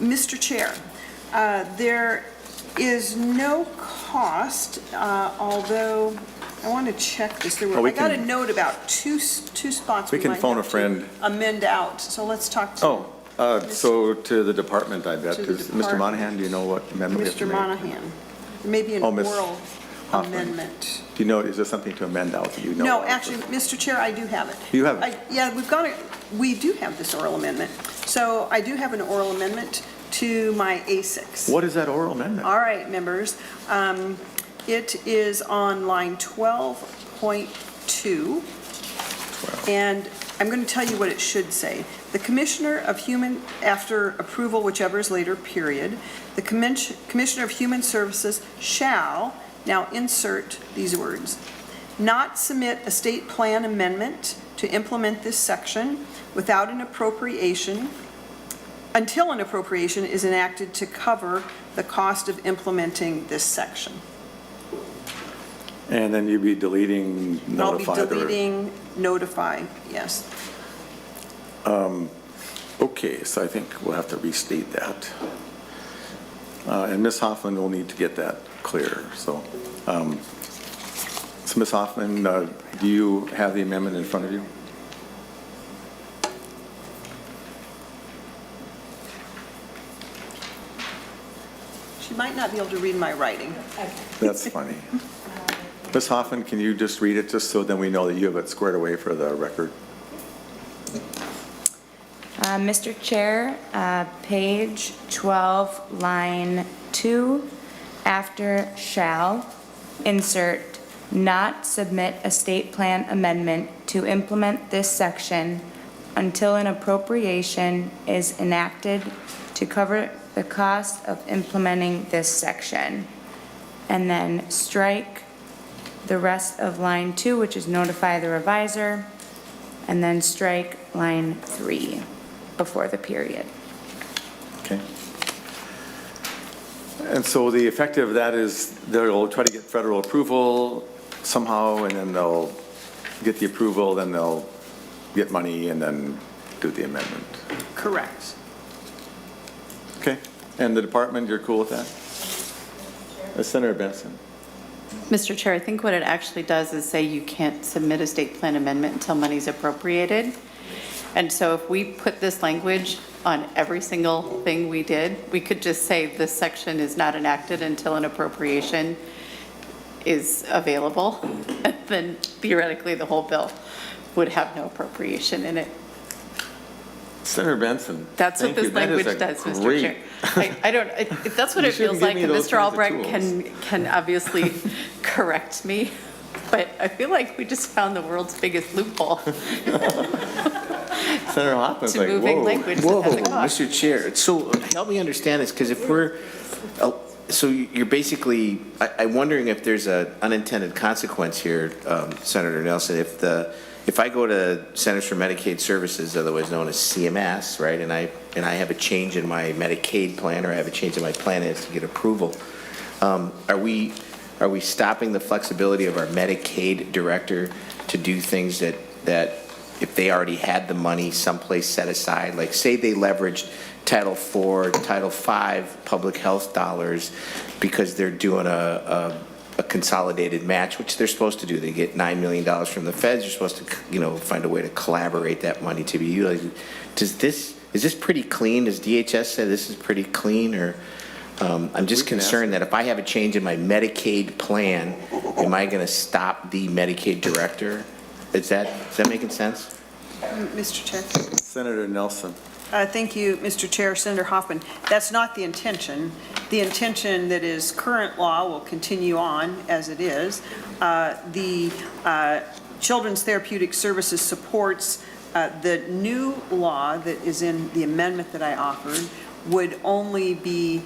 Mr. Chair, there is no cost, although I want to check this. I got a note about two spots we can might phone have a friend. to amend out. So let's talk to so to the department, I bet. To the Mr. department. Monahan, do you know what amendment we have to Mr. make? Monahan. Maybe an Ms. oral Hoffman. amendment. Do you know, is there something to amend out that you know No, of? actually, Mr. Chair, I do have it. You have it? Yeah, we do have this oral amendment. So I do have an oral amendment to my A6. What is that oral amendment? All right, members. It is on line 12.2. And I'm going to tell you what it should say. The Commissioner of Human, after approval, whichever is later, period, the Commissioner of Human Services shall, now insert these words, not submit a state plan amendment to implement this section without an appropriation, until an appropriation is enacted to cover the cost of implementing this section. And then you'd be deleting notified. I'll be deleting notify, yes. Okay, so I think we'll have to restate that. And Ms. Hoffman will need to get that clear, so. So Ms. Hoffman, do you have the amendment in front of you? She might not be able to read my writing. That's funny. Ms. Hoffman, can you just read it just so then we know that you have it squared away for the record? Mr. Chair, page 12, line 2, after shall, insert not submit a state plan amendment to implement this section until an appropriation is enacted to cover the cost of implementing this section. And then strike the rest of line 2, which is notify the reviser, and then strike line 3 before the period. Okay. And so the effect of that is they'll try to get federal approval somehow, and then they'll get the approval, then they'll get money, and then do the amendment. Correct. Okay. And the department, you're cool with that? Senator Benson. Mr. Chair, I think what it actually does is say you can't submit a state plan amendment until money's appropriated. And so if we put this language on every single thing we did, we could just say this section is not enacted until an appropriation is available. And then theoretically, the whole bill would have no appropriation in it. Senator Benson. That's what this language does, Mr. Chair. If that's what it feels like, and Mr. Albrecht can obviously correct me, but I feel like we just found the world's biggest loophole. Senator Hoffman's like, moving language that has a cost. Mr. Chair, so help me understand this, because if we're, so you're basically, I'm wondering if there's an unintended consequence here, Senator Nelson, if I go to Centers for Medicaid Services, otherwise known as CMS, right, and I have a change in my Medicaid plan, or I have a change in my plan and it's to get approval, are we stopping the flexibility of our Medicaid director to do things that if they already had the money someplace set aside, like say they leveraged Title IV, Title V public health dollars because they're doing a consolidated match, which they're supposed to do. They get $9 million from the feds. You're supposed to, find a way to collaborate that money to be utilized. Is this pretty clean? Does DHS say this is pretty clean? Or I'm just concerned that if I have a change in my Medicaid plan, am I going to stop the Medicaid director? Is that making sense? Mr. Chair. Senator Nelson. Thank you, Mr. Chair. Senator Hoffman, that's not the intention. The intention that is current law will continue on as it is. The Children's Therapeutic Services supports the new law that is in the amendment that I offered would only be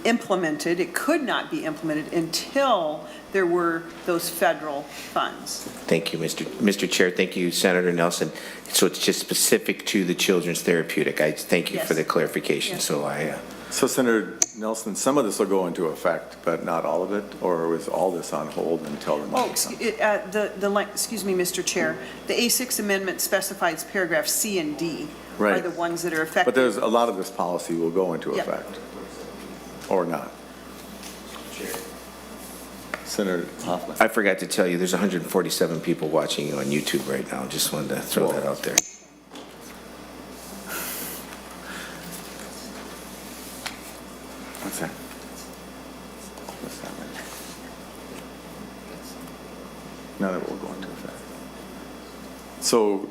implemented. It could not be implemented until there were those federal funds. Thank you, Mr. Chair. Thank you, Senator Nelson. So it's just specific to the Children's Therapeutic. I thank you for the clarification. Yes. So Senator Nelson, some of this will go into effect, but not all of it, or was all this on hold until the money comes? Excuse me, Mr. Chair. The A6 amendment specifies paragraph C and D are the ones that are effective. But there's a lot of this policy will go into effect, or not. Senator Hoffman. I forgot to tell you, there's 147 people watching you on YouTube right now. Just wanted to throw that out there. What's that? What's that mean? Now that will go into effect. So,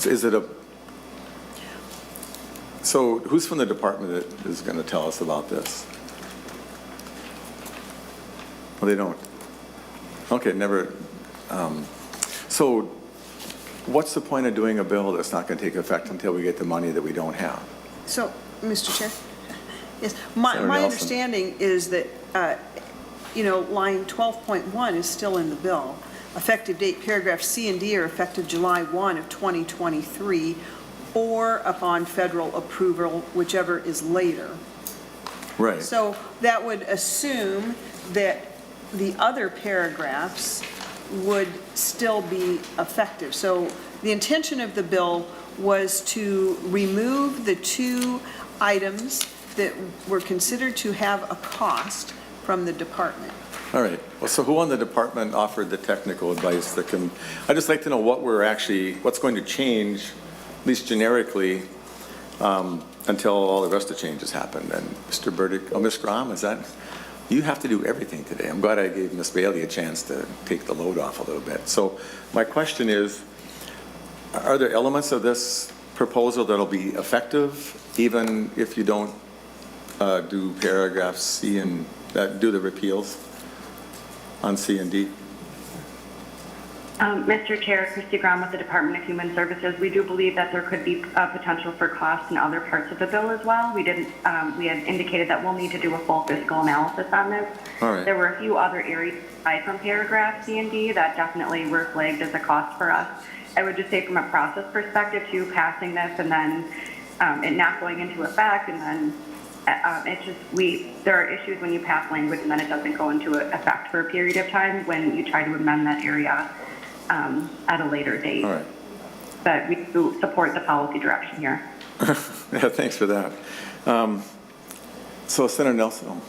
is it so who's from the department that is going to tell us about this? Well, they don't. Okay, never. So what's the point of doing a bill that's not going to take effect until we get the money that we don't have? So, Mr. Chair, yes, my understanding is that line 12.1 is still in the bill. Effective date, paragraph C and D are effective July 1 of 2023 or upon federal approval, whichever is later. Right. So that would assume that the other paragraphs would still be effective. So the intention of the bill was to remove the two items that were considered to have a cost from the department. All right. Well, so who on the department offered the technical advice that can, I'd just like to know what's going to change, at least generically, until all the rest of the changes happen. And Mr. Burdick, Ms. Grom, you have to do everything today. I'm glad I gave Ms. Bailey a chance to take the load off a little bit. So my question is, are there elements of this proposal that'll be effective even if you don't do paragraph C and do the repeals on C and D? Mr. Chair, Christy Grom with the Department of Human Services. We do believe that there could be a potential for costs in other parts of the bill as well. We had indicated that we'll need to do a full fiscal analysis on this. All right. There were a few other areas aside from paragraph C and D that definitely were flagged as a cost for us. I would just say from a process perspective too, passing this and then it not going into effect, and then there are issues when you pass language and then it doesn't go into effect for a period of time when you try to amend that area at a later date. All right. But we do support the policy direction here. Yeah, thanks for that. So Senator Nelson.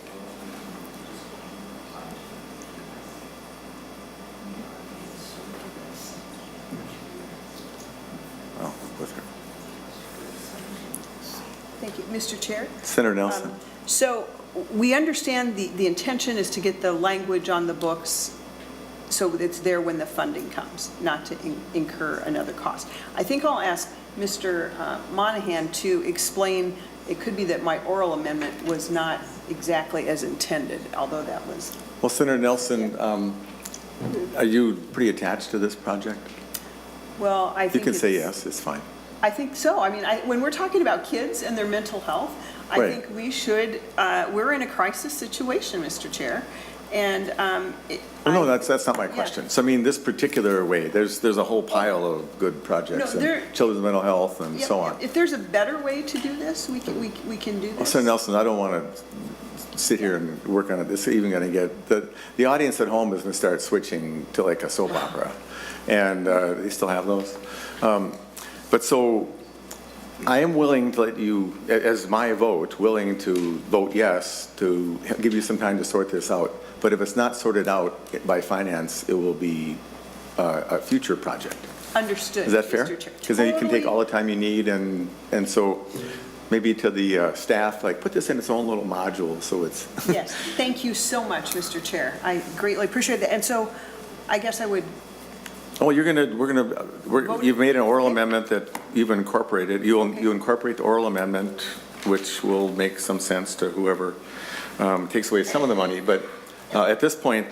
Thank you. Mr. Chair? Senator Nelson. So we understand the intention is to get the language on the books so that it's there when the funding comes, not to incur another cost. I think I'll ask Mr. Monahan to explain. It could be that my oral amendment was not exactly as intended, although that was. Well, Senator Nelson, are you pretty attached to this project? Well, I think you can say yes, it's fine. I think so. I mean, when we're talking about kids and their mental health, I Right. think we should, we're in a crisis situation, Mr. Chair. And Well, no, that's not my question. So I mean, this particular way, there's a whole pile of good projects, No, and children's mental health and so on. If there's a better way to do this, we can do Well, this. Senator Nelson, I don't want to sit here and work on it. This is even going to get, the audience at home is going to start switching to like a soap opera. And they still have those. But so I am willing to let you, as my vote, willing to vote yes, to give you some time to sort this out. But if it's not sorted out by finance, it will be a future project. Understood. Is that fair? Mr. Chair. Because then you can take all the time you need, and so maybe to the staff, like, put this in its own little module so it's. Yes, thank you so much, Mr. Chair. I greatly appreciate that. And so I guess I would. Oh, you've made an oral amendment that you've incorporated. You incorporate the oral amendment, which will make some sense to whoever takes away some of the money. But at this point,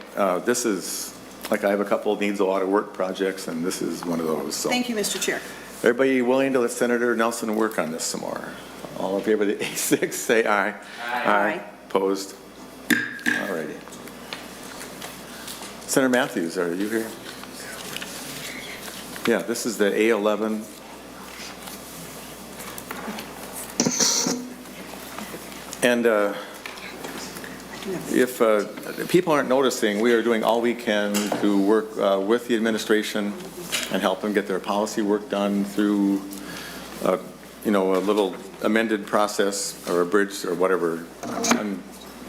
this is, like, I have a couple of needs a lot of work projects, and this is one of those. So. Thank you, Mr. Chair. Everybody willing to let Senator Nelson work on this some more? All in favor of the A6, say aye. Aye. Opposed? All righty. Senator Matthews, are you here? Yeah, this is the A11. And if people aren't noticing, we are doing all we can to work with the administration and help them get their policy work done through, a little amended process or a bridge or whatever,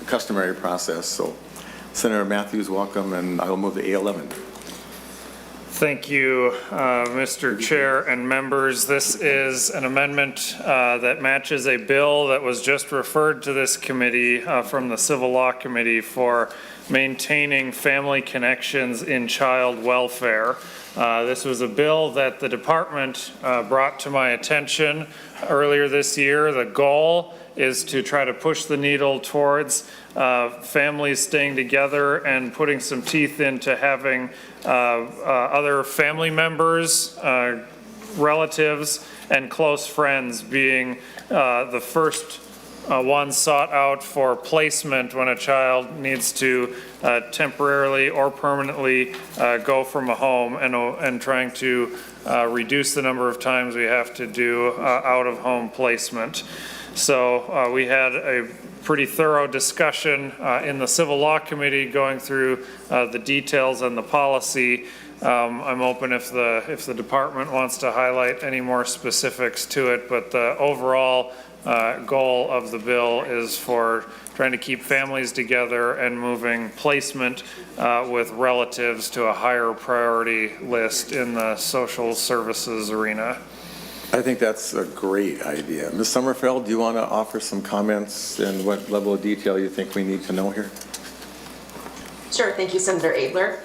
customary process. So Senator Matthews, welcome, and I will move to A11. Thank you, Mr. Chair and members. This is an amendment that matches a bill that was just referred to this committee from the Civil Law Committee for maintaining family connections in child welfare. This was a bill that the department brought to my attention earlier this year. The goal is to try to push the needle towards families staying together and putting some teeth into having other family members, relatives, and close friends being the first one sought out for placement when a child needs to temporarily or permanently go from a home, and trying to reduce the number of times we have to do out-of-home placement. So we had a pretty thorough discussion in the Civil Law Committee going through the details and the policy. I'm open if the department wants to highlight any more specifics to it, but the overall goal of the bill is for trying to keep families together and moving placement with relatives to a higher priority list in the social services arena. I think that's a great idea. Ms. Sommerfeld, do you want to offer some comments and what level of detail you think we need to know here? Sure. Thank you, Senator Abeler.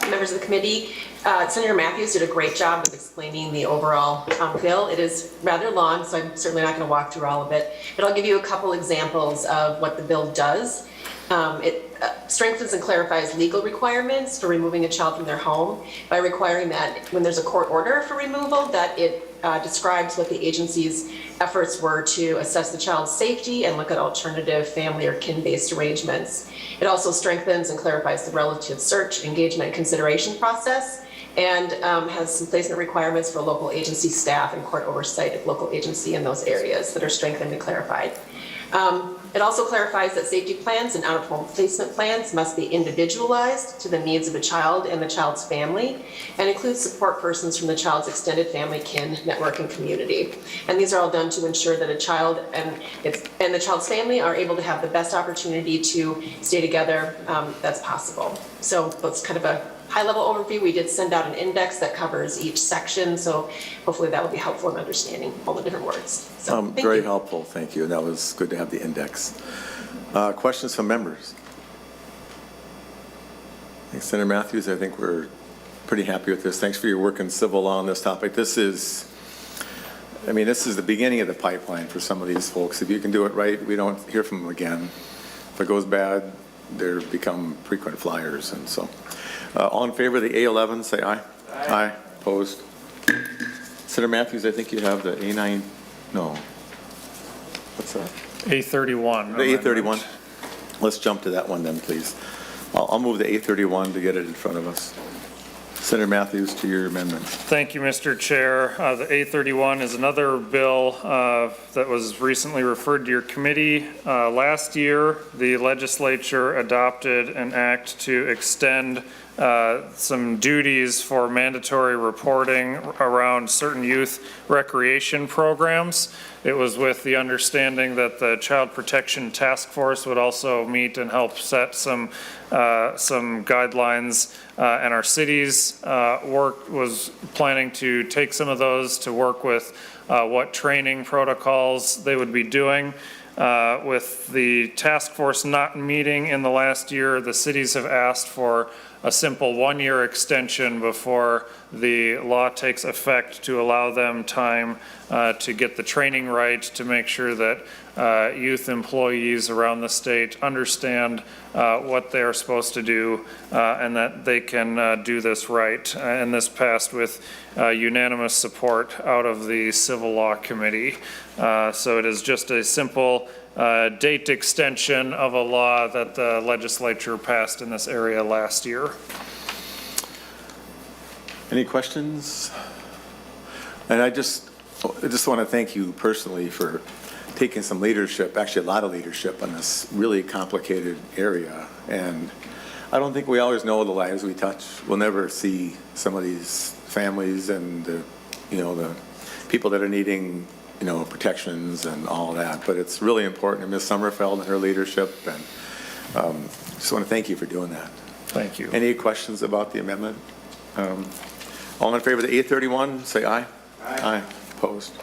Members of the committee, Senator Matthews did a great job of explaining the overall bill. It is rather long, so I'm certainly not going to walk through all of it, but I'll give you a couple examples of what the bill does. It strengthens and clarifies legal requirements for removing a child from their home by requiring that when there's a court order for removal, that it describes what the agency's efforts were to assess the child's safety and look at alternative family or kin-based arrangements. It also strengthens and clarifies the relative search, engagement, and consideration process, and has some placement requirements for local agency staff and court oversight of local agency in those areas that are strengthened and clarified. It also clarifies that safety plans and out-of-home placement plans must be individualized to the needs of the child and the child's family, and include support persons from the child's extended family, kin, network, and community. And these are all done to ensure that a child and the child's family are able to have the best opportunity to stay together that's possible. So that's kind of a high-level overview. We did send out an index that covers each section, so hopefully that will be helpful in understanding all the different words. So, very helpful, thank you. That was good to have the index. Questions from members? Thanks, Senator Matthews. I think we're pretty happy with this. Thanks for your work in civil law on this topic. This is the beginning of the pipeline for some of these folks. If you can do it right, we don't hear from them again. If it goes bad, they become frequent flyers, and so. All in favor of the A11, say aye. Aye. Opposed? Senator Matthews, I think you have the A9, no. What's that? A31. The A31. Let's jump to that one then, please. I'll move the A31 to get it in front of us. Senator Matthews, to your amendment. Thank you, Mr. Chair. The A31 is another bill that was recently referred to your committee. Last year, the legislature adopted an act to extend some duties for mandatory reporting around certain youth recreation programs. It was with the understanding that the Child Protection Task Force would also meet and help set some guidelines, and our city's work was planning to take some of those to work with what training protocols they would be doing. With the task force not meeting in the last year, the cities have asked for a simple one-year extension before the law takes effect to allow them time to get the training right, to make sure that youth employees around the state understand what they are supposed to do and that they can do this right. And this passed with unanimous support out of the Civil Law Committee. So it is just a simple date extension of a law that the legislature passed in this area last year. Any questions? And I just want to thank you personally for taking some leadership, actually a lot of leadership on this really complicated area. And I don't think we always know the lives we touch. We'll never see some of these families and the people that are needing protections and all that, but it's really important to Ms. Sommerfeld and her leadership, and just want to thank you for doing that. Thank you. Any questions about the amendment? All in favor of the A31, say aye. Aye. Opposed?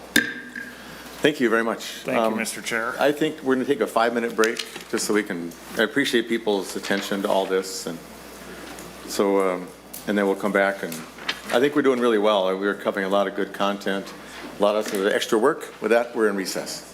Thank you very much. Thank you, Mr. Chair. I think we're going to take a 5-minute break just so I appreciate people's attention to all this, and so, and then we'll come back, and I think we're doing really well. We're covering a lot of good content. A lot of extra work. With that, we're in recess.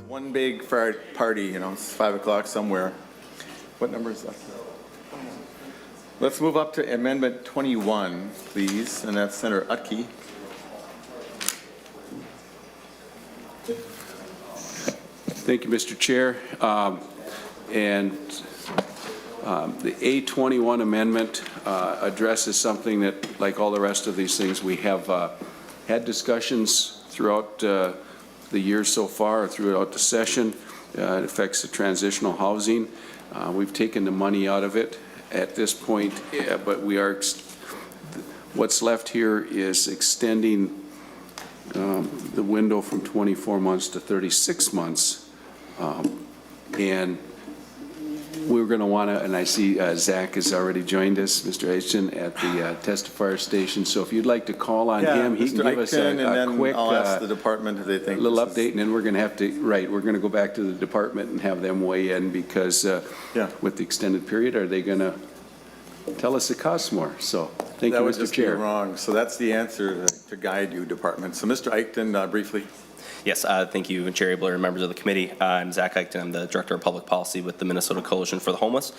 One big party, you know, it's 5 o'clock somewhere. What number is that? Let's move up to Amendment 21, please, and that's Senator Utke. Thank you, Mr. Chair. The A21 amendment addresses something that, like all the rest of these things, we have had discussions throughout the year so far, throughout the session. It affects the transitional housing. We've taken the money out of it at this point, but we are, what's left here is extending the window from 24 months to 36 months. And we're going to want to, and I see Zach has already joined us, Mr. Ashton, at the testifier station. So if you'd like to call on him, he can give us a quick, I'll ask the department if they think little update, and then we're going to have to, we're going to go back to the department and have them weigh in because with the extended period, are they going to tell us it costs more? So thank you, Mr. Chair. That would just be wrong. So that's the answer to guide you, department. So Mr. Eichten, briefly. Yes, thank you, Chair Abeler and members of the committee. I'm Zach Eichten. I'm the Director of Public Policy with the Minnesota Coalition for the Homeless.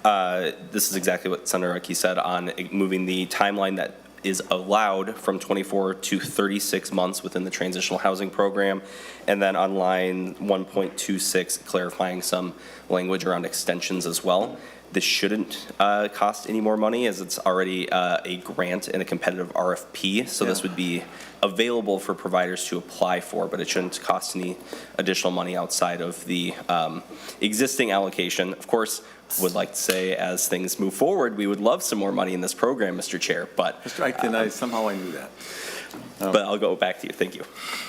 This is exactly what Senator Utke said on moving the timeline that is allowed from 24 to 36 months within the transitional housing program. And then on line 1.26, clarifying some language around extensions as well. This shouldn't cost any more money as it's already a grant and a competitive RFP. So this would be available for providers to apply for, but it shouldn't cost any additional money outside of the existing allocation. Of course, would like to say as things move forward, we would love some more money in this program, Mr. Chair, but. Mr. Eichten, somehow I knew that. But I'll go back to you. Thank you.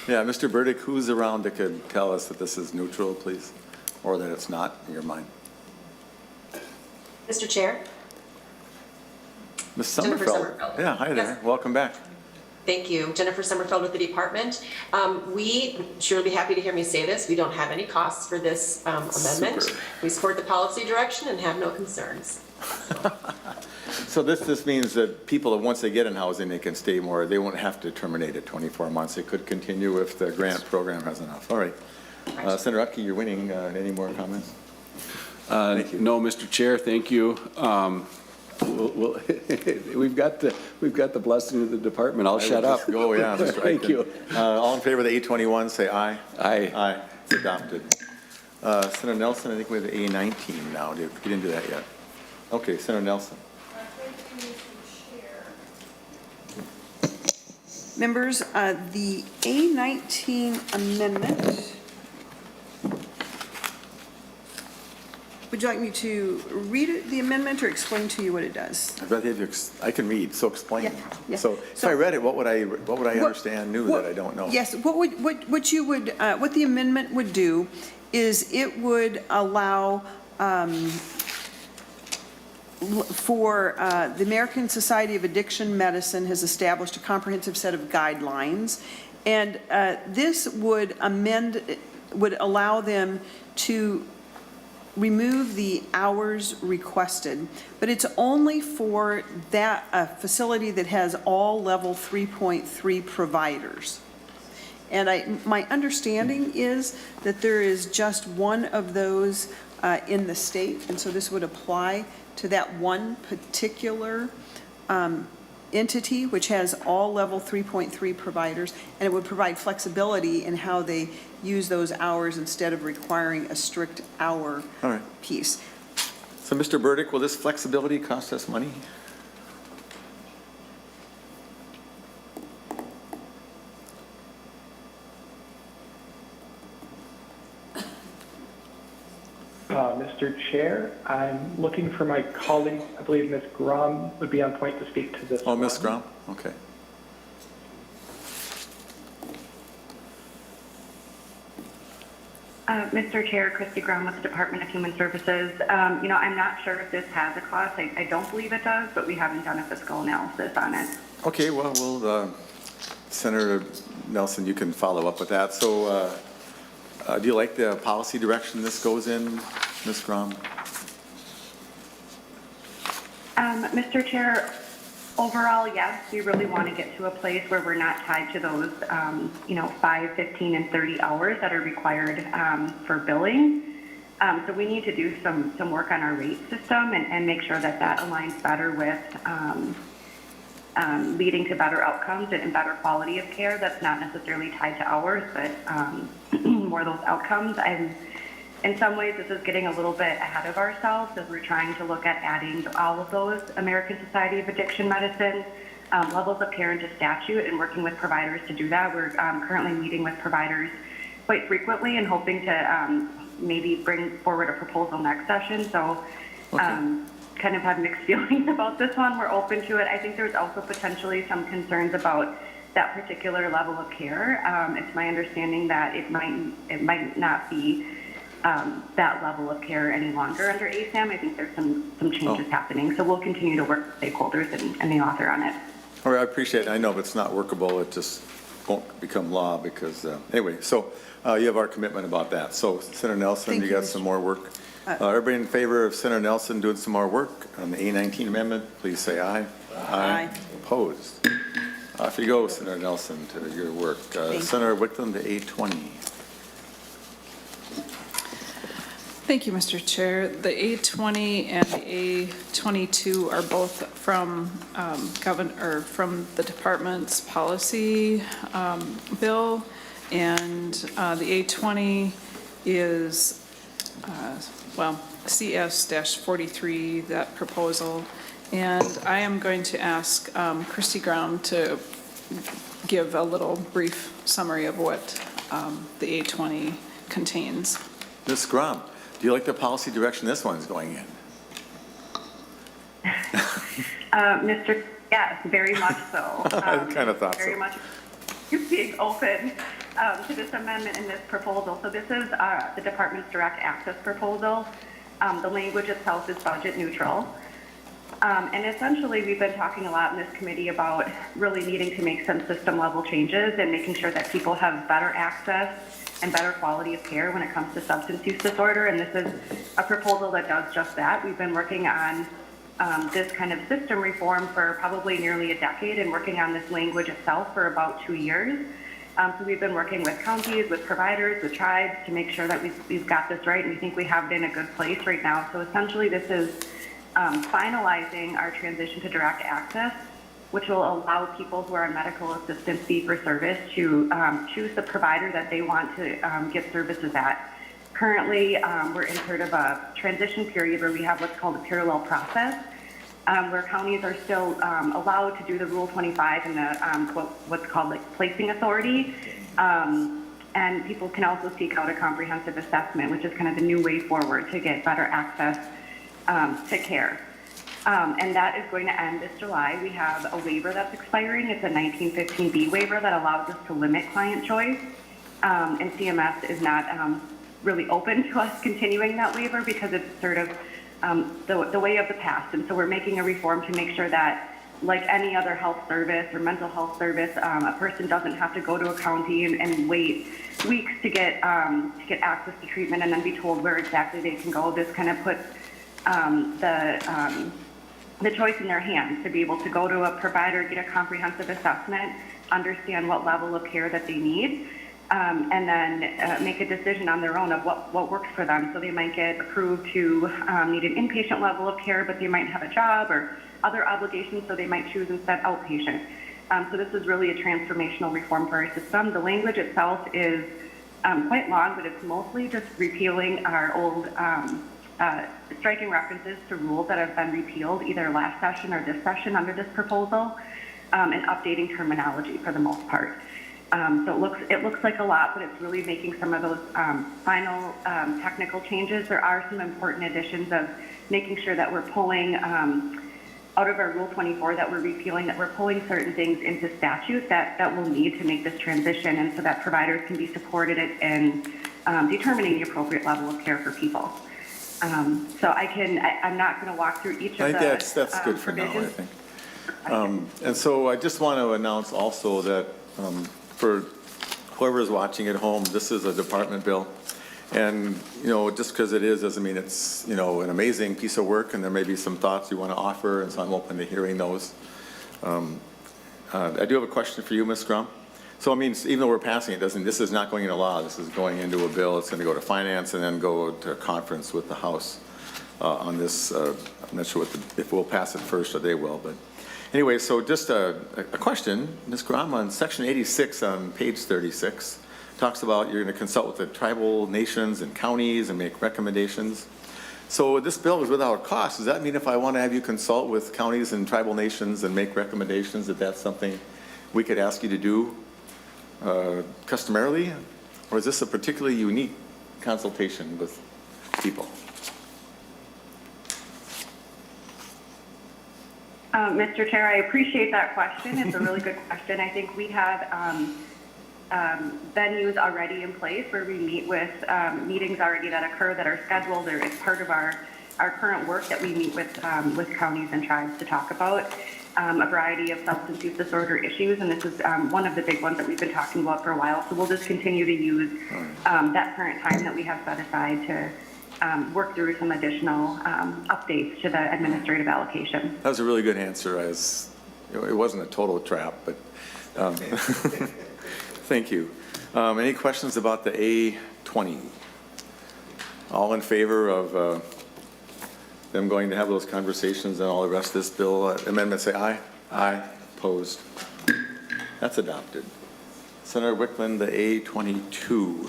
Yeah, Mr. Burdick, who's around that could tell us that this is neutral, please? Or that it's not in your mind? Mr. Chair? Ms. Jennifer Sommerfeld. Sommerfeld. Yeah, hi there. Yes. Welcome back. Thank you. Jennifer Sommerfeld with the department. We sure be happy to hear me say this. We don't have any costs for this amendment. Super. We support the policy direction and have no concerns. So this means that people, once they get in housing, they can stay more. They won't have to terminate at 24 months. It could continue if the grant program has enough. All right. Senator Utke, you're winning. Any more comments? No, Mr. Chair, thank you. We've got the blessing of the department. I'll shut up. Go, yeah, Mr. Thank you. All in favor of the A21, say aye. Aye. Aye. It's adopted. Senator Nelson, I think we have the A19 now. We didn't do that yet. Okay, Senator Nelson. Members, the A19 amendment, would you like me to read the amendment or explain to you what it does? I'd rather have you I can read, so explain. Yeah. So if I read it, what would I understand new that I don't know? Yes, what the amendment would do is it would allow for the American Society of Addiction Medicine has established a comprehensive set of guidelines, and this would allow them to remove the hours requested, but it's only for that facility that has all level 3.3 providers. And my understanding is that there is just one of those in the state, and so this would apply to that one particular entity, which has all level 3.3 providers, and it would provide flexibility in how they use those hours instead of requiring a strict hour piece. So Mr. Burdick, will this flexibility cost us money? Mr. Chair, I'm looking for my colleague. I believe Ms. Grom would be on point to speak to this. Oh, Ms. Grom? Okay. Mr. Chair, Christy Grom with the Department of Human Services. I'm not sure if this has a cost. I don't believe it does, but we haven't done a fiscal analysis on it. Okay, well, Senator Nelson, you can follow up with that. So do you like the policy direction this goes in, Ms. Grom? Mr. Chair, Overall, yes, we really want to get to a place where we're not tied to those, 5, 15, and 30 hours that are required for billing. So we need to do some work on our rate system and make sure that that aligns better with leading to better outcomes and better quality of care that's not necessarily tied to hours, but more those outcomes. And in some ways, this is getting a little bit ahead of ourselves as we're trying to look at adding all of those American Society of Addiction Medicine levels of care into statute and working with providers to do that. We're currently meeting with providers quite frequently and hoping to maybe bring forward a proposal next session. So kind of have mixed feelings about this one. We're open to it. I think there's also potentially some concerns about that particular level of care. It's my understanding that it might not be that level of care any longer under ASAM. I think there's some changes happening. So we'll continue to work with stakeholders and the author on it. All right, I appreciate it. I know if it's not workable, it just won't become law because, anyway, so you have our commitment about that. So Senator Nelson, you got some more work. Everybody in favor of Senator Nelson doing some more work on the A19 amendment, please say aye. Aye. Opposed? Off you go, Senator Nelson, to your work. Senator Wickland, the A20. Thank you, Mr. Chair. The A20 and the A22 are both from from the department's policy bill, and the A20 is CS-43, that proposal. And I am going to ask Christy Graham to give a little brief summary of what the A20 contains. Ms. Graham, do you like the policy direction this one's going in? Yes, very much so. I kind of thought so. Very much being open to this amendment and this proposal. So this is the department's direct access proposal. The language itself is budget neutral. And essentially, we've been talking a lot in this committee about really needing to make some system level changes and making sure that people have better access and better quality of care when it comes to substance use disorder. And this is a proposal that does just that. We've been working on this kind of system reform for probably nearly a decade and working on this language itself for about 2 years. So we've been working with counties, with providers, with tribes to make sure that we've got this right, and we think we have it in a good place right now. So essentially this is finalizing our transition to direct access, which will allow people who are on medical assistance fee for service to choose the provider that they want to get services at. Currently, we're in sort of a transition period where we have what's called a parallel process, where counties are still allowed to do the Rule 25 and the what's called like placing authority, and people can also seek out a comprehensive assessment, which is kind of the new way forward to get better access to care. And that is going to end this July. We have a waiver that's expiring. It's a 1915B waiver that allows us to limit client choice, and CMS is not really open to us continuing that waiver because it's sort of the way of the past. And so we're making a reform to make sure that, like any other health service or mental health service, a person doesn't have to go to a county and wait weeks to get access to treatment and then be told where exactly they can go. This kind of puts the choice in their hands to be able to go to a provider, get a comprehensive assessment, understand what level of care that they need, and then make a decision on their own of what works for them. So they might get approved to need an inpatient level of care, but they might have a job or other obligations, so they might choose instead outpatient. So this is really a transformational reform for our system. The language itself is quite long, but it's mostly just repealing our old striking references to rules that have been repealed either last session or this session under this proposal, and updating terminology for the most part. So it looks like a lot, but it's really making some of those final technical changes. There are some important additions of making sure that we're pulling out of our Rule 24 that we're repealing, that we're pulling certain things into statute that we'll need to make this transition, and so that providers can be supported in determining the appropriate level of care for people. So I'm not going to walk through each of the that's good for now, I think. And so I just want to announce also that for whoever is watching at home, this is a department bill. And, just because it is doesn't mean it's, an amazing piece of work, and there may be some thoughts you want to offer, and so I'm open to hearing those. I do have a question for you, Ms. Grum. So, I mean, even though we're passing it, this is not going into law. This is going into a bill. It's going to go to finance and then go to a conference with the House on this. I'm not sure if we'll pass it first or they will. But anyway, so just a question, Ms. Grum, on Section 86 on page 36, talks about you're going to consult with the tribal nations and counties and make recommendations. So this bill is without cost. Does that mean if I want to have you consult with counties and tribal nations and make recommendations, that that's something we could ask you to do customarily? Or is this a particularly unique consultation with people? Mr. Chair, I appreciate that question. It's a really good question. I think we have venues already in place where we meet with meetings already that occur that are scheduled, or it's part of our current work that we meet with counties and tribes to talk about a variety of substance use disorder issues, and this is one of the big ones that we've been talking about for a while. So we'll just continue to use that current time that we have set aside to work through some additional updates to the administrative allocation. That was a really good answer. It wasn't a total trap, but thank you. Any questions about the A20? All in favor of them going to have those conversations and all the rest of this bill amendment, say aye. Aye. Opposed? That's adopted. Senator Wickland, the A22.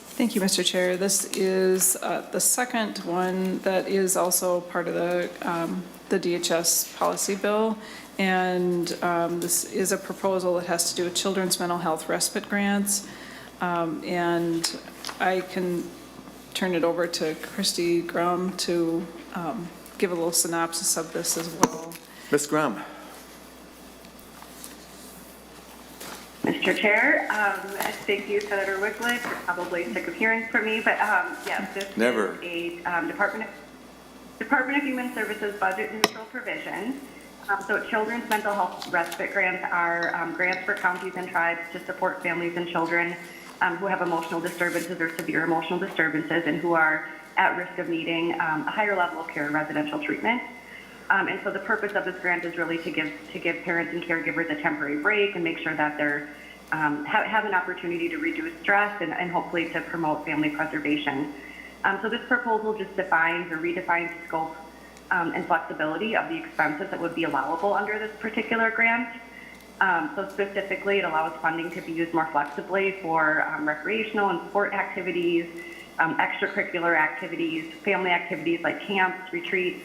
Thank you, Mr. Chair. This is the second one that is also part of the DHS policy bill. And this is a proposal that has to do with children's mental health respite grants. And I can turn it over to Christy Grum to give a little synopsis of this as well. Ms. Grum. Mr. Chair, thank you, Senator Wickland. You're probably sick of hearing from me, but yes, this is a Department of Human Services budget neutral provision. So children's mental health respite grants are grants for counties and tribes to support families and children who have emotional disturbances or severe emotional disturbances and who are at risk of needing a higher level of care and residential treatment. And so the purpose of this grant is really to give parents and caregivers a temporary break and make sure that they're have an opportunity to reduce stress and hopefully to promote family preservation. So this proposal just defines or redefines scope and flexibility of the expenses that would be allowable under this particular grant. So specifically, it allows funding to be used more flexibly for recreational and sport activities, extracurricular activities, family activities like camps, retreats,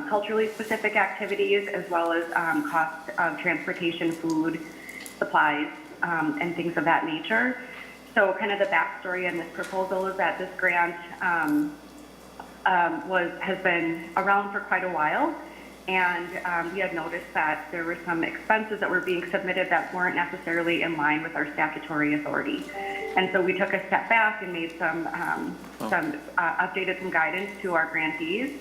culturally specific activities, as well as cost of transportation, food, supplies, and things of that nature. So kind of the backstory in this proposal is that this grant has been around for quite a while, and we had noticed that there were some expenses that were being submitted that weren't necessarily in line with our statutory authority. And so we took a step back and made updated some guidance to our grantees,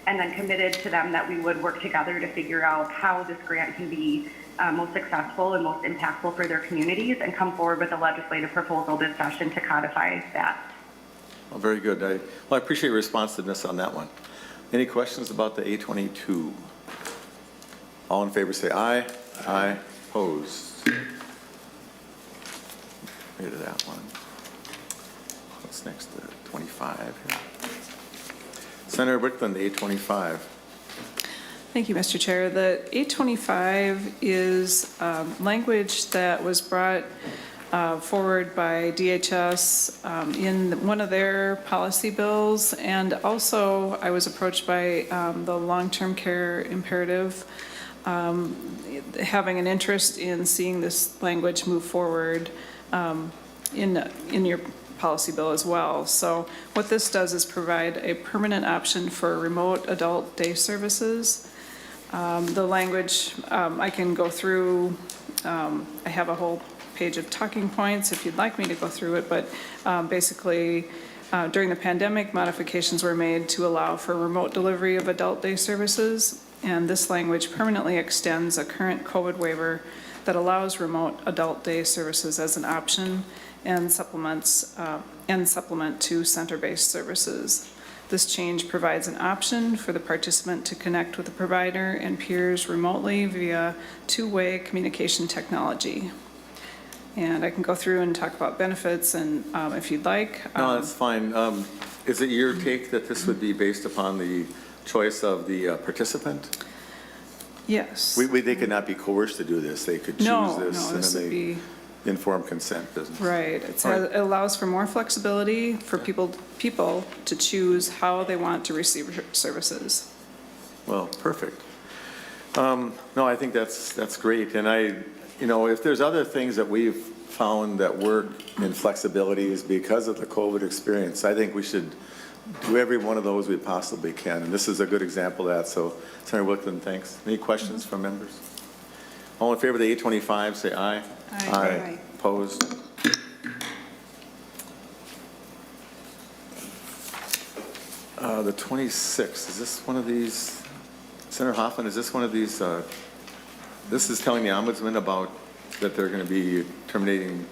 and then committed to them that we would work together to figure out how this grant can be most successful and most impactful for their communities, and come forward with a legislative proposal this session to codify that. Well, very good. I appreciate your responsiveness on that one. Any questions about the A22? All in favor say aye. Aye. Opposed? Get to that one. What's next? The 25 here. Senator Wickland, the A25. Thank you, Mr. Chair. The A25 is language that was brought forward by DHS in one of their policy bills, and also I was approached by the long-term care imperative, having an interest in seeing this language move forward in your policy bill as well. So what this does is provide a permanent option for remote adult day services. The language, I can go through, I have a whole page of talking points if you'd like me to go through it, but basically during the pandemic, modifications were made to allow for remote delivery of adult day services, and this language permanently extends a current COVID waiver that allows remote adult day services as an option and supplement to center-based services. This change provides an option for the participant to connect with the provider and peers remotely via two-way communication technology. And I can go through and talk about benefits and if you'd like. No, that's fine. Is it your take that this would be based upon the choice of the participant? Yes. They could not be coerced to do this. They could choose No, this, no, and this then would they be, informed consent business. right. It allows for more flexibility for people to choose how they want to receive services. Well, perfect. No, I think that's great. And if there's other things that we've found that work in flexibilities because of the COVID experience, I think we should do every one of those we possibly can. And this is a good example of that. So, Senator Wickland, thanks. Any questions from members? All in favor of the 825, say aye. Aye. Opposed? The 26, is this one of these, Senator Hoffman, is this one of these, this is telling the ombudsman about that they're going to be terminating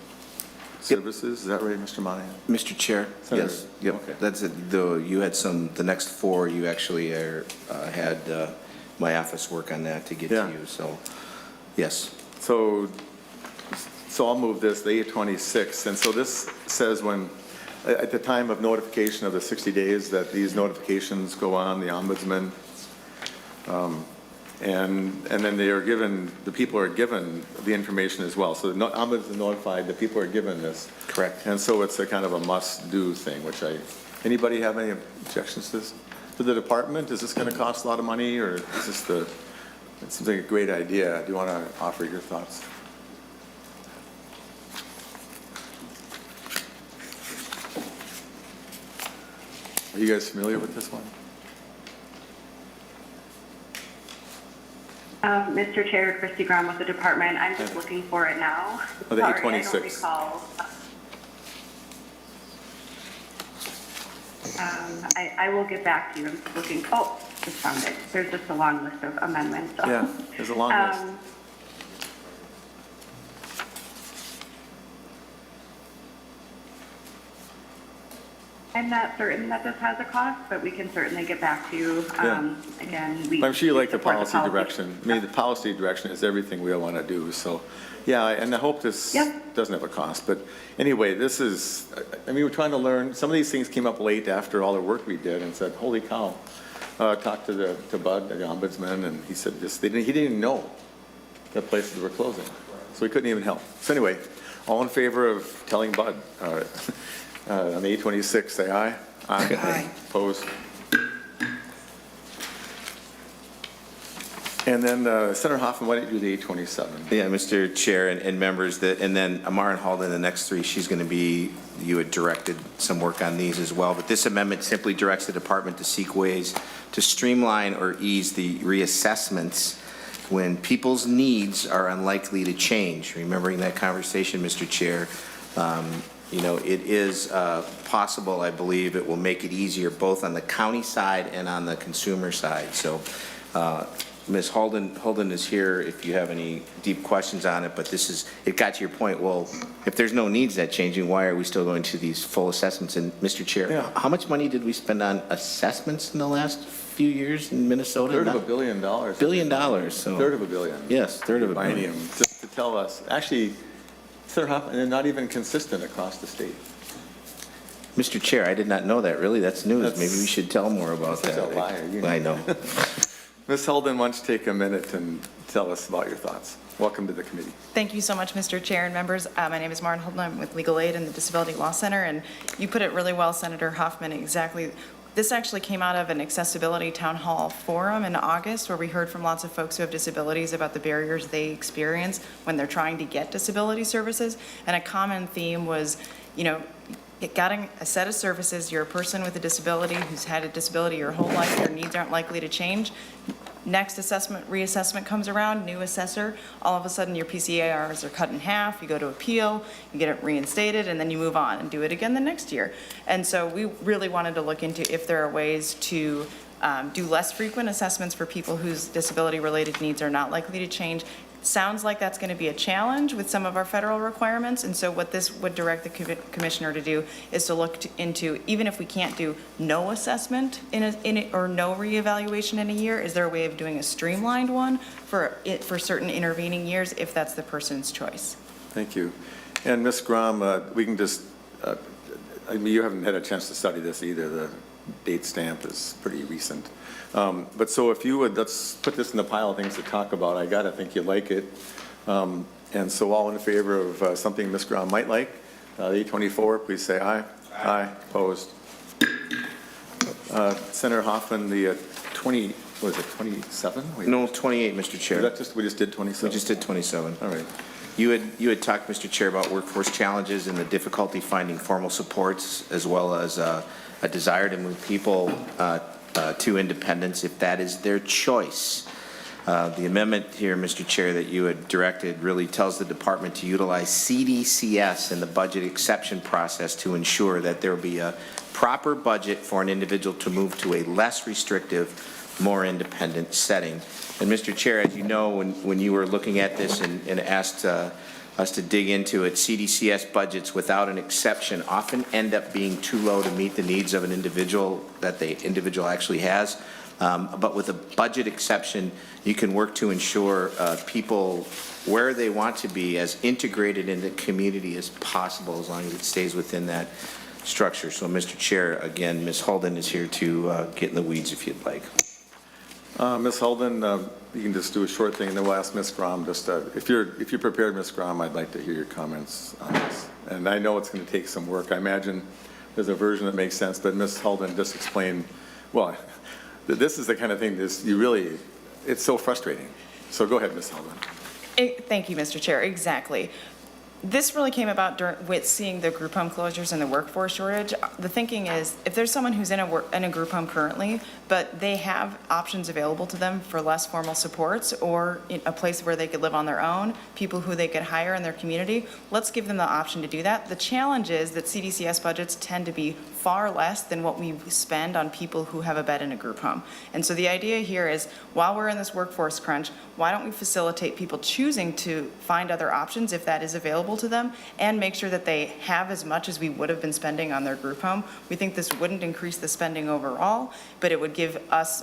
services? Is that right, Mr. Monahan? Mr. Chair? Senator? Yes. Yep. Okay. That's it. Though you had the next four, you actually had my office work on that to get to you. So, yes. So I'll move this, the 826. And so this says when, at the time of notification of the 60 days, that these notifications go on the ombudsman. And then they are given, the people are given the information as well. So the ombudsman notified, the people are given this. Correct. And so it's a kind of a must-do thing, which anybody have any objections to this? To the department, is this going to cost a lot of money, or is this it seems like a great idea. Do you want to offer your thoughts? Are you guys familiar with this one? Mr. Chair, Christy Graham with the department. I'm just looking for it now. Oh, the Sorry, 826. I don't recall. I will get back to you. I'm just looking. Oh, just found it. There's just a long list of amendments. So. Yeah, there's a long list. I'm not certain that this has a cost, but we can certainly get back to you. Again, I'm sure you like the support policy direction. I mean, the policy direction is everything we all want to do. So, yeah, and I hope this doesn't have a cost. But anyway, this is, I mean, we're trying to learn. Some of these things came up late after all the work we did and said, holy cow. Talked to Bud, the ombudsman, and he said he didn't even know that places were closing. So he couldn't even help. So anyway, all in favor of telling Bud on the 826, say aye. Aye. Aye. Opposed? And then Senator Hoffman, why don't you do the 827? Yeah, Mr. Chair and members, and then Amara and Halden, the next three, you had directed some work on these as well. But this amendment simply directs the department to seek ways to streamline or ease the reassessments when people's needs are unlikely to change. Remembering that conversation, Mr. Chair, it is possible, I believe, it will make it easier both on the county side and on the consumer side. So Ms. Holden is here if you have any deep questions on it, but it got to your point. Well, if there's no needs that changing, why are we still going to these full assessments? And Mr. Chair, how much money did we spend on assessments in the last few years in Minnesota? $1 billion. $1 billion. So $1 billion. Yes, $1 billion. Just to tell us, actually, Senator Hoffman, they're not even consistent across the state. Mr. Chair, I did not know that. Really, that's news. Maybe we should tell more about that. That's a liar. I know. Ms. Holden, why don't you take a minute and tell us about your thoughts? Welcome to the committee. Thank you so much, Mr. Chair and members. My name is Maren Holden. I'm with Legal Aid and the Disability Law Center, and you put it really well, Senator Hoffman, exactly. This actually came out of an accessibility town hall forum in August where we heard from lots of folks who have disabilities about the barriers they experience when they're trying to get disability services. And a common theme was, getting a set of services. You're a person with a disability who's had a disability your whole life. Your needs aren't likely to change. Next reassessment comes around, new assessor, all of a sudden your PCARs are cut in half, you go to appeal, you get it reinstated, and then you move on and do it again the next year. And so we really wanted to look into if there are ways to do less frequent assessments for people whose disability-related needs are not likely to change, Sounds like that's going to be a challenge with some of our federal requirements, and so what this would direct the commissioner to do is to look into, even if we can't do no assessment or no reevaluation in a year, is there a way of doing a streamlined one for certain intervening years if that's the person's choice? Thank you. And Ms. Grom, we can just, I mean, you haven't had a chance to study this either. The date stamp is pretty recent. But so if you would, let's put this in the pile of things to talk about. I gotta think you like it. And so all in favor of something Ms. Grom might like, 824, please say aye. Aye. Opposed. Senator Hoffman, the 20, what is it, 27? Wait. No, 28, Mr. Chair. Is that just, we just did 27? We just did 27. All right. You had talked, Mr. Chair, about workforce challenges and the difficulty finding formal supports, as well as a desire to move people to independence if that is their choice. The amendment here, Mr. Chair, that you had directed really tells the department to utilize CDCS in the budget exception process to ensure that there will be a proper budget for an individual to move to a less restrictive, more independent setting. And Mr. Chair, as you know, when you were looking at this and asked us to dig into it, CDCS budgets without an exception often end up being too low to meet the needs of an individual that the individual actually has. But with a budget exception, you can work to ensure people where they want to be as integrated in the community as possible, as long as it stays within that structure. So, Mr. Chair, again, Ms. Holden is here to get in the weeds if you'd like. Ms. Holden, you can just do a short thing, and then we'll ask Ms. Grom. Just if you're prepared, Ms. Grom, I'd like to hear your comments on this. And I know it's going to take some work. I imagine there's a version that makes sense, but Ms. Holden, just explain. Well, this is the kind of thing it's so frustrating. So go ahead, Ms. Holden. Thank you, Mr. Chair. Exactly. This really came about with seeing the group home closures and the workforce shortage. The thinking is, if there's someone who's in a group home currently, but they have options available to them for less formal supports or a place where they could live on their own, people who they could hire in their community, let's give them the option to do that. The challenge is that CDCS budgets tend to be far less than what we spend on people who have a bed in a group home. And so the idea here is, while we're in this workforce crunch, why don't we facilitate people choosing to find other options if that is available to them, and make sure that they have as much as we would have been spending on their group home. We think this wouldn't increase the spending overall, but it would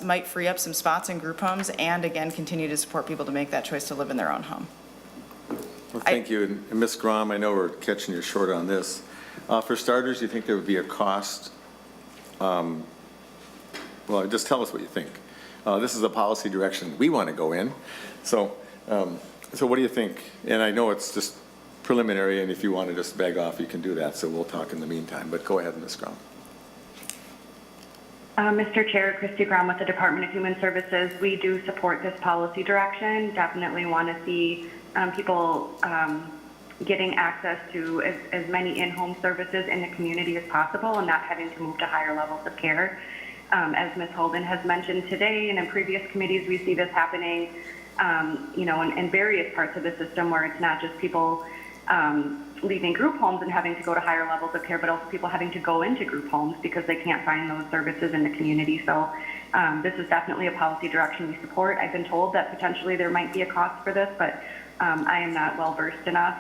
might free up some spots in group homes, and again, continue to support people to make that choice to live in their own home. Well, thank you. And Ms. Grom, I know we're catching you short on this. For starters, do you think there would be a cost? Well, just tell us what you think. This is a policy direction we want to go in. So what do you think? And I know it's just preliminary, and if you want to just beg off, you can do that. So we'll talk in the meantime. But go ahead, Ms. Grom. Mr. Chair, Christy Grom with the Department of Human Services. We do support this policy direction. Definitely want to see people getting access to as many in-home services in the community as possible and not having to move to higher levels of care. As Ms. Holden has mentioned today and in previous committees, we see this happening in various parts of the system, where it's not just people leaving group homes and having to go to higher levels of care, but also people having to go into group homes because they can't find those services in the community. So this is definitely a policy direction we support. I've been told that potentially there might be a cost for this, but I am not well versed enough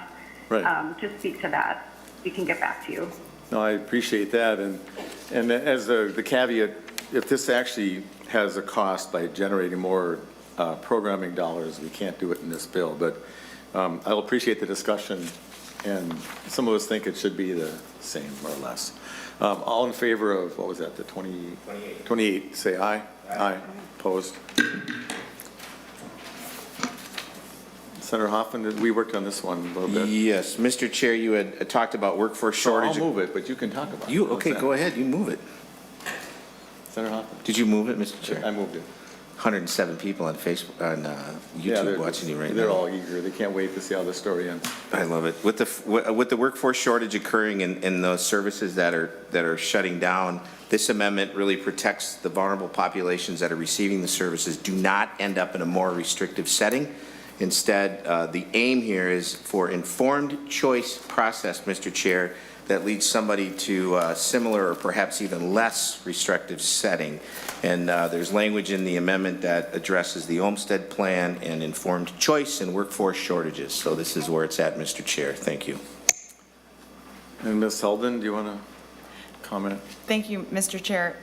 to speak to that. We can get back to you. No, I appreciate that. And as the caveat, if this actually has a cost by generating more programming dollars, we can't do it in this bill. But I'll appreciate the discussion, and some of us think it should be the same, more or less. All in favor of, what was that, the 28? 28, say aye. Aye. Opposed? Senator Hoffman, we worked on this one a little bit. Yes, Mr. Chair, you had talked about workforce shortage. I'll move it, but you can talk about it. Okay, go ahead, you move it. Senator Hoffman. Did you move it, Mr. Chair? I moved it. 107 people on Facebook, on YouTube watching you right now. They're all eager. They can't wait to see how the story ends. I love it. With the workforce shortage occurring in those services that are shutting down, this amendment really protects the vulnerable populations that are receiving the services do not end up in a more restrictive setting. Instead, the aim here is for informed choice process, Mr. Chair, that leads somebody to a similar or perhaps even less restrictive setting. And there's language in the amendment that addresses the Olmstead Plan and informed choice and workforce shortages. So this is where it's at, Mr. Chair. Thank you. And Ms. Selden, do you want to comment? Thank you, Mr. Chair.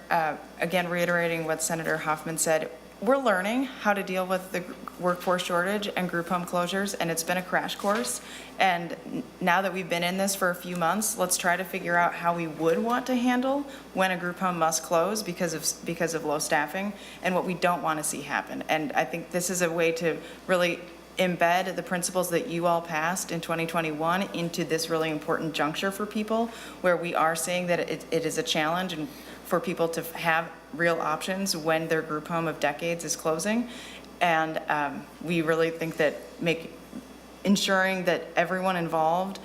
Again, reiterating what Senator Hoffman said, we're learning how to deal with the workforce shortage and group home closures, and it's been a crash course. And now that we've been in this for a few months, let's try to figure out how we would want to handle when a group home must close because of low staffing and what we don't want to see happen. And I think this is a way to really embed the principles that you all passed in 2021 into this really important juncture for people, where we are seeing that it is a challenge and for people to have real options when their group home of decades is closing. And we really think that ensuring that everyone involved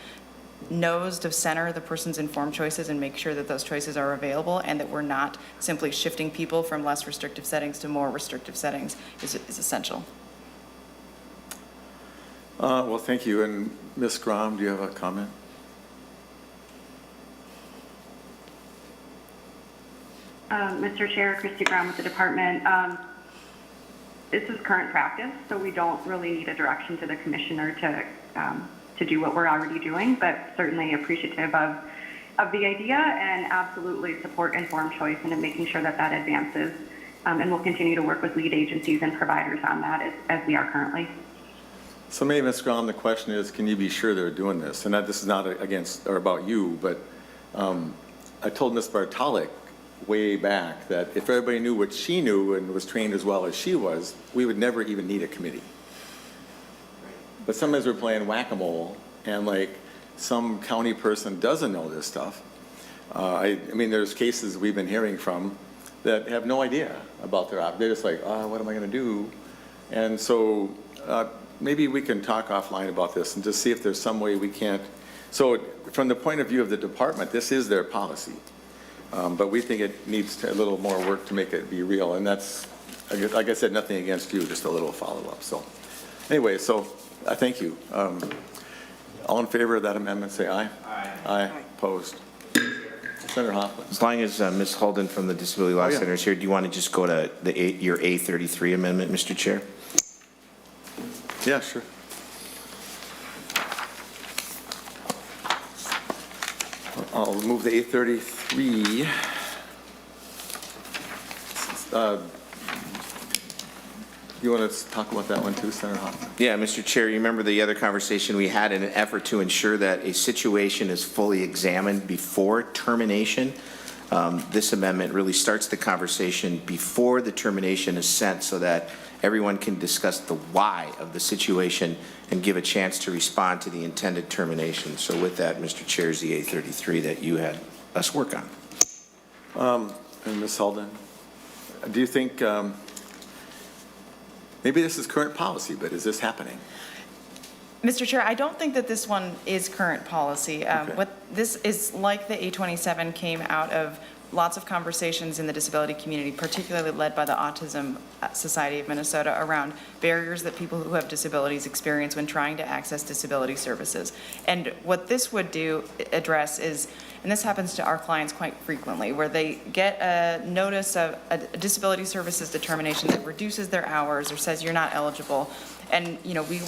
knows to center the person's informed choices and make sure that those choices are available and that we're not simply shifting people from less restrictive settings to more restrictive settings is essential. Well, thank you. And Ms. Grom, do you have a comment? Mr. Chair, Christy Brown with the department. This is current practice, so we don't really need a direction to the commissioner to do what we're already doing, but certainly appreciative of the idea and absolutely support informed choice and in making sure that that advances. And we'll continue to work with lead agencies and providers on that as we are currently. So maybe, Ms. Grom, the question is, can you be sure they're doing this? And this is not against or about you, but I told Ms. Bartalik way back that if everybody knew what she knew and was trained as well as she was, we would never even need a committee. But sometimes we're playing whack-a-mole, and like some county person doesn't know this stuff. I mean, there's cases we've been hearing from that have no idea about their they're just like, what am I going to do? And so maybe we can talk offline about this and just see if there's some way we can't. So from the point of view of the department, this is their policy. But we think it needs a little more work to make it be real. And that's, like I said, nothing against you, just a little follow-up. So anyway, so thank you. All in favor of that amendment, say aye. Aye. Aye. Opposed? Senator Hoffman. As long as Ms. Holden from the Disability Law Center is here, do you want to just go to your A33 amendment, Mr. Chair? Yeah, sure. I'll move the A33. You want to talk about that one too, Senator Hoffman? Yeah, Mr. Chair, you remember the other conversation we had in an effort to ensure that a situation is fully examined before termination. This amendment really starts the conversation before the termination is sent so that everyone can discuss the why of the situation and give a chance to respond to the intended termination. So with that, Mr. Chair, is the A33 that you had us work on. And Ms. Holden, do you think, maybe this is current policy, but is this happening? Mr. Chair, I don't think that this one is current policy. Okay. What this is like the A27 came out of lots of conversations in the disability community, particularly led by the Autism Society of Minnesota, around barriers that people who have disabilities experience when trying to access disability services. And what this would address is, and this happens to our clients quite frequently, where they get a notice of a disability services determination that reduces their hours or says you're not eligible. And, you know, we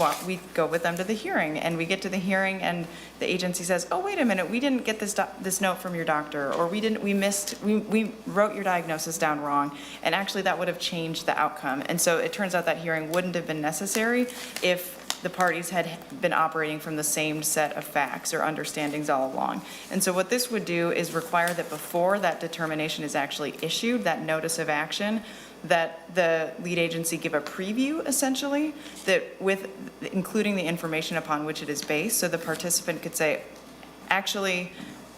go with them to the hearing, and we get to the hearing and the agency says, oh, wait a minute, we didn't get this note from your doctor, or we wrote your diagnosis down wrong. And actually that would have changed the outcome. And so it turns out that hearing wouldn't have been necessary if the parties had been operating from the same set of facts or understandings all along. And so what this would do is require that before that determination is actually issued, that notice of action, that the lead agency give a preview, essentially, that with including the information upon which it is based, so the participant could say, actually,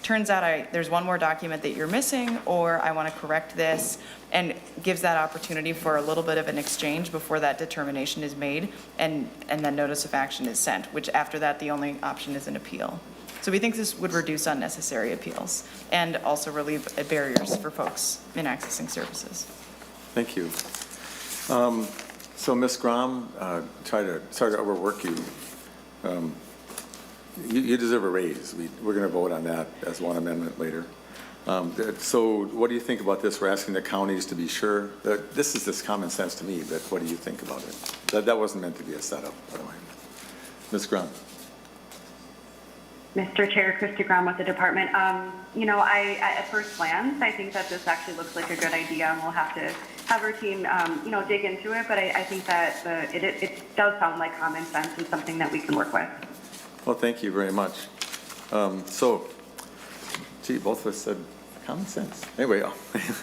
turns out there's one more document that you're missing, or I want to correct this, and gives that opportunity for a little bit of an exchange before that determination is made, and then notice of action is sent, which after that, the only option is an appeal. So we think this would reduce unnecessary appeals and also relieve barriers for folks in accessing services. Thank you. So Ms. Grom, sorry to overwork you. you deserve a raise. We're going to vote on that as one amendment later. So what do you think about this? We're asking the counties to be sure. This is just common sense to me, but what do you think about it? That wasn't meant to be a setup, by the way. Ms. Graham. Mr. Chair, Christy Graham with the department. I at first glance, I think that this actually looks like a good idea, and we'll have to have our team, dig into it. But I think that it does sound like common sense and something that we can work with. Well, thank you very much. Both of us said common sense. Anyway,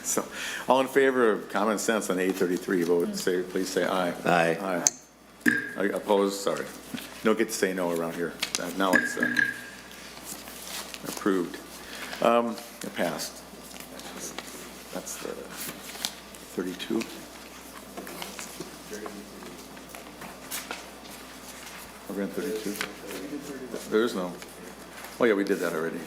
so all in favor of common sense on 833, please say aye. Aye. Aye. Opposed? Sorry. You don't get to say no around here. Now it's approved. It passed. That's the 32. Are we on 32? There is no. Oh, yeah, we did that already.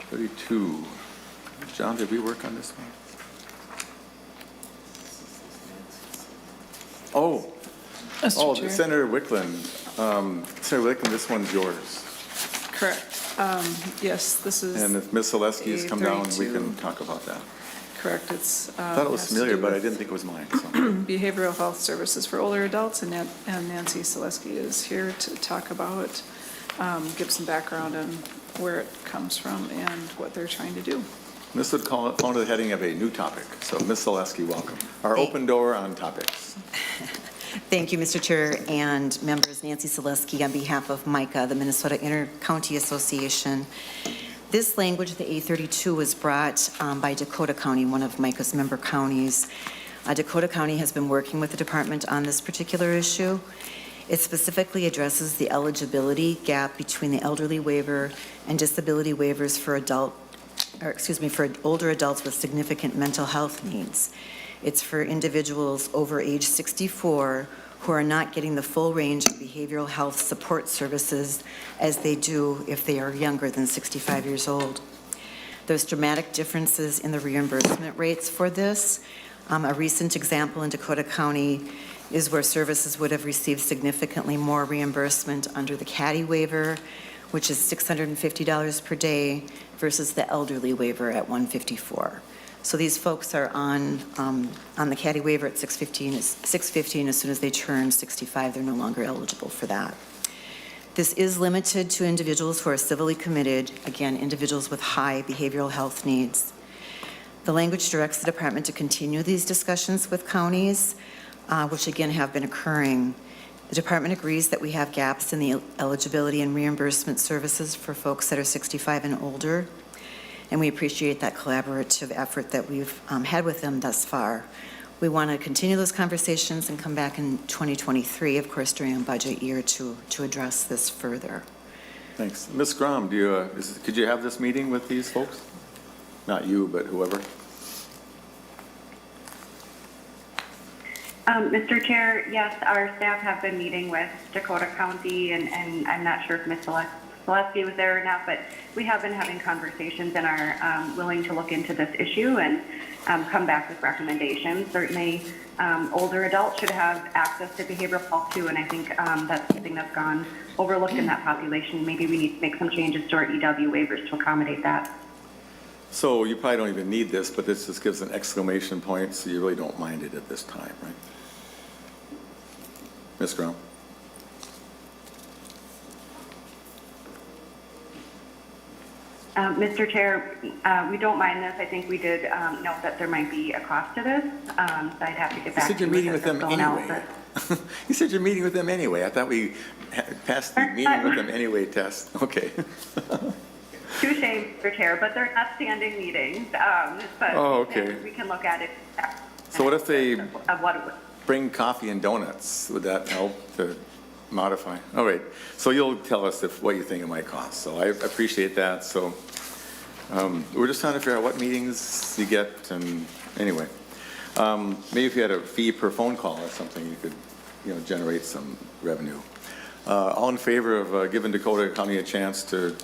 32. John, did we work on this one? Oh. Mr. Chair. Senator Wickland. Senator Wickland, this one's yours. Correct. Yes, this is. And if Ms. Zaleski has come down, we 32. can talk about that. Correct. It's. I thought it was familiar, but I didn't think it was mine. So. Behavioral health services for older adults, and Nancy Zaleski is here to talk about, give some background on where it comes from and what they're trying to do. This would fall under the heading of a new topic. So Ms. Zaleski, welcome. Our open door on topics. Thank you, Mr. Chair and members. Nancy Zaleski on behalf of MICA, the Minnesota Inter-County Association. This language, the A32, was brought by Dakota County, one of MICA's member counties. Dakota County has been working with the department on this particular issue. It specifically addresses the eligibility gap between the elderly waiver and disability waivers for for older adults with significant mental health needs. It's for individuals over age 64 who are not getting the full range of behavioral health support services as they do if they are younger than 65 years old. There's dramatic differences in the reimbursement rates for this. A recent example in Dakota County is where services would have received significantly more reimbursement under the CADI waiver, which is $650 per day, versus the elderly waiver at $154. So these folks are on the CADI waiver at $650, and as soon as they turn 65, they're no longer eligible for that. This is limited to individuals who are civilly committed, again, individuals with high behavioral health needs. The language directs the department to continue these discussions with counties, which again have been occurring. The department agrees that we have gaps in the eligibility and reimbursement services for folks that are 65 and older, and we appreciate that collaborative effort that we've had with them thus far. We want to continue those conversations and come back in 2023, of course, during a budget year to address this further. Thanks. Ms. Grom, could you have this meeting with these folks? Not you, but whoever. Mr. Chair, yes, our staff have been meeting with Dakota County, and I'm not sure if Ms. Zaleski was there or not, but we have been having conversations and are willing to look into this issue and come back with recommendations. Certainly, older adults should have access to behavioral health too, and I think that's something that's gone overlooked in that population. Maybe we need to make some changes to our EW waivers to accommodate that. So you probably don't even need this, but this just gives an exclamation point, so you really don't mind it at this time, right? Ms. Grom? Mr. Chair, we don't mind this. I think we did note that there might be a cost to this, so I'd have to get back to you. You said you're meeting with them anyway. You said you're meeting with them anyway. I thought we passed the meeting with them anyway test. Okay. Touche, Mr. Chair, but they're not standing meetings. But okay. We can look at it. So what if they what it would. bring coffee and donuts? Would that help to modify? All right. So you'll tell us what you think it might cost. So I appreciate that. So we're just trying to figure out what meetings you get. And anyway, maybe if you had a fee per phone call or something, you could generate some revenue. All in favor of giving Dakota County a chance to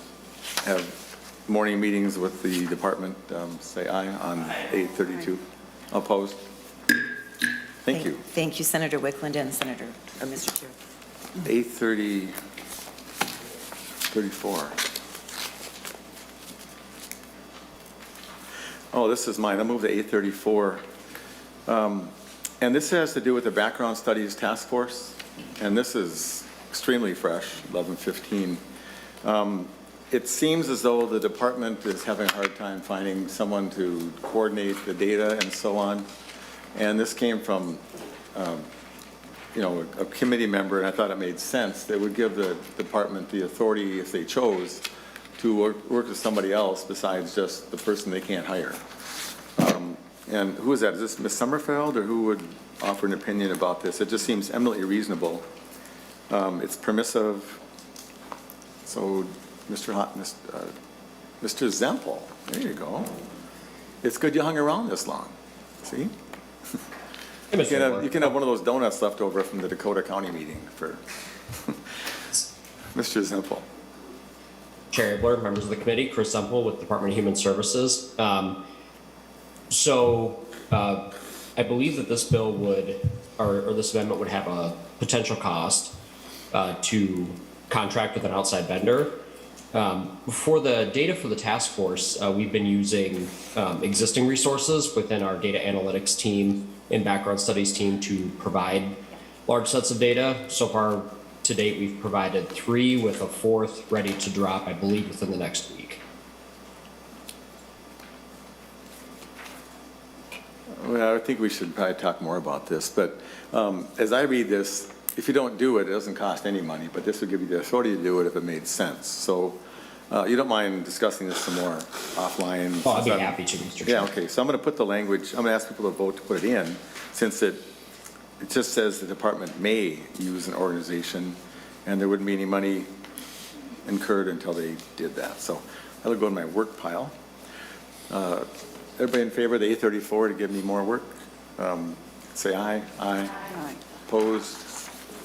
have morning meetings with the department, say aye on 832. Opposed? Thank you. Thank you, Senator Wickland and Mr. Chair. 834. Oh, this is mine. I'll move to 834. And this has to do with the Background Studies Task Force. And this is extremely fresh, 11/15. It seems as though the department is having a hard time finding someone to coordinate the data and so on. And this came from, you know, a committee member, and I thought it made sense. That would give the department the authority, if they chose, to work with somebody else besides just the person they can't hire. And who is that? Is this Ms. Summerfeld, or who would offer an opinion about this? It just seems eminently reasonable. It's permissive. So, Mr. Zempel, there you go. It's good you hung around this long. See? You can have one of those donuts left over from the Dakota County meeting for Mr. Zempel. Chair Abeler, members of the committee, Chris Semple with Department of Human Services. I believe that this bill would, or this amendment would have a potential cost to contract with an outside vendor. For the data for the task force, we've been using existing resources within our data analytics team and background studies team to provide large sets of data. So far to date, we've provided 3 with a 4th ready to drop, I believe, within the next week. Well, I think we should probably talk more about this, but as I read this, if you don't do it, it doesn't cost any money, but this would give you the authority to do it if it made sense. So you don't mind discussing this some more offline? Oh, I'd be happy to, Mr. Chair. Yeah, okay, so I'm going to put the language, I'm going to ask people to vote to put it in, since it just says the department may use an organization, and there wouldn't be any money incurred until they did that. So that'll go in my work pile. Everybody in favor of the 834 to give me more work? Say aye. Aye. Aye. Opposed?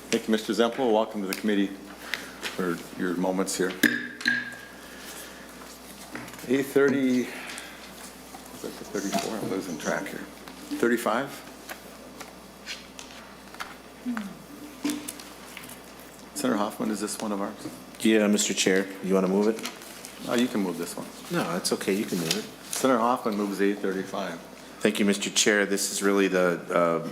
Thank you, Mr. Zempel. Welcome to the committee for your moments here. 830, is that the 34? I'm losing track here. 35? Senator Hoffman, is this one of ours? Yeah, Mr. Chair, you want to move it? Oh, you can move this one. No, it's okay, you can move it. Senator Hoffman moves 835. Thank you, Mr. Chair. This is really the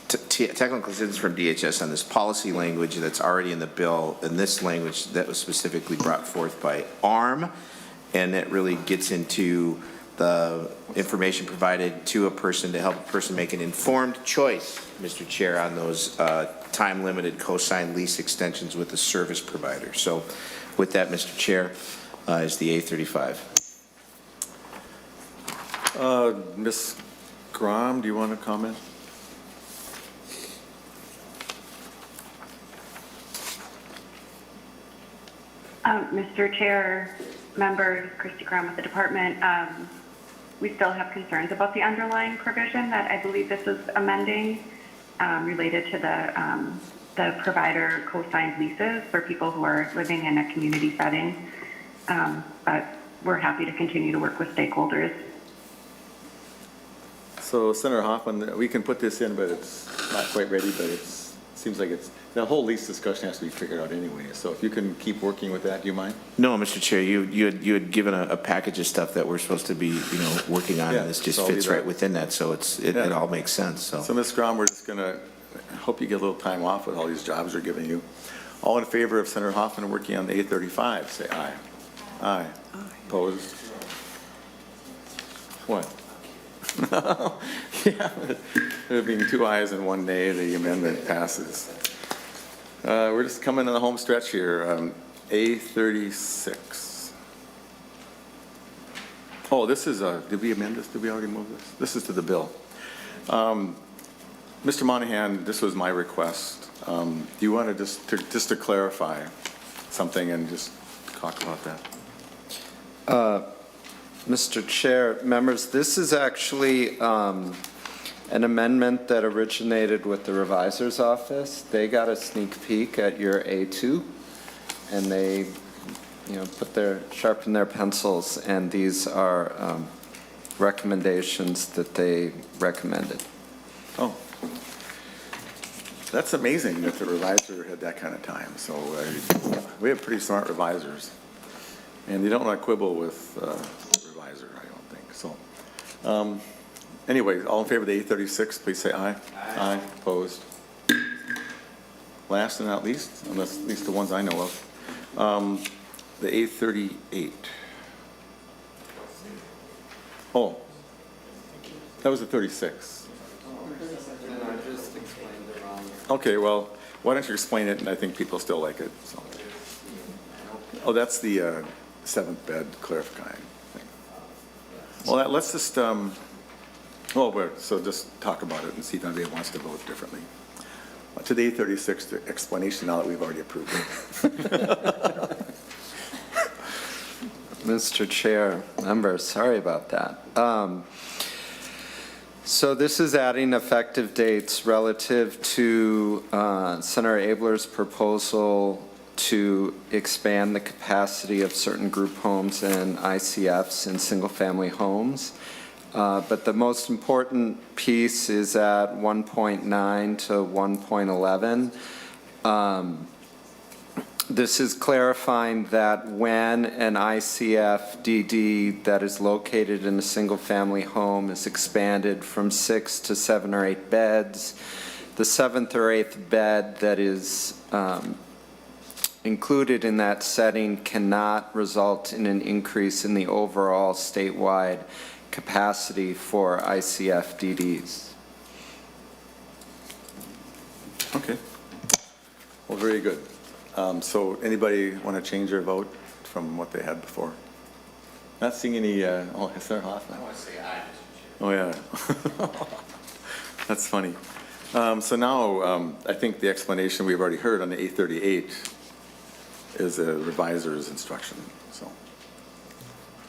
technical assistance from DHS on this policy language that's already in the bill, and this language that was specifically brought forth by ARM, and it really gets into the information provided to a person to help a person make an informed choice, Mr. Chair, on those time-limited co-signed lease extensions with the service provider. So with that, Mr. Chair, is the 835. Ms. Grom, do you want to comment? Mr. Chair, members, Christy Grom with the department, we still have concerns about the underlying provision that I believe this is amending related to the provider co-signed leases for people who are living in a community setting. But we're happy to continue to work with stakeholders. So Senator Hoffman, we can put this in, but it's not quite ready, but it seems like the whole lease discussion has to be figured out anyway. So if you can keep working with that, do you mind? No, Mr. Chair, you had given a package of stuff that we're supposed to be, working on, Yeah, and this just so I'll do fits that. right within that, so it all makes sense, so. So Ms. Grom, we're just going to hope you get a little time off with all these jobs we're giving you. All in favor of Senator Hoffman working on the 835, say aye. Aye. Opposed? What? Yeah, there being 2 ayes and 1 nay, the amendment passes. We're just coming to the home stretch here. A36. Oh, this is did we amend this? Did we already move this? This is to the bill. Mr. Monahan, this was my request. Do you want to just to clarify something and just talk about that? Mr. Chair, members, this is actually an amendment that originated with the revisor's office. They got a sneak peek at your A2, and they, sharpened their pencils, and these are recommendations that they recommended. Oh, That's amazing that the reviser had that kind of time. So we have pretty smart revisers. And you don't want to quibble with reviser, I don't think. So anyway, all in favor of the 836, please say aye. Aye. Opposed? Last and not least, unless at least the ones I know of, the 838. Oh, that was the 36. Okay, well, why don't you explain it, and I think people still like it. So. Oh, that's the seventh bed clarifying thing. Well, let's just, so just talk about it and see if anybody wants to vote differently. To the 836, the explanation now that we've already approved it. Mr. Chair, members, sorry about that. So this is adding effective dates relative to Senator Abeler's proposal to expand the capacity of certain group homes and ICFs in single-family homes. But the most important piece is at 1.9 to 1.11. This is clarifying that when an ICF-DD that is located in a single-family home is expanded from 6 to 7 or 8 beds, the 7th or 8th bed that is included in that setting cannot result in an increase in the overall statewide capacity for ICF-DDs. Okay. Well, very good. So anybody want to change their vote from what they had before? Not seeing any, Senator Hoffman. I want to say aye. Oh, yeah. That's funny. So now I think the explanation we've already heard on the 838 is a reviser's instruction. So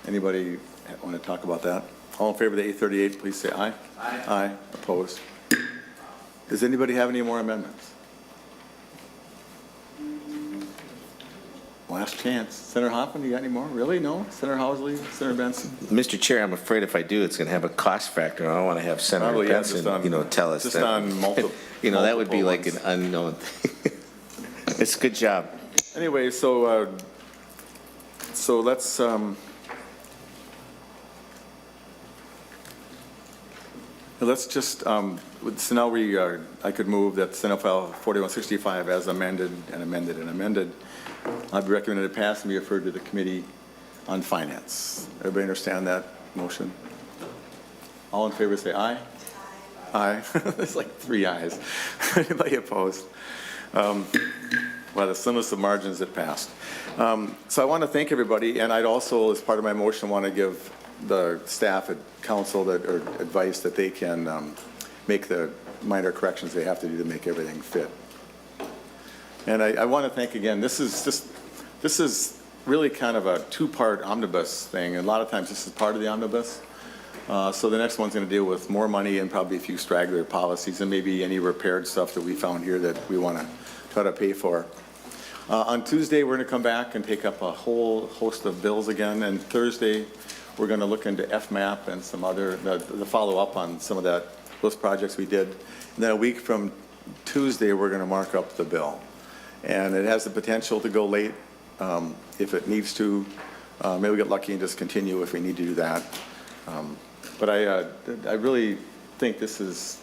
anybody want to talk about that? All in favor of the 838, please say aye. Aye. Aye. Opposed? Does anybody have any more amendments? Last chance. Senator Hoffman, you got any more? Really? No? Senator Housley? Senator Benson? Mr. Chair, I'm afraid if I do, it's going to have a cost factor. I don't want to have Senator Probably, yeah, Benson, tell us just that. on multiple. That would be like ones. an unknown thing. It's a good job. Anyway, so let's so now I could move that Senate File 4165 as amended and amended and amended. I'd be recommended to pass and be referred to the Committee on Finance. Everybody understand that motion? All in favor say aye. Aye. There's like 3 ayes. Anybody opposed? By the slimmest of margins, it passed. So I want to thank everybody, and I'd also, as part of my motion, want to give the staff at council or advice that they can make the minor corrections they have to do to make everything fit. And I want to thank again, this is really kind of a 2-part omnibus thing, and a lot of times this is part of the omnibus. So the next one's going to deal with more money and probably a few straggler policies and maybe any repaired stuff that we found here that we want to try to pay for. On Tuesday, we're going to come back and take up a whole host of bills again, and Thursday, we're going to look into FMAP and some other, the follow-up on some of those projects we did. And then a week from Tuesday, we're going to mark up the bill. And it has the potential to go late if it needs to. Maybe we get lucky and just continue if we need to do that. But I really think this has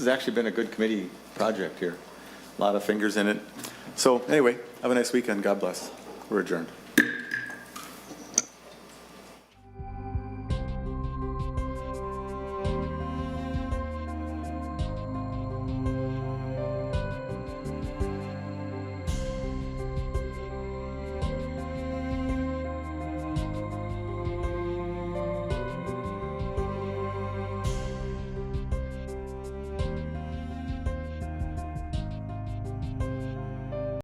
actually been a good committee project here. A lot of fingers in it. So anyway, have a nice weekend. God bless. We're adjourned.